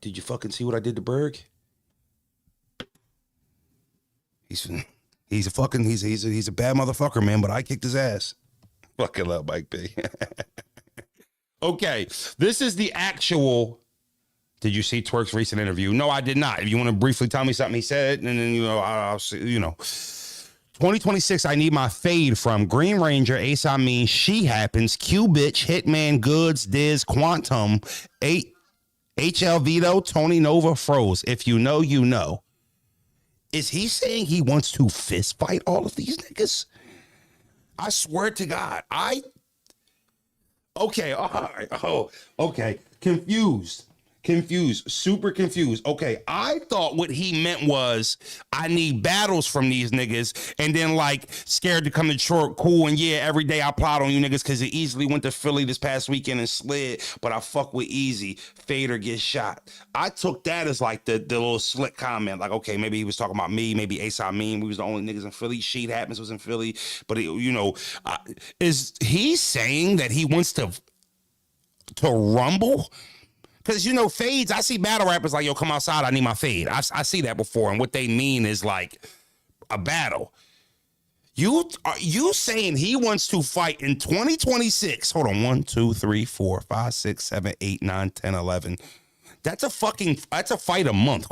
Did you fucking see what I did to Berg? He's a bad motherfucker, man, but I kicked his ass. Fucking love Mike P. Okay, this is the actual. Did you see Twerk's recent interview? No, I did not. If you want to briefly tell me something he said, and then, I'll see, 2026, I need my fade from Green Ranger, Ace I Mean, She Happens, Q Bitch, Hitman, Goods, Diz, Quantum, HL Vito, Tony Nova, Froze. If you know, you know. Is he saying he wants to fist fight all of these niggas? I swear to God, okay, all right. Oh, okay. Confused, super confused. Okay, I thought what he meant was I need battles from these niggas, and then like scared to come to Detroit, cool, and yeah, every day I plot on you niggas because it easily went to Philly this past weekend and slid, but I fuck with Easy, Fader gets shot. I took that as like the little slick comment, like, okay, maybe he was talking about me, maybe Ace I Mean, we was the only niggas in Philly, Sheet Happens was in Philly, but is he saying that he wants to rumble? Because, fades, I see battle rappers like, yo, come outside, I need my fade. I see that before, and what they mean is like a battle. You saying he wants to fight in 2026? Hold on, 1, 2, 3, 4, 5, 6, 7, 8, 9, 10, 11. That's a fight a month,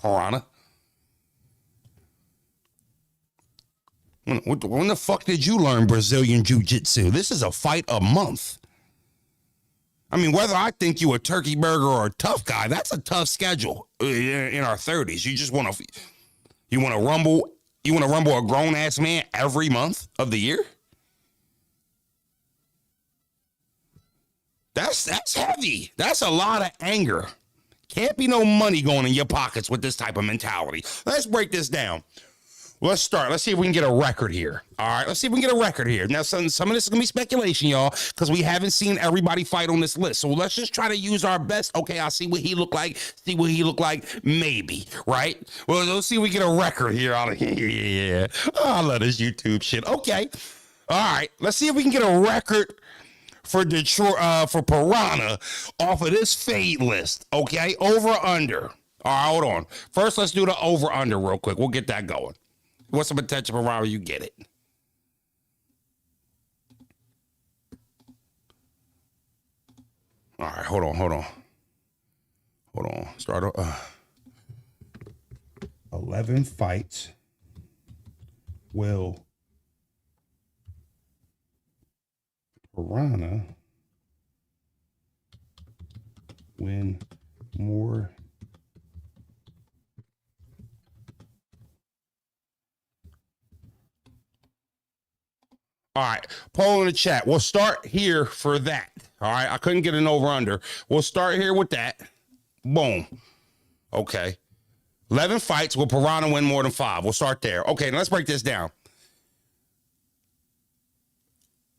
Piranha. When the fuck did you learn Brazilian Jiu-Jitsu? This is a fight a month. I mean, whether I think you a turkey burger or a tough guy, that's a tough schedule in our 30s. You just want to rumble a grown ass man every month of the year? That's heavy. That's a lot of anger. Can't be no money going in your pockets with this type of mentality. Let's break this down. Let's start. Let's see if we can get a record here. All right, let's see if we can get a record here. Now, some of this is going to be speculation, y'all, because we haven't seen everybody fight on this list. So let's just try to use our best. Okay, I'll see what he looked like. Maybe, right? Well, let's see if we get a record here out of here. Yeah. Oh, I love this YouTube shit. Okay. All right, let's see if we can get a record for Detroit, for Piranha off of this fade list. Okay, over or under. All right, hold on. First, let's do the over under real quick. We'll get that going. What's the potential Piranha? You get it. All right, hold on. Start 11 fights will Piranha win more All right, poll in the chat. We'll start here for that. All right, I couldn't get an over-under. We'll start here with that. Boom. Okay. 11 fights. Will Piranha win more than 5? We'll start there. Okay, now let's break this down.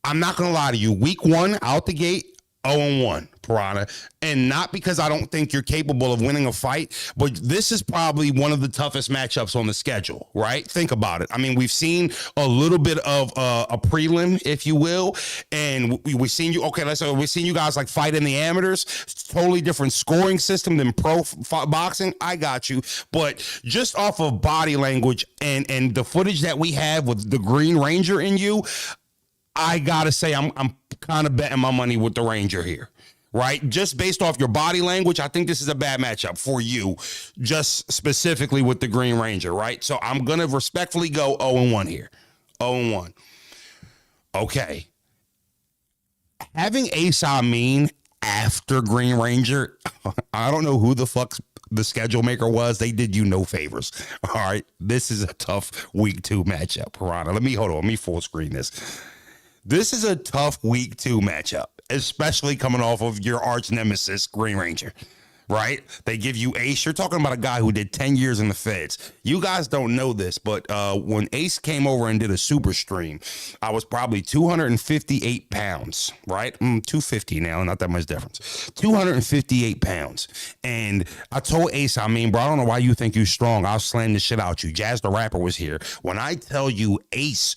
I'm not going to lie to you. Week 1, out the gate, 0-1, Piranha. And not because I don't think you're capable of winning a fight, but this is probably one of the toughest matchups on the schedule, right? Think about it. I mean, we've seen a little bit of a prelim, if you will, and we've seen you, okay, we've seen you guys like fight in the amateurs. It's totally different scoring system than pro boxing. I got you. But just off of body language and the footage that we have with the Green Ranger in you, I gotta say, I'm kind of betting my money with the Ranger here, right? Just based off your body language, I think this is a bad matchup for you, just specifically with the Green Ranger, right? So I'm gonna respectfully go 0-1 here, 0-1. Okay, having Ace Amin after Green Ranger, I don't know who the fuck the schedule maker was. They did you no favors. All right, this is a tough week 2 matchup, Piranha. Let me full screen this. This is a tough week 2 matchup, especially coming off of your arch nemesis, Green Ranger, right? They give you Ace. You're talking about a guy who did 10 years in the feds. You guys don't know this, but when Ace came over and did a super stream, I was probably 258 pounds, right? 250 now, not that much difference. 258 pounds. And I told Ace, I mean, bro, I don't know why you think you're strong. I'll slam the shit out you. Jazz the Rapper was here. When I tell you Ace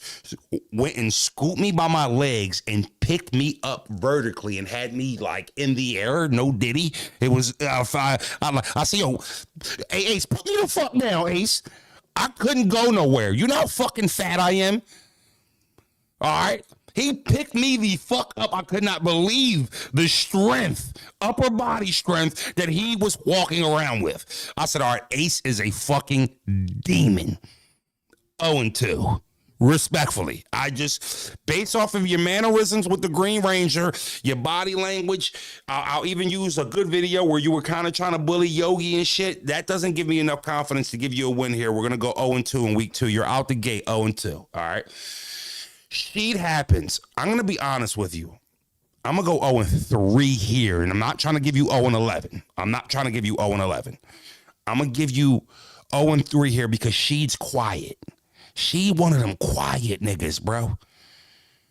went and scooped me by my legs and picked me up vertically and had me like in the air, no diddy. It was, I see, hey, Ace, put me the fuck down, Ace. I couldn't go nowhere. You know how fucking fat I am? All right? He picked me the fuck up. I could not believe the strength, upper body strength that he was walking around with. I said, all right, Ace is a fucking demon. 0-2. Respectfully, I just, based off of your mannerisms with the Green Ranger, your body language, I'll even use a good video where you were kind of trying to bully Yogi and shit. That doesn't give me enough confidence to give you a win here. We're going to go 0-2 in week 2. You're out the gate 0-2. All right. Shit happens. I'm going to be honest with you. I'm going to go 0-3 here, and I'm not trying to give you 0-11. I'm not trying to give you 0-11. I'm going to give you 0-3 here because Sheed's quiet. She one of them quiet niggas, bro.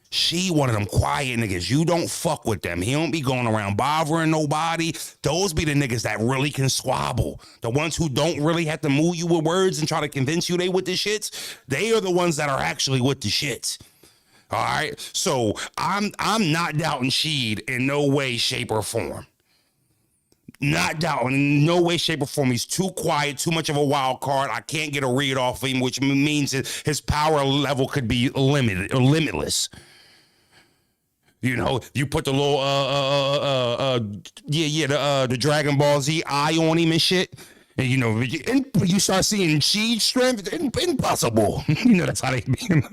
She one of them quiet niggas. You don't fuck with them. He don't be going around bothering nobody. Those be the niggas that really can squabble. The ones who don't really have to move you with words and try to convince you they with the shits. They are the ones that are actually with the shits. All right? So I'm not doubting Sheed in no way, shape, or form. Not doubting in no way, shape, or form. He's too quiet, too much of a wild card. I can't get a read off him, which means his power level could be limited or limitless. You know, you put the little the Dragon Ball Z eye on him and shit. And you know, you start seeing Chi strength, impossible. You know, that's how they be.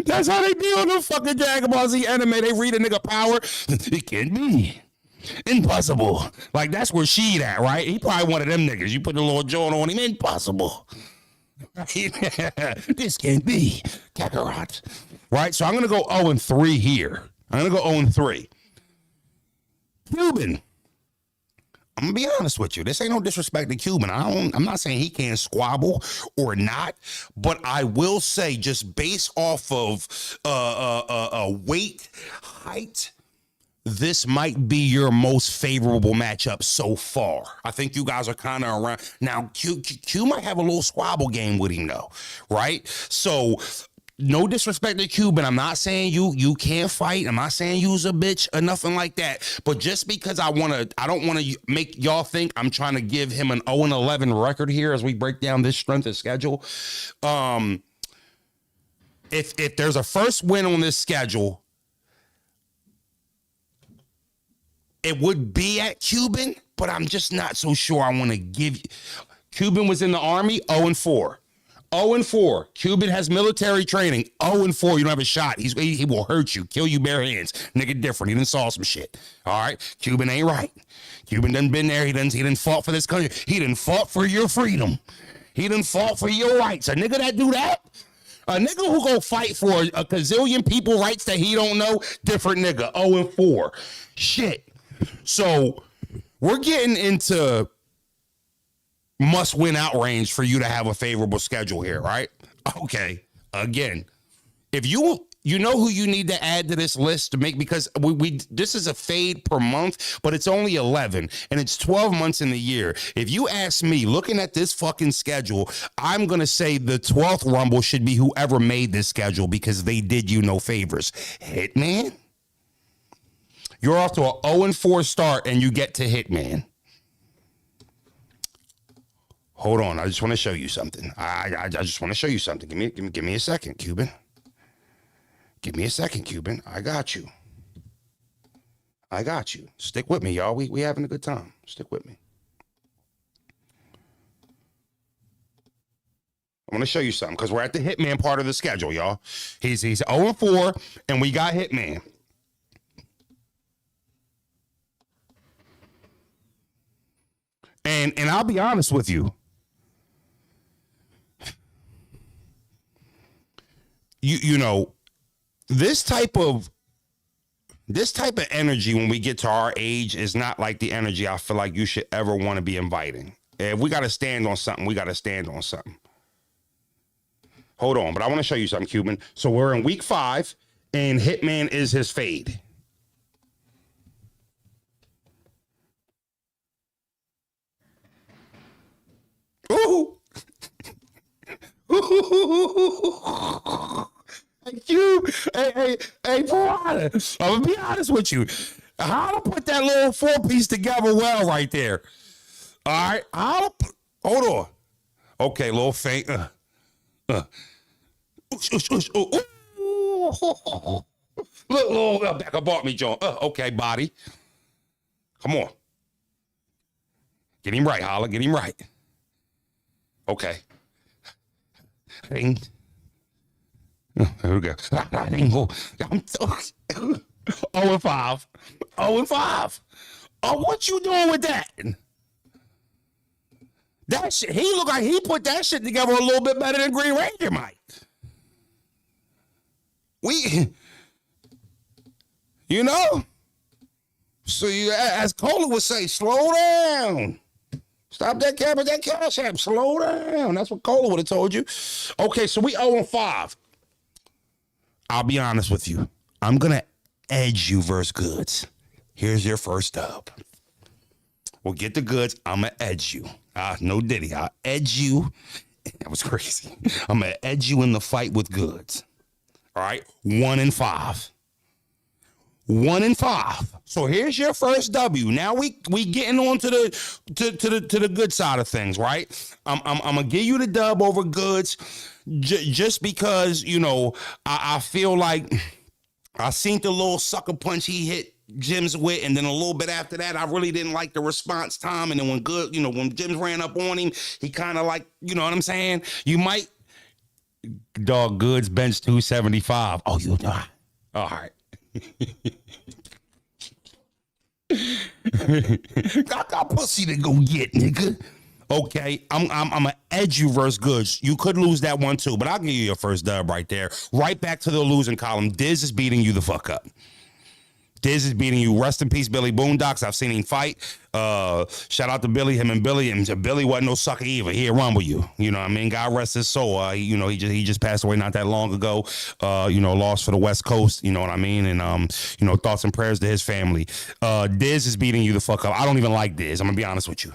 That's how they be on the fucking Dragon Ball Z anime. They read a nigga power. It can't be. Impossible. Like, that's where she at, right? He probably one of them niggas. You put the little joint on him, impossible. This can't be. Kakarot. Right? So I'm going to go 0-3 here. I'm going to go 0-3. Cuban. I'm going to be honest with you. This ain't no disrespect to Cuban. I'm not saying he can't squabble or not, but I will say, just based off of weight, height, this might be your most favorable matchup so far. I think you guys are kind of around. Now, Q might have a little squabble game with him, though, right? So, no disrespect to Cuban. I'm not saying you can't fight. I'm not saying you's a bitch or nothing like that. But just because I don't want to make y'all think I'm trying to give him an 0-11 record here as we break down this strength of schedule. If there's a first win on this schedule, it would be at Cuban, but I'm just not so sure I want to give you. Cuban was in the Army, 0-4. 0-4. Cuban has military training, 0-4. You don't have a shot. He will hurt you, kill you bare hands. Nigga different. He done saw some shit. All right? Cuban ain't right. Cuban done been there. He done fought for this country. He done fought for your freedom. He done fought for your rights. A nigga that do that, a nigga who go fight for a gazillion people rights that he don't know, different nigga, 0-4. Shit. So we're getting into must-win out range for you to have a favorable schedule here, right? Okay. Again, if you know who you need to add to this list to make, because this is a fade per month, but it's only 11 and it's 12 months in the year. If you ask me, looking at this fucking schedule, I'm going to say the 12th Rumble should be whoever made this schedule, because they did you no favors. Hitman? You're off to a 0-4 start, and you get to Hitman. Hold on, I just want to show you something. I just want to show you something. Give me a second, Cuban. Give me a second, Cuban. I got you. Stick with me, y'all. We having a good time. Stick with me. I want to show you something, because we're at the Hitman part of the schedule, y'all. He's 0-4, and we got Hitman. And I'll be honest with you. You know, this type of energy when we get to our age is not like the energy I feel like you should ever want to be inviting. If we got to stand on something, we got to stand on something. Hold on, but I want to show you something, Cuban. So we're in week 5, and Hitman is his fade. Ooh. Hey, Piranha, I'm gonna be honest with you. How to put that little 4-piece together well right there. All right, hold on. Okay, little faint. Look, little back up bought me, John. Okay, body. Come on. Get him right, Holla. Get him right. Okay. There we go. 0-5. 0-5. Oh, what you doing with that? That shit, he look like he put that shit together a little bit better than Green Ranger might. You know? So as Cola would say, slow down. Stop that cap with that cash app. Slow down. That's what Cola would have told you. Okay, so we 0-5. I'll be honest with you. I'm going to edge you versus Goods. Here's your first dub. We'll get the Goods. I'm going to edge you. No Diddy. I'll edge you. That was crazy. I'm going to edge you in the fight with Goods. All right? 1-5. 1-5. So here's your first W. Now we getting on to the good side of things, right? I'm gonna give you the dub over Goods, just because, you know, I feel like I seen the little sucker punch he hit Jim's with, and then a little bit after that, I really didn't like the response time. And then when when Jim's ran up on him, he kind of like, you know what I'm saying? You might, dog, Goods bench 275. Oh, you know. All right. Got pussy to go get, nigga. Okay, I'm gonna edge you versus Goods. You could lose that one too, but I'll give you your first dub right there. Right back to the losing column. Diz is beating you the fuck up. Diz is beating you. Rest in peace, Billy Boondocks. I've seen him fight. Shout out to Billy, him and Billy. And Billy wasn't no sucker either. He'd rumble you. You know what I mean? God rest his soul. He just passed away not that long ago. Lost for the West Coast. You know what I mean? And thoughts and prayers to his family. Diz is beating you the fuck up. I don't even like Diz. I'm gonna be honest with you.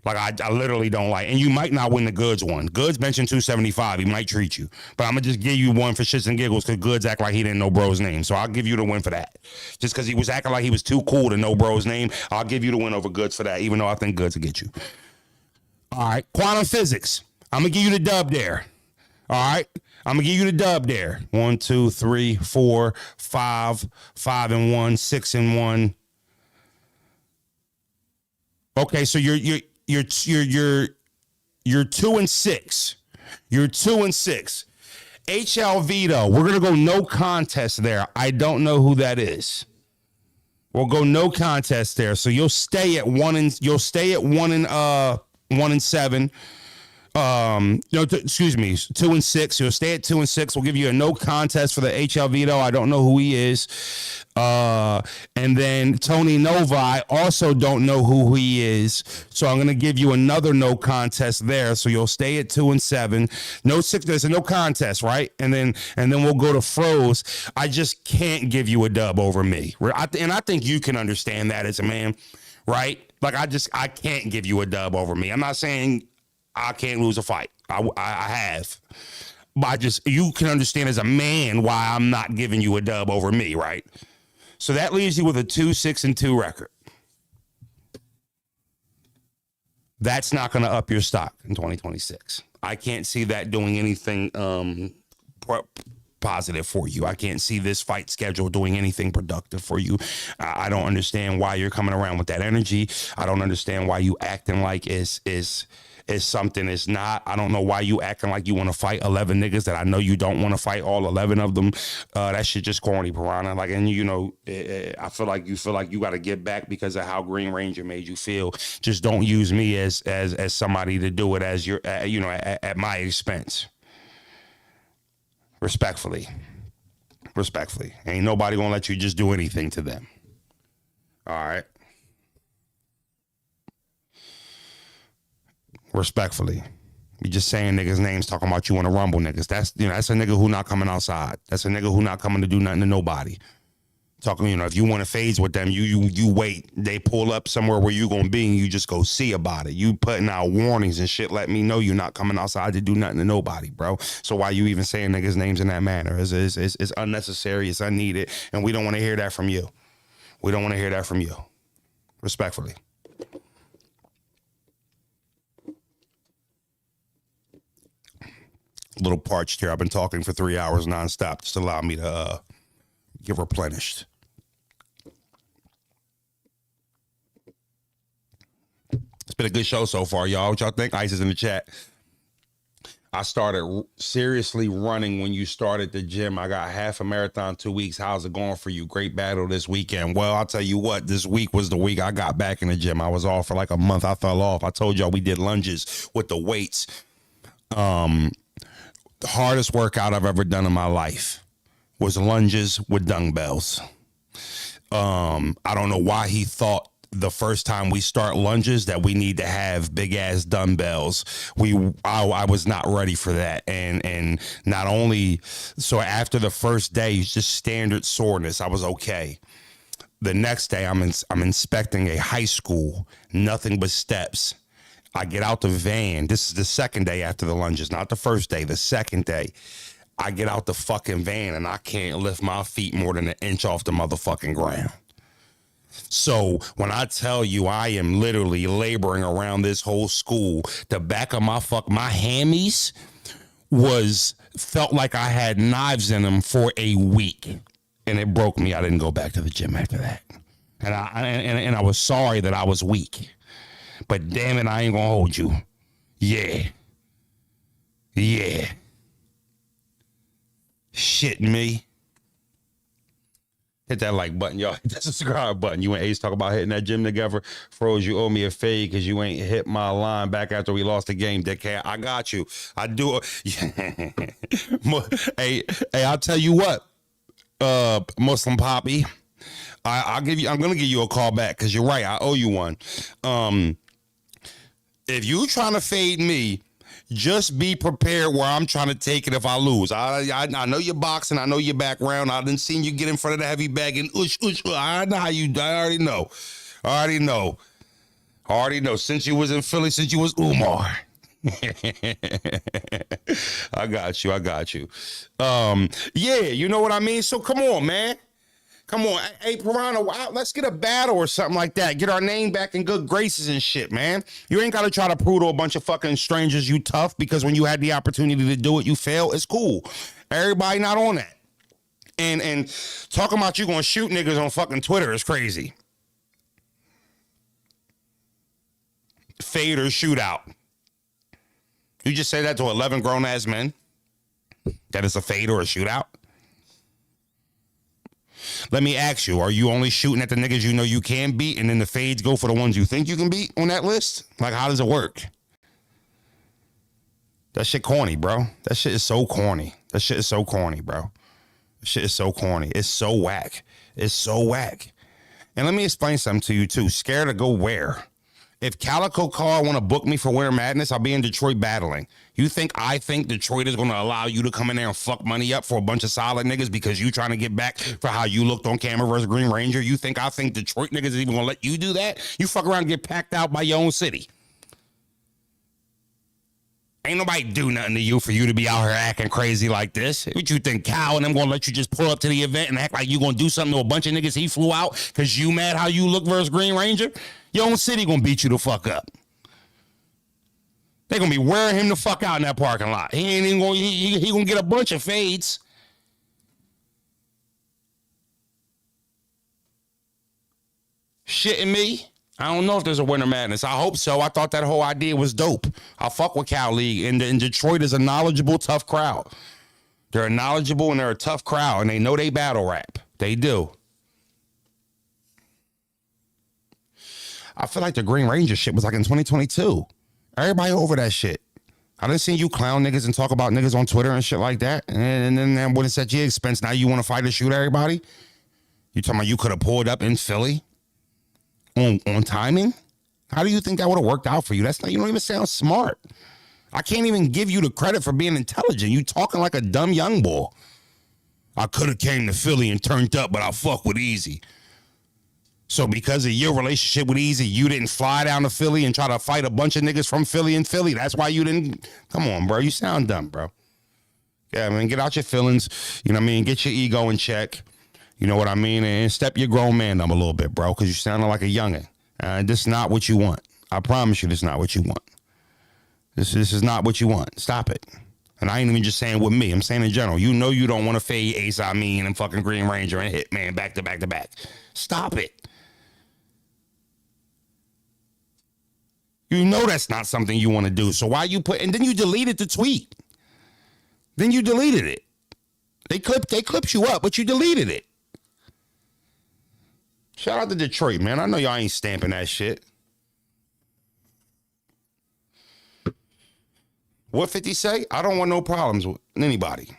Like, I literally don't like, and you might not win the Goods one. Goods mentioned 275. He might treat you. But I'm going to just give you one for shits and giggles because Goods act like he didn't know bro's name. So I'll give you the win for that. Just because he was acting like he was too cool to know bro's name, I'll give you the win over Goods for that, even though I think Goods will get you. All right. Quantum physics. I'm going to give you the dub there. All right. I'm going to give you the dub there. 1, 2, 3, 4, 5, 5 and 1, 6 and 1. Okay. So you're 2 and 6. You're 2 and 6. HLV though, we're gonna go no contest there. I don't know who that is. We'll go no contest there. So you'll stay at 1 and 7. Excuse me, 2 and 6. You'll stay at 2 and 6. We'll give you a no contest for the HLV though. I don't know who he is. And then Tony Nova, I also don't know who he is. So I'm gonna give you another no contest there. So you'll stay at 2 and 7. No 6. There's a no contest, right? And then we'll go to Froze. I just can't give you a dub over me. And I think you can understand that as a man, right? Like I can't give you a dub over me. I'm not saying I can't lose a fight. I have. But you can understand as a man why I'm not giving you a dub over me, right? So that leaves you with a 2-6-2 record. That's not going to up your stock in 2026. I can't see that doing anything positive for you. I can't see this fight schedule doing anything productive for you. I don't understand why you're coming around with that energy. I don't understand why you acting like is something it's not. I don't know why you acting like you want to fight 11 niggas that I know you don't want to fight all 11 of them. That shit just corny, Piranha. Like, and I feel like you got to get back because of how Green Ranger made you feel. Just don't use me as somebody to do it as your, at my expense. Respectfully. Ain't nobody gonna let you just do anything to them. All right. Respectfully. You just saying niggas' names, talking about you want to rumble niggas. That's a nigga who not coming outside. That's a nigga who not coming to do nothing to nobody. Talking, if you want to phase with them, you wait. They pull up somewhere where you gonna be and you just go see about it. You putting out warnings and shit, let me know you're not coming outside to do nothing to nobody, bro. So why you even saying niggas' names in that manner? It's unnecessary, it's unneeded, and we don't want to hear that from you. We don't want to hear that from you. Respectfully. A little parched here. I've been talking for 3 hours nonstop. Just allow me to get replenished. It's been a good show so far, y'all. What y'all think? Ice is in the chat. I started seriously running when you started the gym. I got half a marathon 2 weeks. How's it going for you? Great battle this weekend. Well, I'll tell you what, this week was the week I got back in the gym. I was off for like a month. I fell off. I told y'all we did lunges with the weights. The hardest workout I've ever done in my life was lunges with dumbbells. I don't know why he thought the first time we start lunges that we need to have big ass dumbbells. I was not ready for that. And not only, so after the first day, just standard soreness, I was okay. The next day I'm inspecting a high school, nothing but steps. I get out the van. This is the second day after the lunges, not the first day, the second day. I get out the fucking van and I can't lift my feet more than an inch off the motherfucking ground. So when I tell you I am literally laboring around this whole school, the back of my hammies felt like I had knives in them for a week. and it broke me. I didn't go back to the gym after that. And I was sorry that I was weak. But damn it, I ain't gonna hold you. Yeah. Yeah. Shit me. Hit that like button, y'all. Hit that subscribe button. You and Ace talk about hitting that gym together. Froze, you owe me a fade because you ain't hit my line back after we lost the game, dickhead. I got you. I do. Hey, I'll tell you what, Muslim Poppy. I'm gonna give you a call back because you're right. I owe you one. If you trying to fade me, just be prepared where I'm trying to take it if I lose. I know your boxing. I know your background. I done seen you get in front of the heavy bag and I know how you. I already know. I already know. Since you was in Philly, since you was Umar. I got you. Yeah, you know what I mean? So come on, man. Come on. Hey, Piranha, let's get a battle or something like that. Get our name back in good graces and shit, man. You ain't got to try to prove to a bunch of fucking strangers you tough because when you had the opportunity to do it, you failed. It's cool. Everybody not on that. And talking about you going to shoot niggas on fucking Twitter is crazy. Fade or shootout. You just say that to 11 grown-ass men? That it's a fade or a shootout? Let me ask you, are you only shooting at the niggas you know you can beat and then the fades go for the ones you think you can beat on that list? Like, how does it work? That shit corny, bro. That shit is so corny. That shit is so corny, bro. That shit is so corny. It's so whack. It's so whack. And let me explain something to you, too. Scared to go where? If Calico Carr want to book me for Winter Madness, I'll be in Detroit battling. I think Detroit is going to allow you to come in there and fuck money up for a bunch of solid niggas because you trying to get back for how you looked on camera versus Green Ranger? I think Detroit niggas is even going to let you do that? You fuck around and get packed out by your own city. Ain't nobody do nothing to you for you to be out here acting crazy like this. What you think, Cal and them gonna let you just pull up to the event and act like you gonna do something to a bunch of niggas he flew out because you mad how you look versus Green Ranger? Your own city gonna beat you the fuck up. They gonna be wearing him the fuck out in that parking lot. He ain't even gonna, he gonna get a bunch of fades. Shitting me? I don't know if there's a Winter Madness. I hope so. I thought that whole idea was dope. I fuck with Cal League. And Detroit is a knowledgeable, tough crowd. They're knowledgeable and they're a tough crowd. And they know they battle rap. They do. I feel like the Green Ranger shit was like in 2022. Everybody over that shit. I done seen you clown niggas and talk about niggas on Twitter and shit like that. And then when it's at your expense, now you want to fight and shoot everybody? You talking about you could have pulled up in Philly? On timing? How do you think that would have worked out for you? That's not, you don't even sound smart. I can't even give you the credit for being intelligent. You talking like a dumb young boy. I could have came to Philly and turned up, but I fuck with Easy. So because of your relationship with Easy, you didn't fly down to Philly and try to fight a bunch of niggas from Philly and Philly. That's why you didn't. Come on, bro. You sound dumb, bro. Yeah, man. Get out your feelings. You know what I mean? Get your ego in check. You know what I mean? And step your grown man up a little bit, bro, because you sounding like a youngin'. This is not what you want. I promise you this is not what you want. This is not what you want. Stop it. And I ain't even just saying with me. I'm saying in general. You know you don't want to fade Ace Amin and fucking Green Ranger and Hitman back to back to back. Stop it. You know that's not something you want to do. So why you put... And then you deleted the tweet. Then you deleted it. They clipped you up, but you deleted it. Shout out to Detroit, man. I know y'all ain't stamping that shit. What 50 say? I don't want no problems with anybody.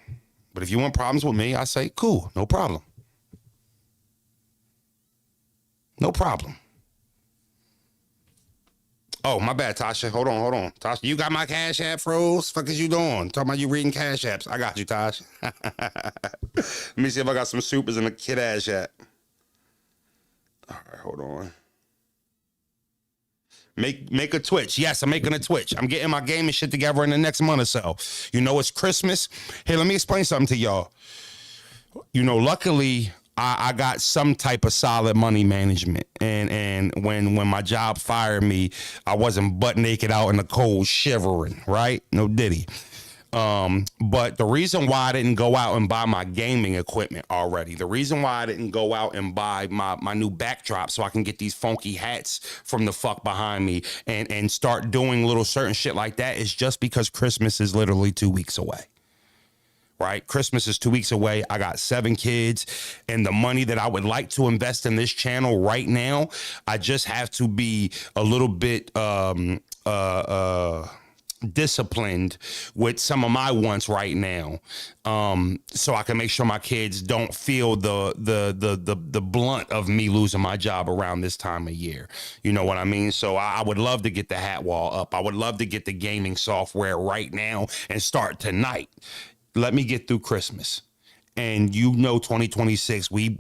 But if you want problems with me, I say, cool, no problem. No problem. Oh, my bad, Tasha. Hold on. Tasha, you got my Cash App froze? Fuck is you doing? Talking about you reading Cash Apps. I got you, Tasha. Let me see if I got some supers in the Kid Ash app. All right, hold on. Make a Twitch. Yes, I'm making a Twitch. I'm getting my gaming shit together in the next month or so. You know, it's Christmas. Hey, let me explain something to y'all. You know, luckily, I got some type of solid money management. And when my job fired me, I wasn't butt naked out in the cold shivering, right? No diddy. But the reason why I didn't go out and buy my gaming equipment already, the reason why I didn't go out and buy my new backdrop so I can get these funky hats from the fuck behind me and start doing little certain shit like that is just because Christmas is literally 2 weeks away. Right? Christmas is 2 weeks away. I got 7 kids, and the money that I would like to invest in this channel right now, I just have to be a little bit disciplined with some of my wants right now, so I can make sure my kids don't feel the blunt of me losing my job around this time of year. You know what I mean? So I would love to get the hat wall up. I would love to get the gaming software right now and start tonight. Let me get through Christmas. And 2026, we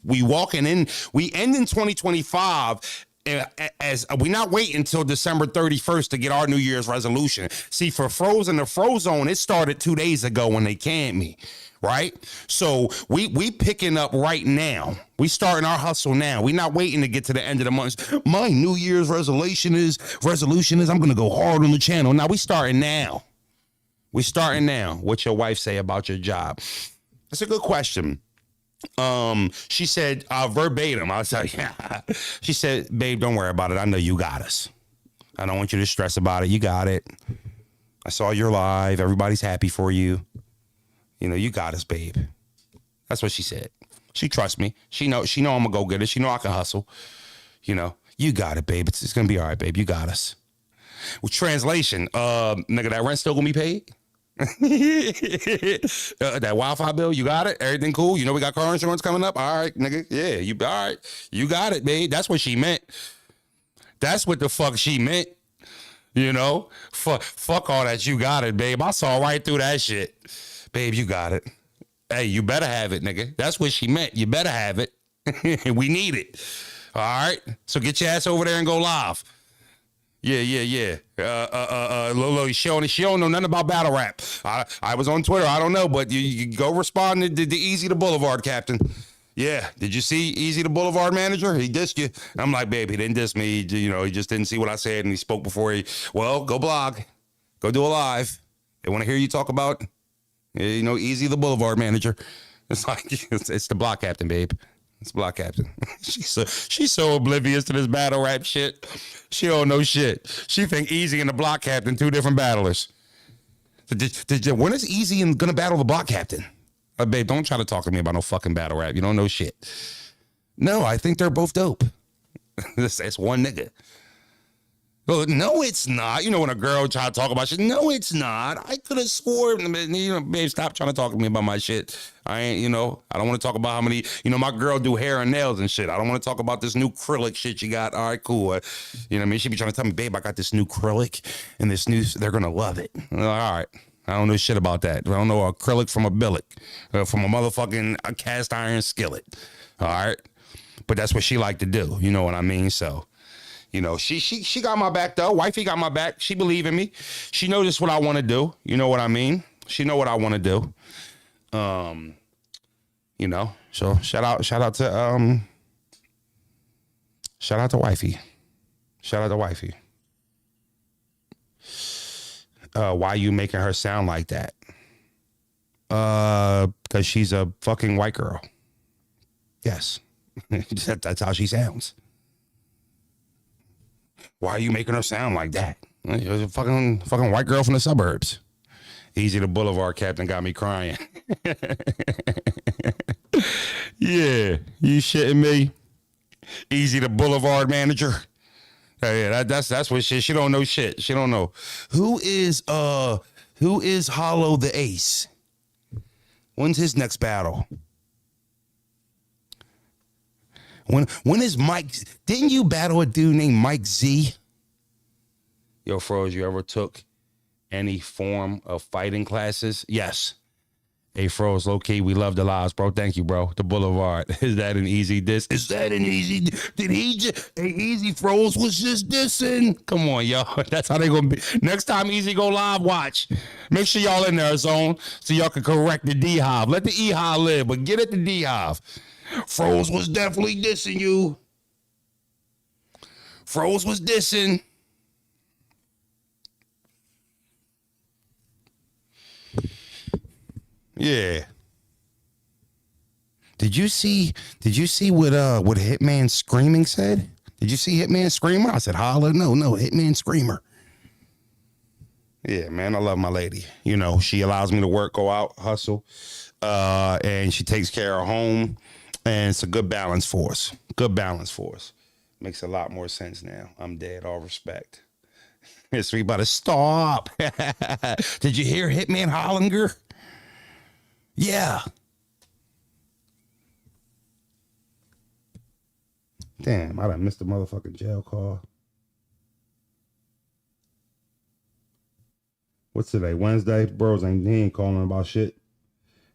walking in, we end in 2025 as we not waiting until December 31st to get our New Year's resolution. See, for Frozen the Frozone, it started 2 days ago when they canned me, right? So we picking up right now. We starting our hustle now. We not waiting to get to the end of the month. My New Year's resolution is I'm gonna go hard on the channel. Now we starting now. We starting now. What your wife say about your job? That's a good question. She said, verbatim, I was like, yeah. She said, babe, don't worry about it. I know you got us. I don't want you to stress about it. You got it. I saw your live. Everybody's happy for you. You got us, babe. That's what she said. She trusts me. She know I'm gonna go get it. She know I can hustle. You got it, babe. It's gonna be all right, babe. You got us. Well, translation, nigga, that rent still gonna be paid? That Wi-Fi bill, you got it? Everything cool? We got car insurance coming up? All right, nigga. Yeah, you all right. You got it, babe. That's what she meant. That's what the fuck she meant. Fuck all that. You got it, babe. I saw right through that shit. Babe, you got it. Hey, you better have it, nigga. That's what she meant. You better have it. We need it. All right. So get your ass over there and go live. Yeah. Lolo, she don't know nothing about battle rap. I was on Twitter. I don't know, but you go respond to the Easy the Boulevard captain. Yeah. Did you see Easy the Boulevard manager? He dissed you. I'm like, babe, he didn't diss me. He just didn't see what I said, and he spoke before go blog. Go do a live. They want to hear you talk about, Easy the Boulevard manager. It's like, it's the block captain, babe. It's block captain. She's so oblivious to this battle rap shit. She don't know shit. She think Easy and the block captain 2 different battlers. When is Easy gonna battle the block captain? Babe, don't try to talk to me about no fucking battle rap. You don't know shit. No, I think they're both dope. It's one nigga. Well, no, it's not. When a girl try to talk about shit, no, it's not. I could have swore, babe, stop trying to talk to me about my shit. I ain't, I don't want to talk about how many, my girl do hair and nails and shit. I don't want to talk about this new acrylic shit you got. All right, cool. What I mean? She be trying to tell me, babe, I got this new acrylic and this new, they're going to love it. All right. I don't know shit about that. I don't know acrylic from a billet, from a motherfucking cast iron skillet. All right. But that's what she like to do. You know what I mean? So. She got my back though. Wifey got my back. She believe in me. She knows this what I want to do. You know what I mean? She know what I want to do. So shout out to wifey. Shout out to wifey. Why you making her sound like that? Because she's a fucking white girl. Yes. That's how she sounds. Why are you making her sound like that? You're a fucking white girl from the suburbs. Easy the Boulevard captain got me crying. Yeah, you shitting me? Easy the Boulevard manager. Yeah, that's what she don't know shit. She don't know. Who is Hollow the Ace? When's his next battle? When is Mike? Didn't you battle a dude named Mike Z? Yo, Froze, you ever took any form of fighting classes? Yes. Hey, Froze, low key, we love the lives, bro. Thank you, bro. The Boulevard. Is that an easy diss? Is that an easy? Did he just? Hey, Easy Froze was just dissing. Come on, yo. That's how they gonna be. Next time Easy go live, watch. Make sure y'all in there, zone, so y'all can correct the D-Hive. Let the E-Hive live, but get at the D-Hive. Froze was definitely dissing you. Froze was dissing. Yeah. Did you see what Hitman Screaming said? Did you see Hitman Screamer? I said holla. No, Hitman Screamer. Yeah, man, I love my lady. You know, she allows me to work, go out, hustle, and she takes care of home, and it's a good balance for us. Good balance for us. Makes a lot more sense now. I'm dead. All respect. Yes, we about to stop. Did you hear Hitman Hollinger? Yeah. Damn, I done missed the motherfucking jail call. What's today? Wednesday? Bros he ain't calling about shit.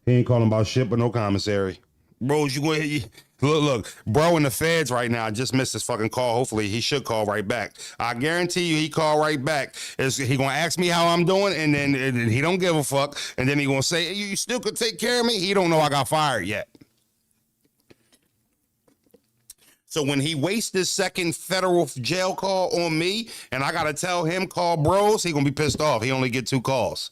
He ain't calling about shit, but no commissary. Bros, you going to look, bro in the feds right now. I just missed his fucking call. Hopefully he should call right back. I guarantee you he call right back. He gonna ask me how I'm doing, and then he don't give a fuck. And then he gonna say, you still could take care of me? He don't know I got fired yet. So when he wastes this second federal jail call on me, and I gotta tell him call bros, he gonna be pissed off. He only get 2 calls.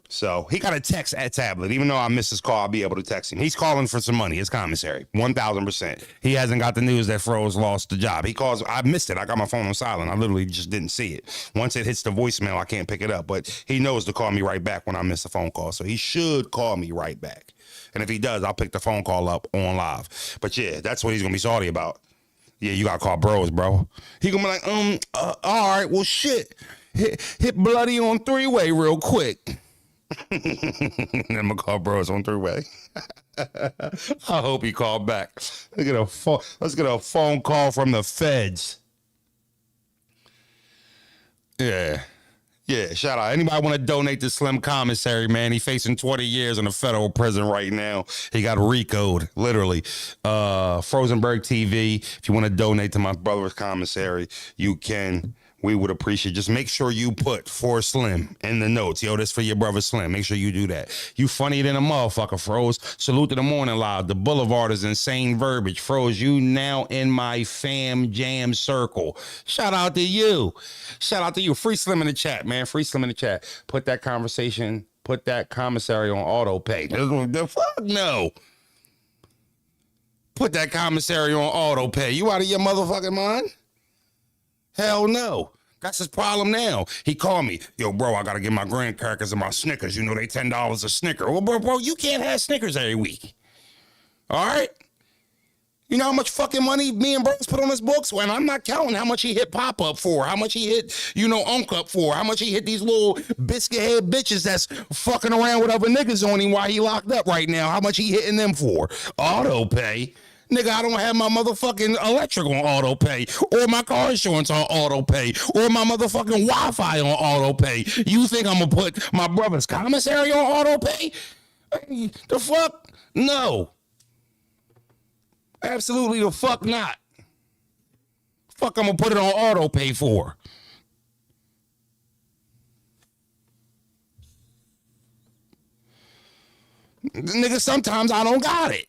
So he got a text at tablet. Even though I missed his call, I'll be able to text him. He's calling for some money. His commissary, 1,000%. He hasn't got the news that Froze lost the job. He calls. I missed it. I got my phone on silent. I literally just didn't see it. Once it hits the voicemail, I can't pick it up. But he knows to call me right back when I miss a phone call. So he should call me right back. And if he does, I'll pick the phone call up on live. But yeah, that's what he's gonna be salty about. Yeah, you gotta call bros, bro. He gonna be like, all right, well, shit. Hit Bloody on 3-way real quick. I'm gonna call bros on 3-way. I hope he called back. Let's get a phone call from the feds. Yeah. Yeah, shout out. Anybody want to donate to Slim Commissary, man? He facing 20 years in a federal prison right now. He got RICO'd, literally. FrozenbergTV. If you want to donate to my brother's commissary, you can. We would appreciate. Just make sure you put for Slim in the notes. Yo, this for your brother Slim. Make sure you do that. You funnier than a motherfucker, Froze. Salute to the morning loud. The Boulevard is insane verbiage. Froze, you now in my fam jam circle. Shout out to you. Shout out to you. Free Slim in the chat, man. Free Slim in the chat. Put that commissary on auto pay. The fuck no. Put that commissary on auto pay. You out of your motherfucking mind? Hell no. That's his problem now. He called me. Yo, bro, I got to get my graham crackers and my Snickers. You know, they $10 a Snicker. Well, bro, you can't have Snickers every week. All right? You know how much fucking money me and Bros put on his books? And I'm not counting how much he hit Pop up for, how much he hit, Unk up for, how much he hit these little biscuit head bitches that's fucking around with other niggas on him while he locked up right now. How much he hitting them for? Auto pay. Nigga, I don't have my motherfucking electric on auto pay, or my car insurance on auto pay, or my motherfucking Wi-Fi on auto pay. You think I'm gonna put my brother's commissary on auto pay? The fuck? No. Absolutely the fuck not. Fuck I'm gonna put it on auto pay for? Nigga, sometimes I don't got it.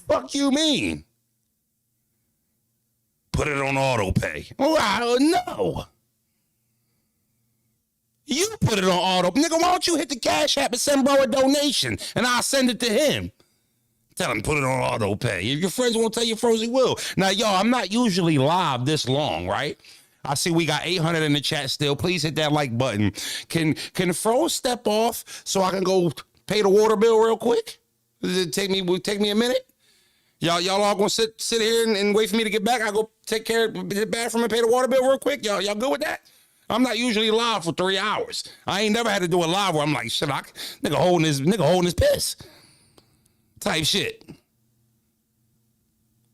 Fuck you mean? Put it on auto pay. Well, no. You put it on auto. Nigga, why don't you hit the Cash App and send bro a donation and I'll send it to him? Tell him put it on auto pay. If your friends won't tell you, Frozy will. Now, y'all, I'm not usually live this long, right? I see we got 800 in the chat still. Please hit that like button. Can Froze step off so I can go pay the water bill real quick? Does it take me a minute? Y'all all gonna sit here and wait for me to get back? I go take care of the bathroom and pay the water bill real quick. Y'all good with that? I'm not usually live for 3 hours. I ain't never had to do a live where I'm like, shit, nigga holding his piss. Type shit.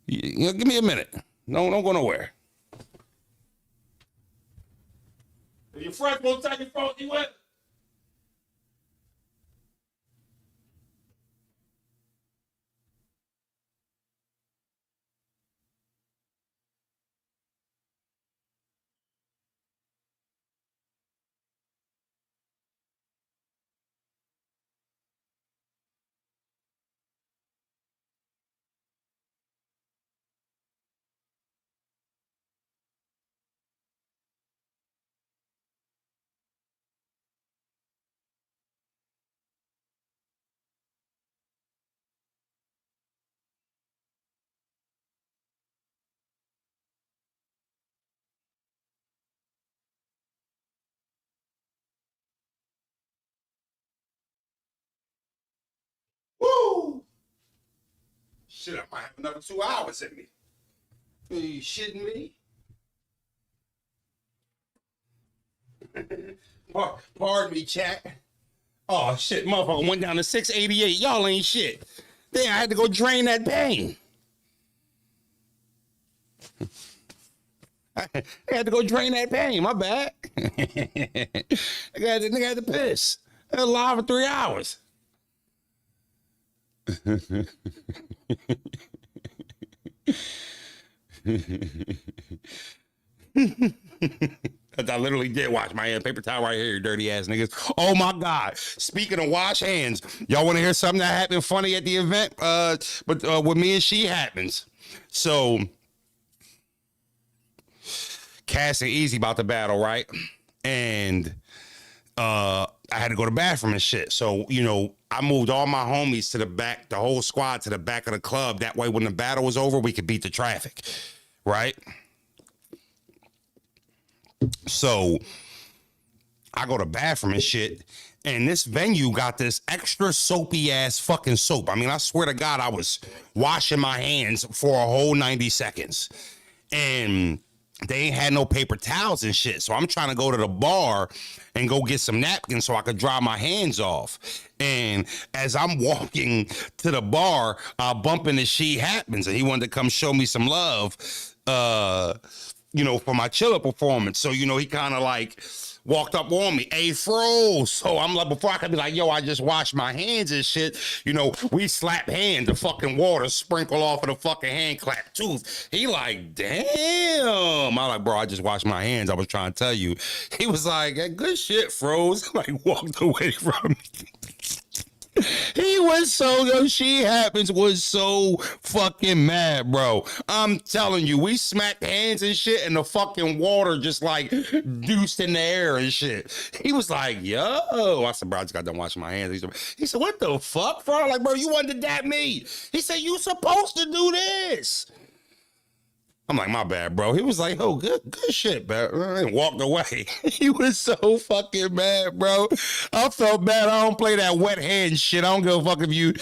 Give me a minute. No, don't go nowhere. If your friends won't tell you, Frosty, what? Shit, I might have another 2 hours in me. Are you shitting me? Pardon me, chat. Oh, shit, motherfucker went down to 688. Y'all ain't shit. Then I had to go drain that pain. I had to go drain that pain. My bad. Nigga had to piss. I was live for 3 hours. I literally did wash my hands. Paper towel right here, you dirty ass niggas. Oh my God. Speaking of wash hands, y'all want to hear something that happened funny at the event? But with me and she happens. So Cass and Easy about to battle, right? And I had to go to the bathroom and shit. So, you know, I moved all my homies to the back, the whole squad to the back of the club. That way, when the battle was over, we could beat the traffic, right? So I go to the bathroom and shit, and this venue got this extra soapy ass fucking soap. I mean, I swear to God, I was washing my hands for a whole 90 seconds. And they ain't had no paper towels and shit. So I'm trying to go to the bar and go get some napkins so I could dry my hands off. And as I'm walking to the bar, I bump into She Happens, and he wanted to come show me some love, you know, for my Chiller performance. So, you know, he kind of like walked up on me, hey, froze. So I'm like, before I could be like, yo, I just washed my hands and shit, you know, we slap hands, the fucking water sprinkle off of the fucking hand clap tooth. He like, damn. I like, bro, I just washed my hands. I was trying to tell you. He was like, hey, good shit, froze. Like, walked away from me. He was so, yo, She Happens was so fucking mad, bro. I'm telling you, we smacked hands and shit, and the fucking water just like deuced in the air and shit. He was like, yo. I said, bro, I just got done washing my hands. He said, what the fuck, bro? I'm like, bro, you wanted to dap me. He said, you supposed to do this. I'm like, my bad, bro. He was like, oh, good shit, bro. And walked away. He was so fucking mad, bro. I felt bad. I don't play that wet hand shit. I don't give a fuck if you,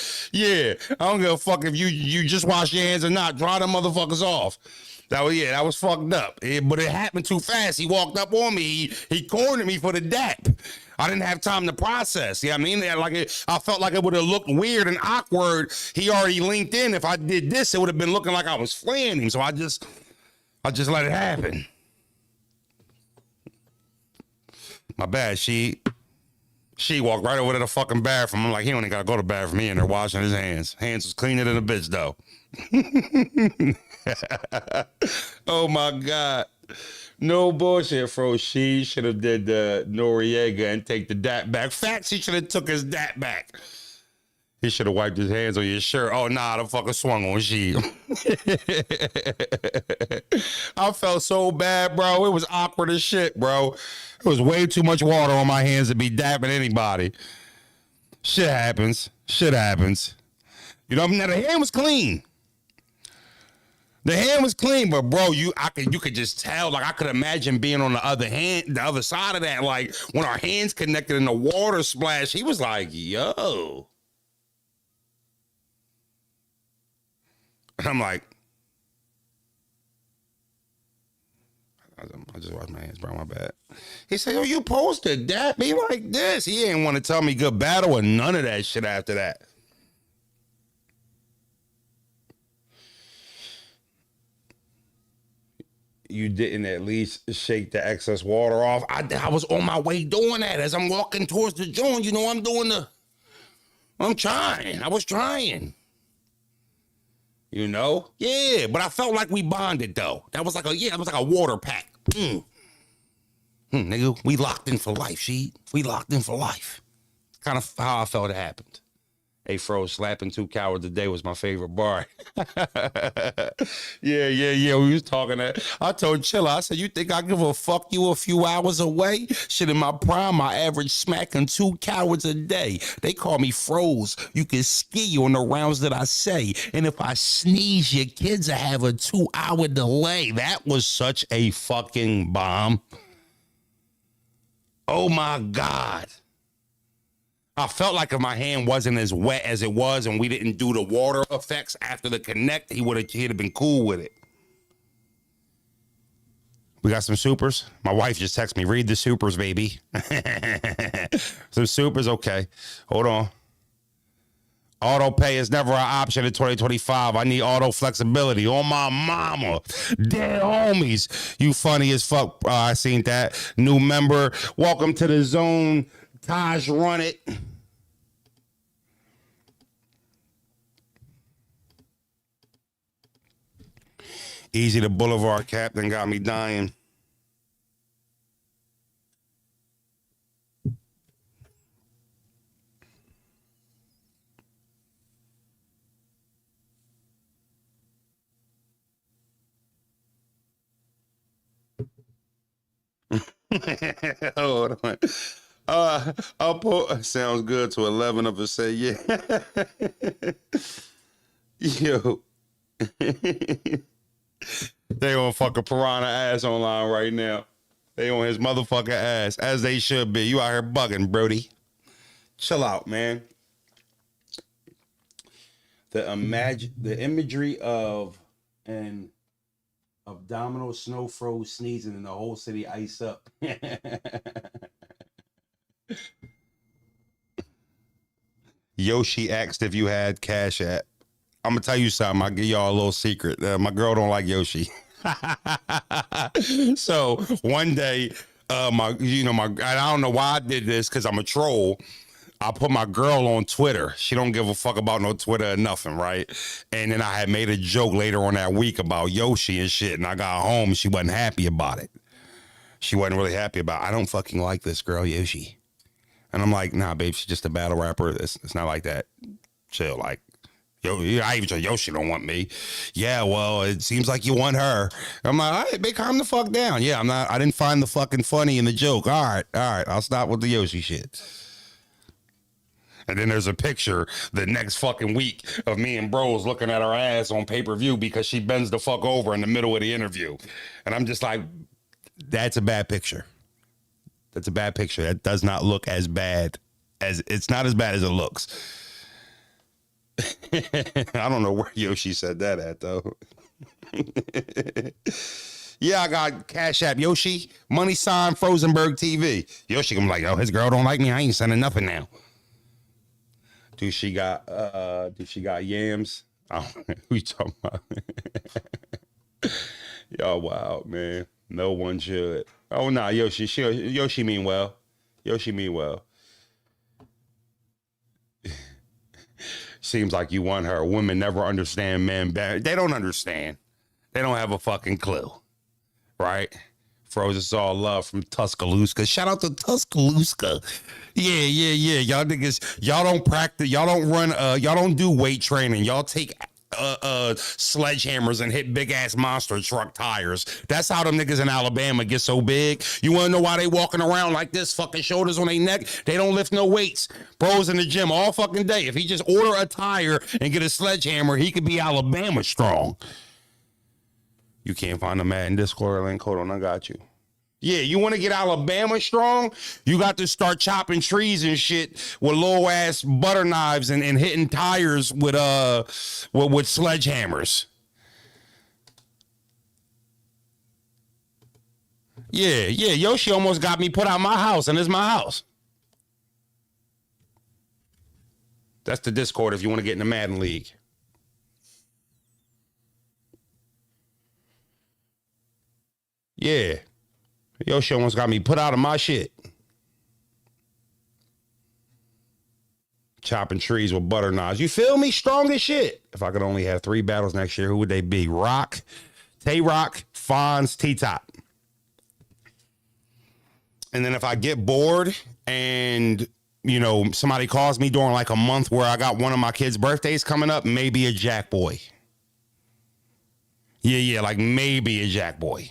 I don't give a fuck if you just wash your hands or not. Dry them motherfuckers off. That was fucked up. But it happened too fast. He walked up on me. He cornered me for the dap. I didn't have time to process. I mean, I felt like it would have looked weird and awkward. He already linked in. If I did this, it would have been looking like I was flaying him. So I just let it happen. My bad. She walked right over to the fucking bathroom. I'm like, he don't even gotta go to the bathroom. He in there washing his hands. Hands was cleaner than a bitch, though. Oh my God. No bullshit, bro. She should have did the Noriega and take the dat back. Facts, he should have took his dat back. He should have wiped his hands on your shirt. Oh, nah, the fucker swung on she. I felt so bad, bro. It was awkward as shit, bro. It was way too much water on my hands to be dapping anybody. Shit happens. You know, now the hand was clean. The hand was clean, but bro, you could just tell. Like I could imagine being on the other side of that. Like when our hands connected in the water splash, he was like, "Yo," and I'm like, I just washed my hands, bro. My bad. He said, "Yo, you posted that me like this." He didn't want to tell me good battle or none of that shit after that. You didn't at least shake the excess water off. I was on my way doing that as I'm walking towards the joint. You know, I'm trying. I was trying. You know? Yeah, but I felt like we bonded though. That was like it was like a water pack. Nigga, we locked in for life, she. We locked in for life. Kind of how I felt it happened. Hey, Fro, slapping 2 cowards a day was my favorite bar. Yeah. We was talking that. I told Chilla, I said, you think I give a fuck you a few hours away? Shit, in my prime, I average smacking 2 cowards a day. They call me Froze. You can ski on the rounds that I say. And if I sneeze, your kids will have a 2-hour delay. That was such a fucking bomb. Oh, my God. I felt like if my hand wasn't as wet as it was and we didn't do the water effects after the connect, he'd have been cool with it. We got some supers. My wife just texted me, read the supers, baby. Some supers, okay. Hold on. Auto pay is never an option in 2025. I need auto flexibility. On my mama. Dead homies. You funny as fuck. I seen that. New member. Welcome to the zone. Taj, run it. Easy the Boulevard Captain got me dying. Hold on. I'll put sounds good to 11 of us say yeah. Yo. They on fucking Piranha ass online right now. They on his motherfucking ass, as they should be. You out here bugging, Brody. Chill out, man. The imagery of an abdominal snow froze sneezing and the whole city ice up. Yoshi asked if you had Cash App. I'm gonna tell you something. I'll give y'all a little secret. My girl don't like Yoshi. So one day, I don't know why I did this because I'm a troll. I put my girl on Twitter. She don't give a fuck about no Twitter or nothing, right? And then I had made a joke later on that week about Yoshi and shit. And I got home and she wasn't happy about it. She wasn't really happy about it. I don't fucking like this girl, Yoshi. And I'm like, nah, babe, she's just a battle rapper. It's not like that. Chill, like. Yo, I even told Yoshi don't want me. Yeah, well, it seems like you want her. I'm like, all right, babe, calm the fuck down. Yeah, I didn't find the fucking funny in the joke. All right, I'll stop with the Yoshi shit. And then there's a picture the next fucking week of me and bros looking at her ass on pay-per-view because she bends the fuck over in the middle of the interview. And I'm just like, that's a bad picture. That's a bad picture. That does not look as bad as, it's not as bad as it looks. I don't know where Yoshi said that at, though. Yeah, I got Cash App Yoshi, money sign FrozenbergTV. Yoshi, I'm like, yo, his girl don't like me. I ain't sending nothing now. Do she got yams? Who you talking about? Y'all wild, man. No one should. Oh, nah, Yoshi mean well. Yoshi mean well. Seems like you want her. Women never understand men better. They don't understand. They don't have a fucking clue. Right? Frozen's all love from Tuscaloosa. Shout out to Tuscaloosa. Yeah. Y'all niggas, y'all don't practice. Y'all don't run, y'all don't do weight training. Y'all take sledgehammers and hit big ass monster truck tires. That's how them niggas in Alabama get so big. You want to know why they walking around like this, fucking shoulders on their neck? They don't lift no weights. Bros in the gym all fucking day. If he just order a tire and get a sledgehammer, he could be Alabama strong. You can't find the Madden Discord link. Hold on, I got you. Yeah, you want to get Alabama strong? You got to start chopping trees and shit with low ass butter knives and hitting tires with sledgehammers. Yeah. Yoshi almost got me put out my house, and it's my house. That's the Discord if you want to get in the Madden League. Yeah. Yoshi almost got me put out of my shit. Chopping trees with butter knives. You feel me? Strong as shit. If I could only have 3 battles next year, who would they be? Rock, Tay-Rock, Fonz, T-Top. And then if I get bored and, you know, somebody calls me during like a month where I got one of my kids' birthdays coming up, maybe a Jack Boy. Yeah, like maybe a Jack Boy.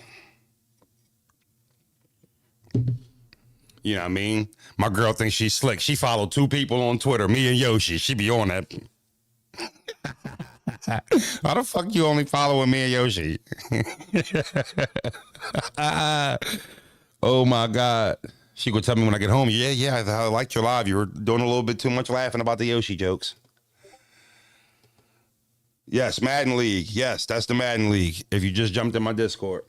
You know what I mean? My girl thinks she's slick. She followed 2 people on Twitter, me and Yoshi. She be on that. How the fuck you only following me and Yoshi? Oh my God. She would tell me when I get home, yeah, I liked your live. You were doing a little bit too much laughing about the Yoshi jokes. Yes, Madden League. Yes, that's the Madden League. If you just jumped in my Discord.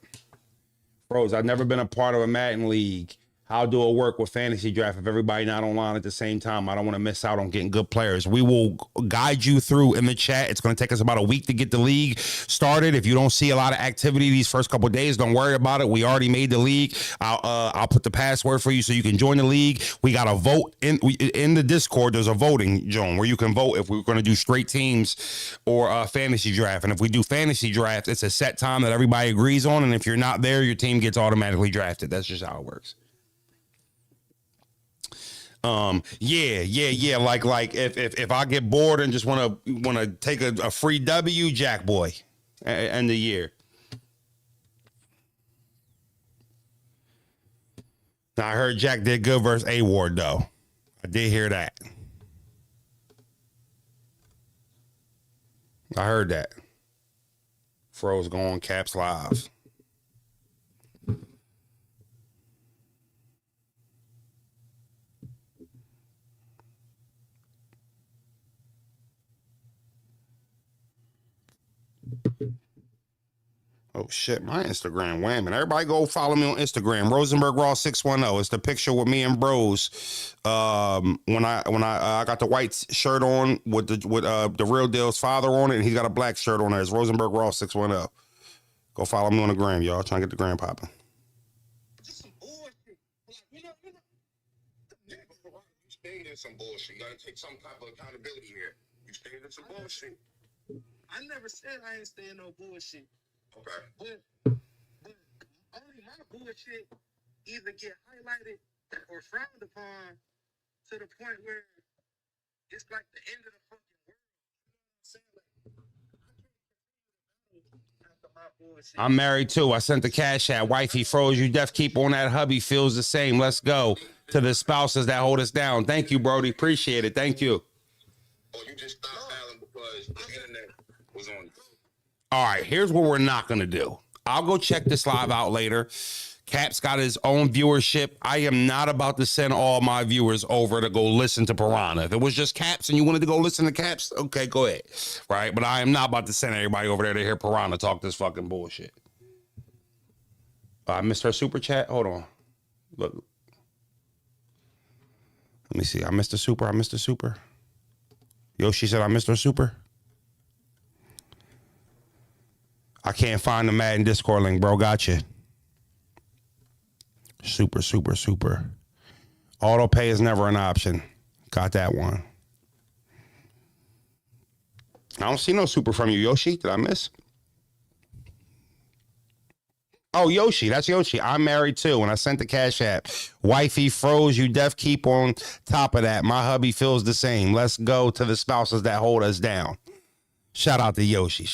Bros, I've never been a part of a Madden League. How do it work with fantasy draft if everybody not online at the same time? I don't want to miss out on getting good players. We will guide you through in the chat. It's going to take us about a week to get the league started. If you don't see a lot of activity these first couple of days, don't worry about it. We already made the league. I'll put the password for you so you can join the league. We got a vote in the Discord. There's a voting zone where you can vote if we're going to do straight teams or fantasy draft. And if we do fantasy draft, it's a set time that everybody agrees on. And if you're not there, your team gets automatically drafted. That's just how it works. Yeah. Like if I get bored and just want to take a free W, Jack Boy, end the year. Now, I heard Jack did good versus A Ward though. I did hear that. I heard that. Froze going Caps Live. Oh shit, my Instagram whamming. Everybody go follow me on Instagram. Rosenberg Raw 610. It's the picture with me and bros. When I got the white shirt on with the real deal's father on it, and he's got a black shirt on there. It's Rosenberg Raw 610. Go follow me on the gram, y'all. Trying to get the gram popping. Just some bullshit. You stayed in some bullshit. You gotta take some type of accountability here. You stayed in some bullshit. I never said I ain't staying no bullshit. Okay. But only my bullshit either get highlighted or frowned upon to the point where it's like the end of the fucking world. I'm married too. I sent the cash out. Wifey froze. You deaf keep on that. Hubby feels the same. Let's go to the spouses that hold us down. Thank you, Brody. Appreciate it. Thank you. Oh, you just stopped dialing because the internet was on. All right, here's what we're not going to do. I'll go check this live out later. Cap's got his own viewership. I am not about to send all my viewers over to go listen to Piranha. If it was just Caps and you wanted to go listen to Caps, okay, go ahead. Right? But I am not about to send everybody over there to hear Piranha talk this fucking bullshit. I missed her super chat. Hold on. Look. Let me see. I missed the super. Yoshi said I missed her super. I can't find the Madden Discord link, bro. Gotcha. Super. Auto pay is never an option. Got that one. I don't see no super from you, Yoshi. Did I miss? Oh, Yoshi. That's Yoshi. I'm married too. And I sent the cash app. Wifey froze. You deaf keep on top of that. My hubby feels the same. Let's go to the spouses that hold us down. Shout out to Yoshi.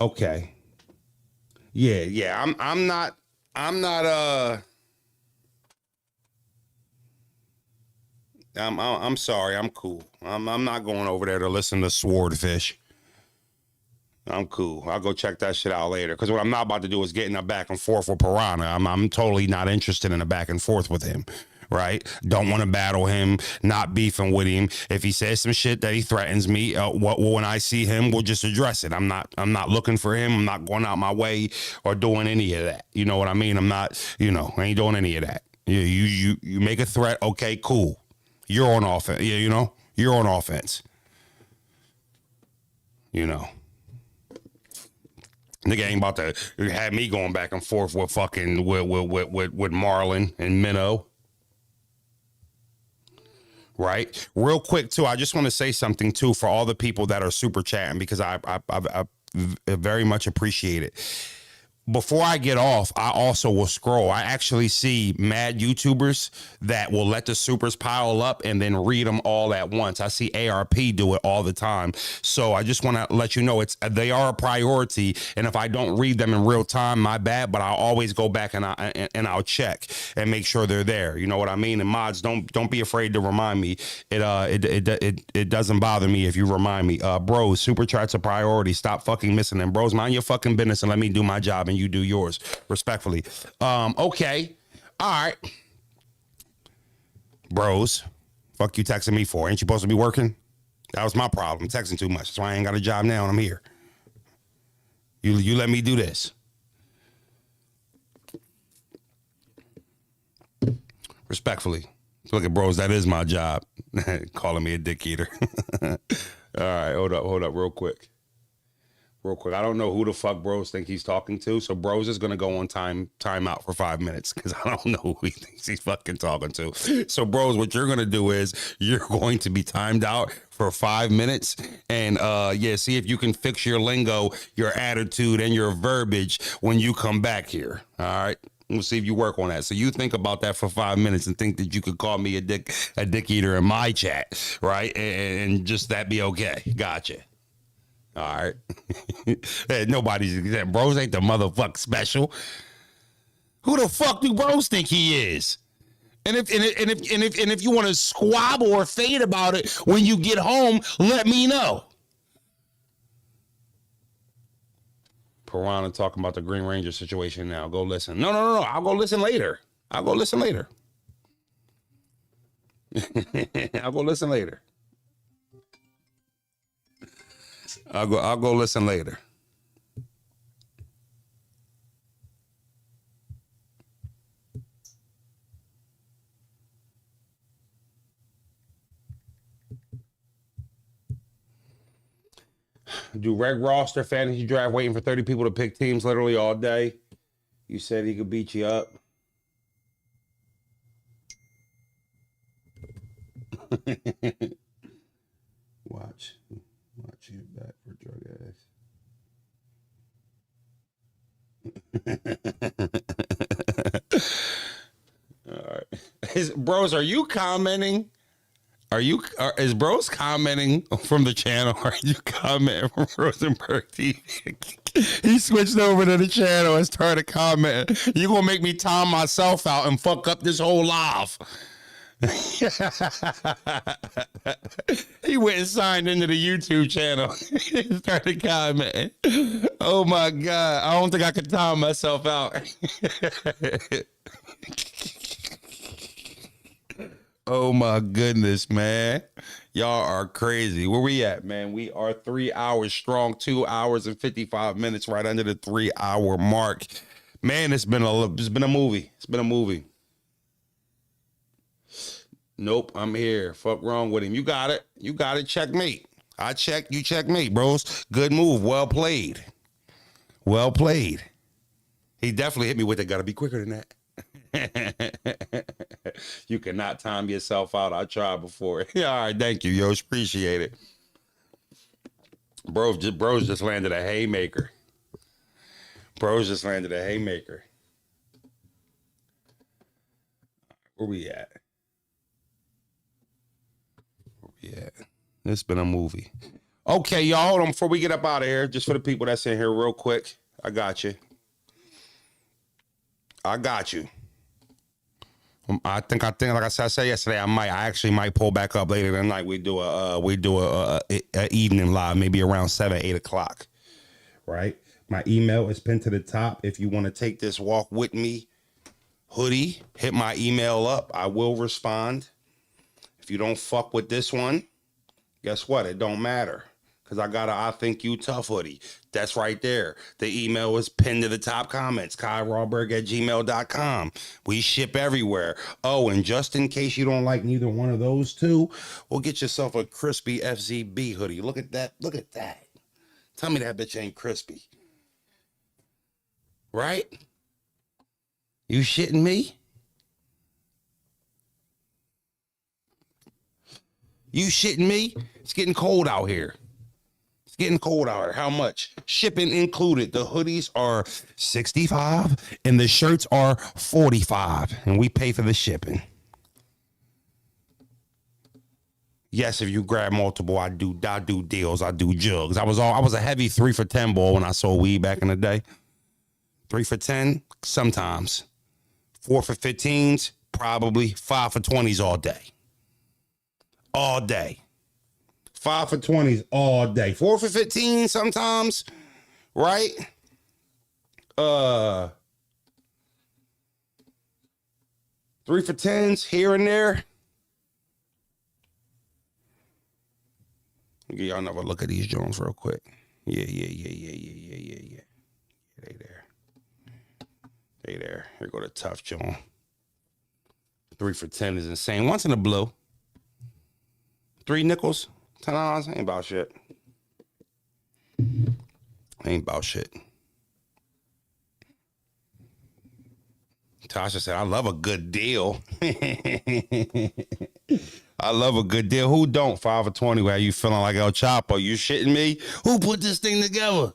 Okay. Yeah. I'm not I'm sorry. I'm cool. I'm not going over there to listen to Swordfish. I'm cool. I'll go check that shit out later. Because what I'm not about to do is get in a back and forth with Piranha. I'm totally not interested in a back and forth with him. Right? Don't want to battle him, not beefing with him. If he says some shit that he threatens me, when I see him, we'll just address it. I'm not looking for him. I'm not going out my way or doing any of that. You know what I mean? I'm not, I ain't doing any of that. You make a threat. Okay, cool. You're on offense. Yeah, you're on offense. Nigga ain't about to have me going back and forth with fucking with Marlon and Minnow. Right? Real quick, too, I just want to say something, too, for all the people that are super chatting, because I very much appreciate it. Before I get off, I also will scroll. I actually see mad YouTubers that will let the supers pile up and then read them all at once. I see ARP do it all the time. So I just want to let you know they are a priority. And if I don't read them in real time, my bad. But I'll always go back and I'll check and make sure they're there. You know what I mean? And mods, don't be afraid to remind me. It doesn't bother me if you remind me. Bros, super chat's a priority. Stop fucking missing them, bros. Mind your fucking business and let me do my job. and you do yours, respectfully. Okay. All right. Bros, fuck you texting me for? Ain't you supposed to be working? That was my problem, texting too much. That's why I ain't got a job now and I'm here. You let me do this. Respectfully. Look at bros, that is my job. Calling me a dick eater. All right, hold up real quick. I don't know who the fuck bros think he's talking to. So bros is gonna go on time out for 5 minutes because I don't know who he thinks he's fucking talking to. So bros, what you're gonna do is you're going to be timed out for 5 minutes and see if you can fix your lingo, your attitude, and your verbiage when you come back here. All right. We'll see if you work on that. So you think about that for 5 minutes and think that you could call me a dick eater in my chat, right? And just that be okay. Gotcha. All right. Nobody's bros ain't the motherfucker special. Who the fuck do bros think he is? And if you want to squabble or fade about it when you get home, let me know. Piranha talking about the Green Ranger situation now. Go listen. No. I'll go listen later. I'll go listen later. I'll go listen later. Do reg roster fantasy draft waiting for 30 people to pick teams literally all day. You said he could beat you up. Watch you back for drug ass. All right. Bros, are you commenting? Is bros commenting from the channel? Are you commenting from FrozenbergTV? He switched over to the channel and started commenting. You gonna make me time myself out and fuck up this whole live. He went and signed into the YouTube channel. He started commenting. Oh my God. I don't think I could time myself out. Oh my goodness, man. Y'all are crazy. Where we at, man? We are 3 hours strong, 2 hours and 55 minutes, right under the 3 hour mark. Man, it's been a movie. It's been a movie. Nope, I'm here. Fuck wrong with him. You got it. Checkmate. I check, you checkmate, bros. Good move. Well played. He definitely hit me with it. Gotta be quicker than that. You cannot time yourself out. I tried before. Yeah, all right, thank you, yo. Appreciate it. Bros just landed a haymaker. Where we at? It's been a movie. Okay, y'all, hold on before we get up out of here. Just for the people that's in here real quick. I got you. I think like I said yesterday, I actually might pull back up later tonight. We do a evening live, maybe around 7-8 o'clock. Right? My email is pinned to the top. If you want to take this walk with me, hoodie, hit my email up. I will respond. If you don't fuck with this one, guess what? It don't matter. Because I got a I Think You Tough hoodie. That's right there. The email is pinned to the top comments. KaiRawberg@gmail.com. We ship everywhere. Oh, and just in case you don't like neither one of those two, well, get yourself a crispy FZB hoodie. Look at that. Tell me that bitch ain't crispy. Right? You shitting me? It's getting cold out here. How much? Shipping included. The hoodies are $65 and the shirts are $45, and we pay for the shipping. Yes, if you grab multiple, I do deals. I do jugs. I was a heavy 3 for $10 boy when I sold weed back in the day. 3 for $10, sometimes. 4 for $15s, probably. 5 for $20s all day. 5 for $20s all day. 4 for $15 sometimes, right? 3 for $10s here and there. Give y'all another look at these Jones real quick. Yeah. They there. Here go the tough Joan. 3 for $10 is insane. Once in the blue. 3 nickels, $10. Ain't about shit. Tasha said, I love a good deal. I love a good deal. Who don't? 5 for 20. Where you feeling like El Chapo? You shitting me? Who put this thing together?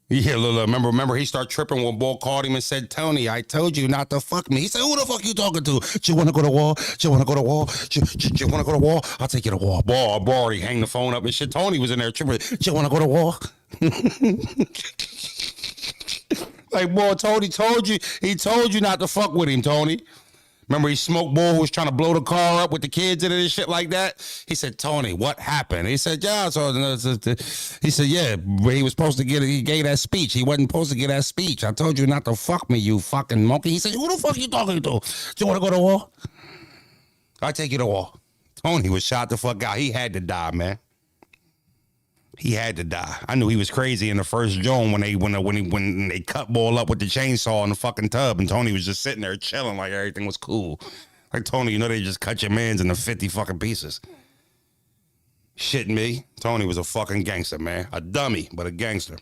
Yeah, look, remember he started tripping when Bull called him and said, Tony, I told you not to fuck me. He said, who the fuck you talking to? Do you want to go to war? Do you want to go to war? Do you want to go to war? I'll take you to war. Boy, already hang the phone up and shit. Tony was in there tripping. Do you want to go to war? Like, boy, Tony told you. He told you not to fuck with him, Tony. Remember he smoked bull who was trying to blow the car up with the kids in it and shit like that? He said, Tony, what happened? He said, yeah. So he said, yeah, he was supposed to he gave that speech. He wasn't supposed to get that speech. I told you not to fuck me, you fucking monkey. He said, who the fuck you talking to? Do you want to go to war? I'll take you to war. Tony was shot the fuck out. He had to die, man. He had to die. I knew he was crazy in the first Joan when they cut Bull up with the chainsaw in the fucking tub, and Tony was just sitting there chilling like everything was cool. Like, Tony, you know they just cut your mans into 50 fucking pieces. Shitting me. Tony was a fucking gangster, man. A dummy, but a gangster.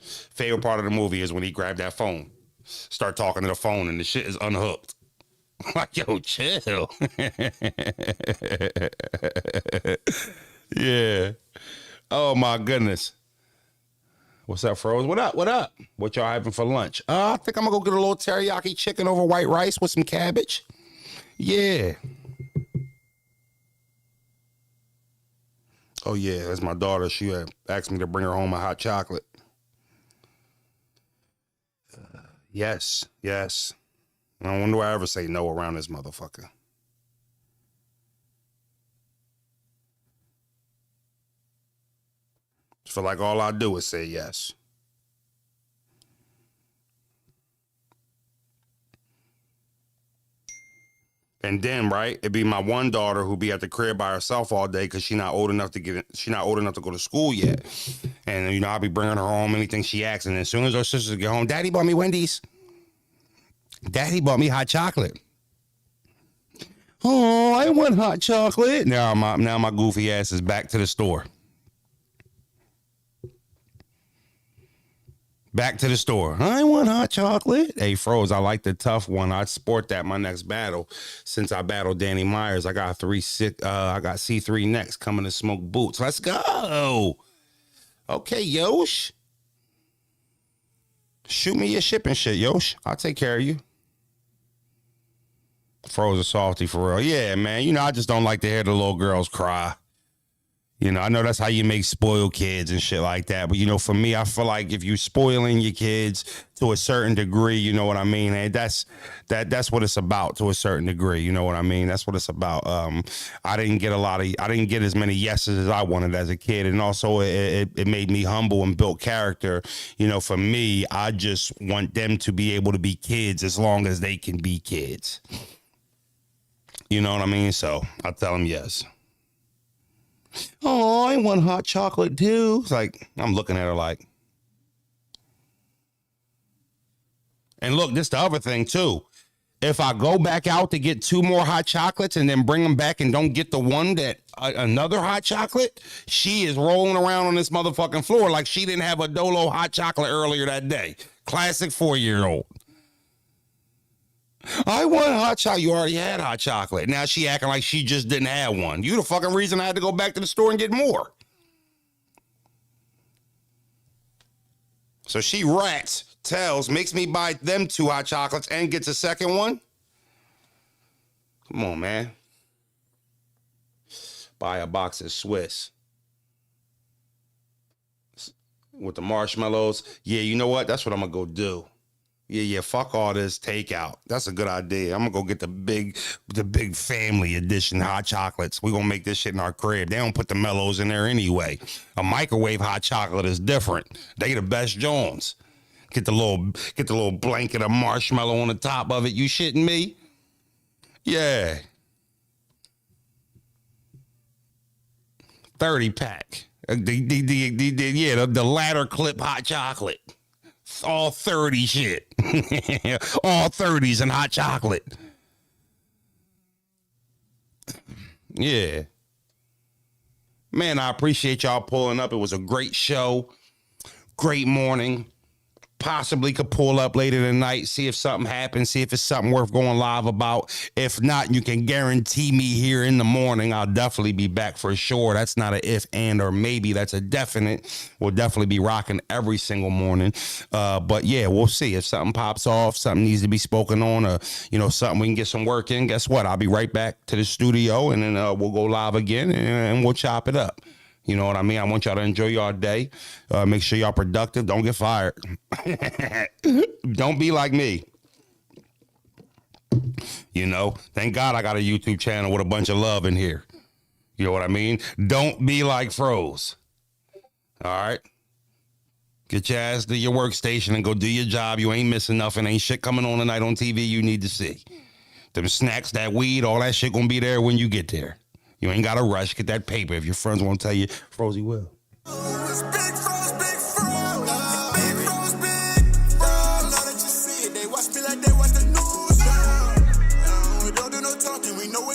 Favorite part of the movie is when he grabbed that phone, start talking to the phone, and the shit is unhooked. Like, yo, chill. Yeah. Oh my goodness. What's up, Froze? What up? What y'all having for lunch? I think I'm gonna go get a little teriyaki chicken over white rice with some cabbage. Yeah. Oh yeah, that's my daughter. She asked me to bring her home a hot chocolate. Yes. I don't wonder why I ever say no around this motherfucker. Feel like all I do is say yes. And then, right, it'd be my one daughter who'd be at the crib by herself all day because she's not old enough to go to school yet. And, you know, I'll be bringing her home anything she asks. And as soon as her sisters get home, Daddy bought me Wendy's. Daddy bought me hot chocolate. Oh, I want hot chocolate. Now my goofy ass is back to the store. Back to the store. I want hot chocolate. Hey, Froze, I like the tough one. I'd sport that my next battle. Since I battled Danny Myers, I got C3 next coming to smoke boots. Let's go. Okay, Yosh. Shoot me your shipping shit, Yosh. I'll take care of you. Froze is salty for real. Yeah, man. You know, I just don't like to hear the little girls cry. You know, I know that's how you make spoiled kids and shit like that. But, you know, for me, I feel like if you're spoiling your kids to a certain degree, you know what I mean? And that's what it's about to a certain degree. You know what I mean? That's what it's about. I didn't get as many yeses as I wanted as a kid. And also it made me humble and built character. You know, for me, I just want them to be able to be kids as long as they can be kids. You know what I mean? So I tell them yes. Oh, I want hot chocolate too. It's like, I'm looking at her like. And look, this the other thing too. If I go back out to get 2 more hot chocolates and then bring them back and don't get the one that another hot chocolate, she is rolling around on this motherfucking floor like she didn't have a Dolo hot chocolate earlier that day. Classic 4-year-old. I want hot chocolate. You already had hot chocolate. Now she acting like she just didn't have one. You the fucking reason I had to go back to the store and get more. So she makes me buy them 2 hot chocolates and gets a second one. Come on, man. Buy a box of Swiss. With the marshmallows. Yeah, you know what? That's what I'm going to go do. Yeah, fuck all this takeout. That's a good idea. I'm gonna go get the big family edition hot chocolates. We're gonna make this shit in our crib. They don't put the mellows in there anyway. A microwave hot chocolate is different. They the best Jones. Get the little blanket of marshmallow on the top of it. You shitting me? Yeah. 30 pack. The ladder clip hot chocolate. All 30 shit. All 30s and hot chocolate. Yeah. Man, I appreciate y'all pulling up. It was a great show. Great morning. Possibly could pull up later tonight, see if something happens, see if it's something worth going live about. If not, you can guarantee me here in the morning, I'll definitely be back for sure. That's not a if, and, or maybe. That's a definite. We'll definitely be rocking every single morning. But yeah, we'll see. If something pops off, something needs to be spoken on, or, something we can get some work in, guess what? I'll be right back to the studio, and then we'll go live again, and we'll chop it up. You know what I mean? I want y'all to enjoy your day. Make sure y'all productive. Don't get fired. Don't be like me. Thank God I got a YouTube channel with a bunch of love in here. You know what I mean? Don't be like Froze. All right? Get your ass to your workstation and go do your job. You ain't missing nothing. Ain't shit coming on tonight on TV you need to see. Them snacks, that weed, all that shit gonna be there when you get there. You ain't got to rush. Get that paper. If your friends won't tell you, Frozy will. It's big Froze, big Froze. Big Froze, big Froze. Now that you see it, they watch me like they watch the news. We don't do no talking. We know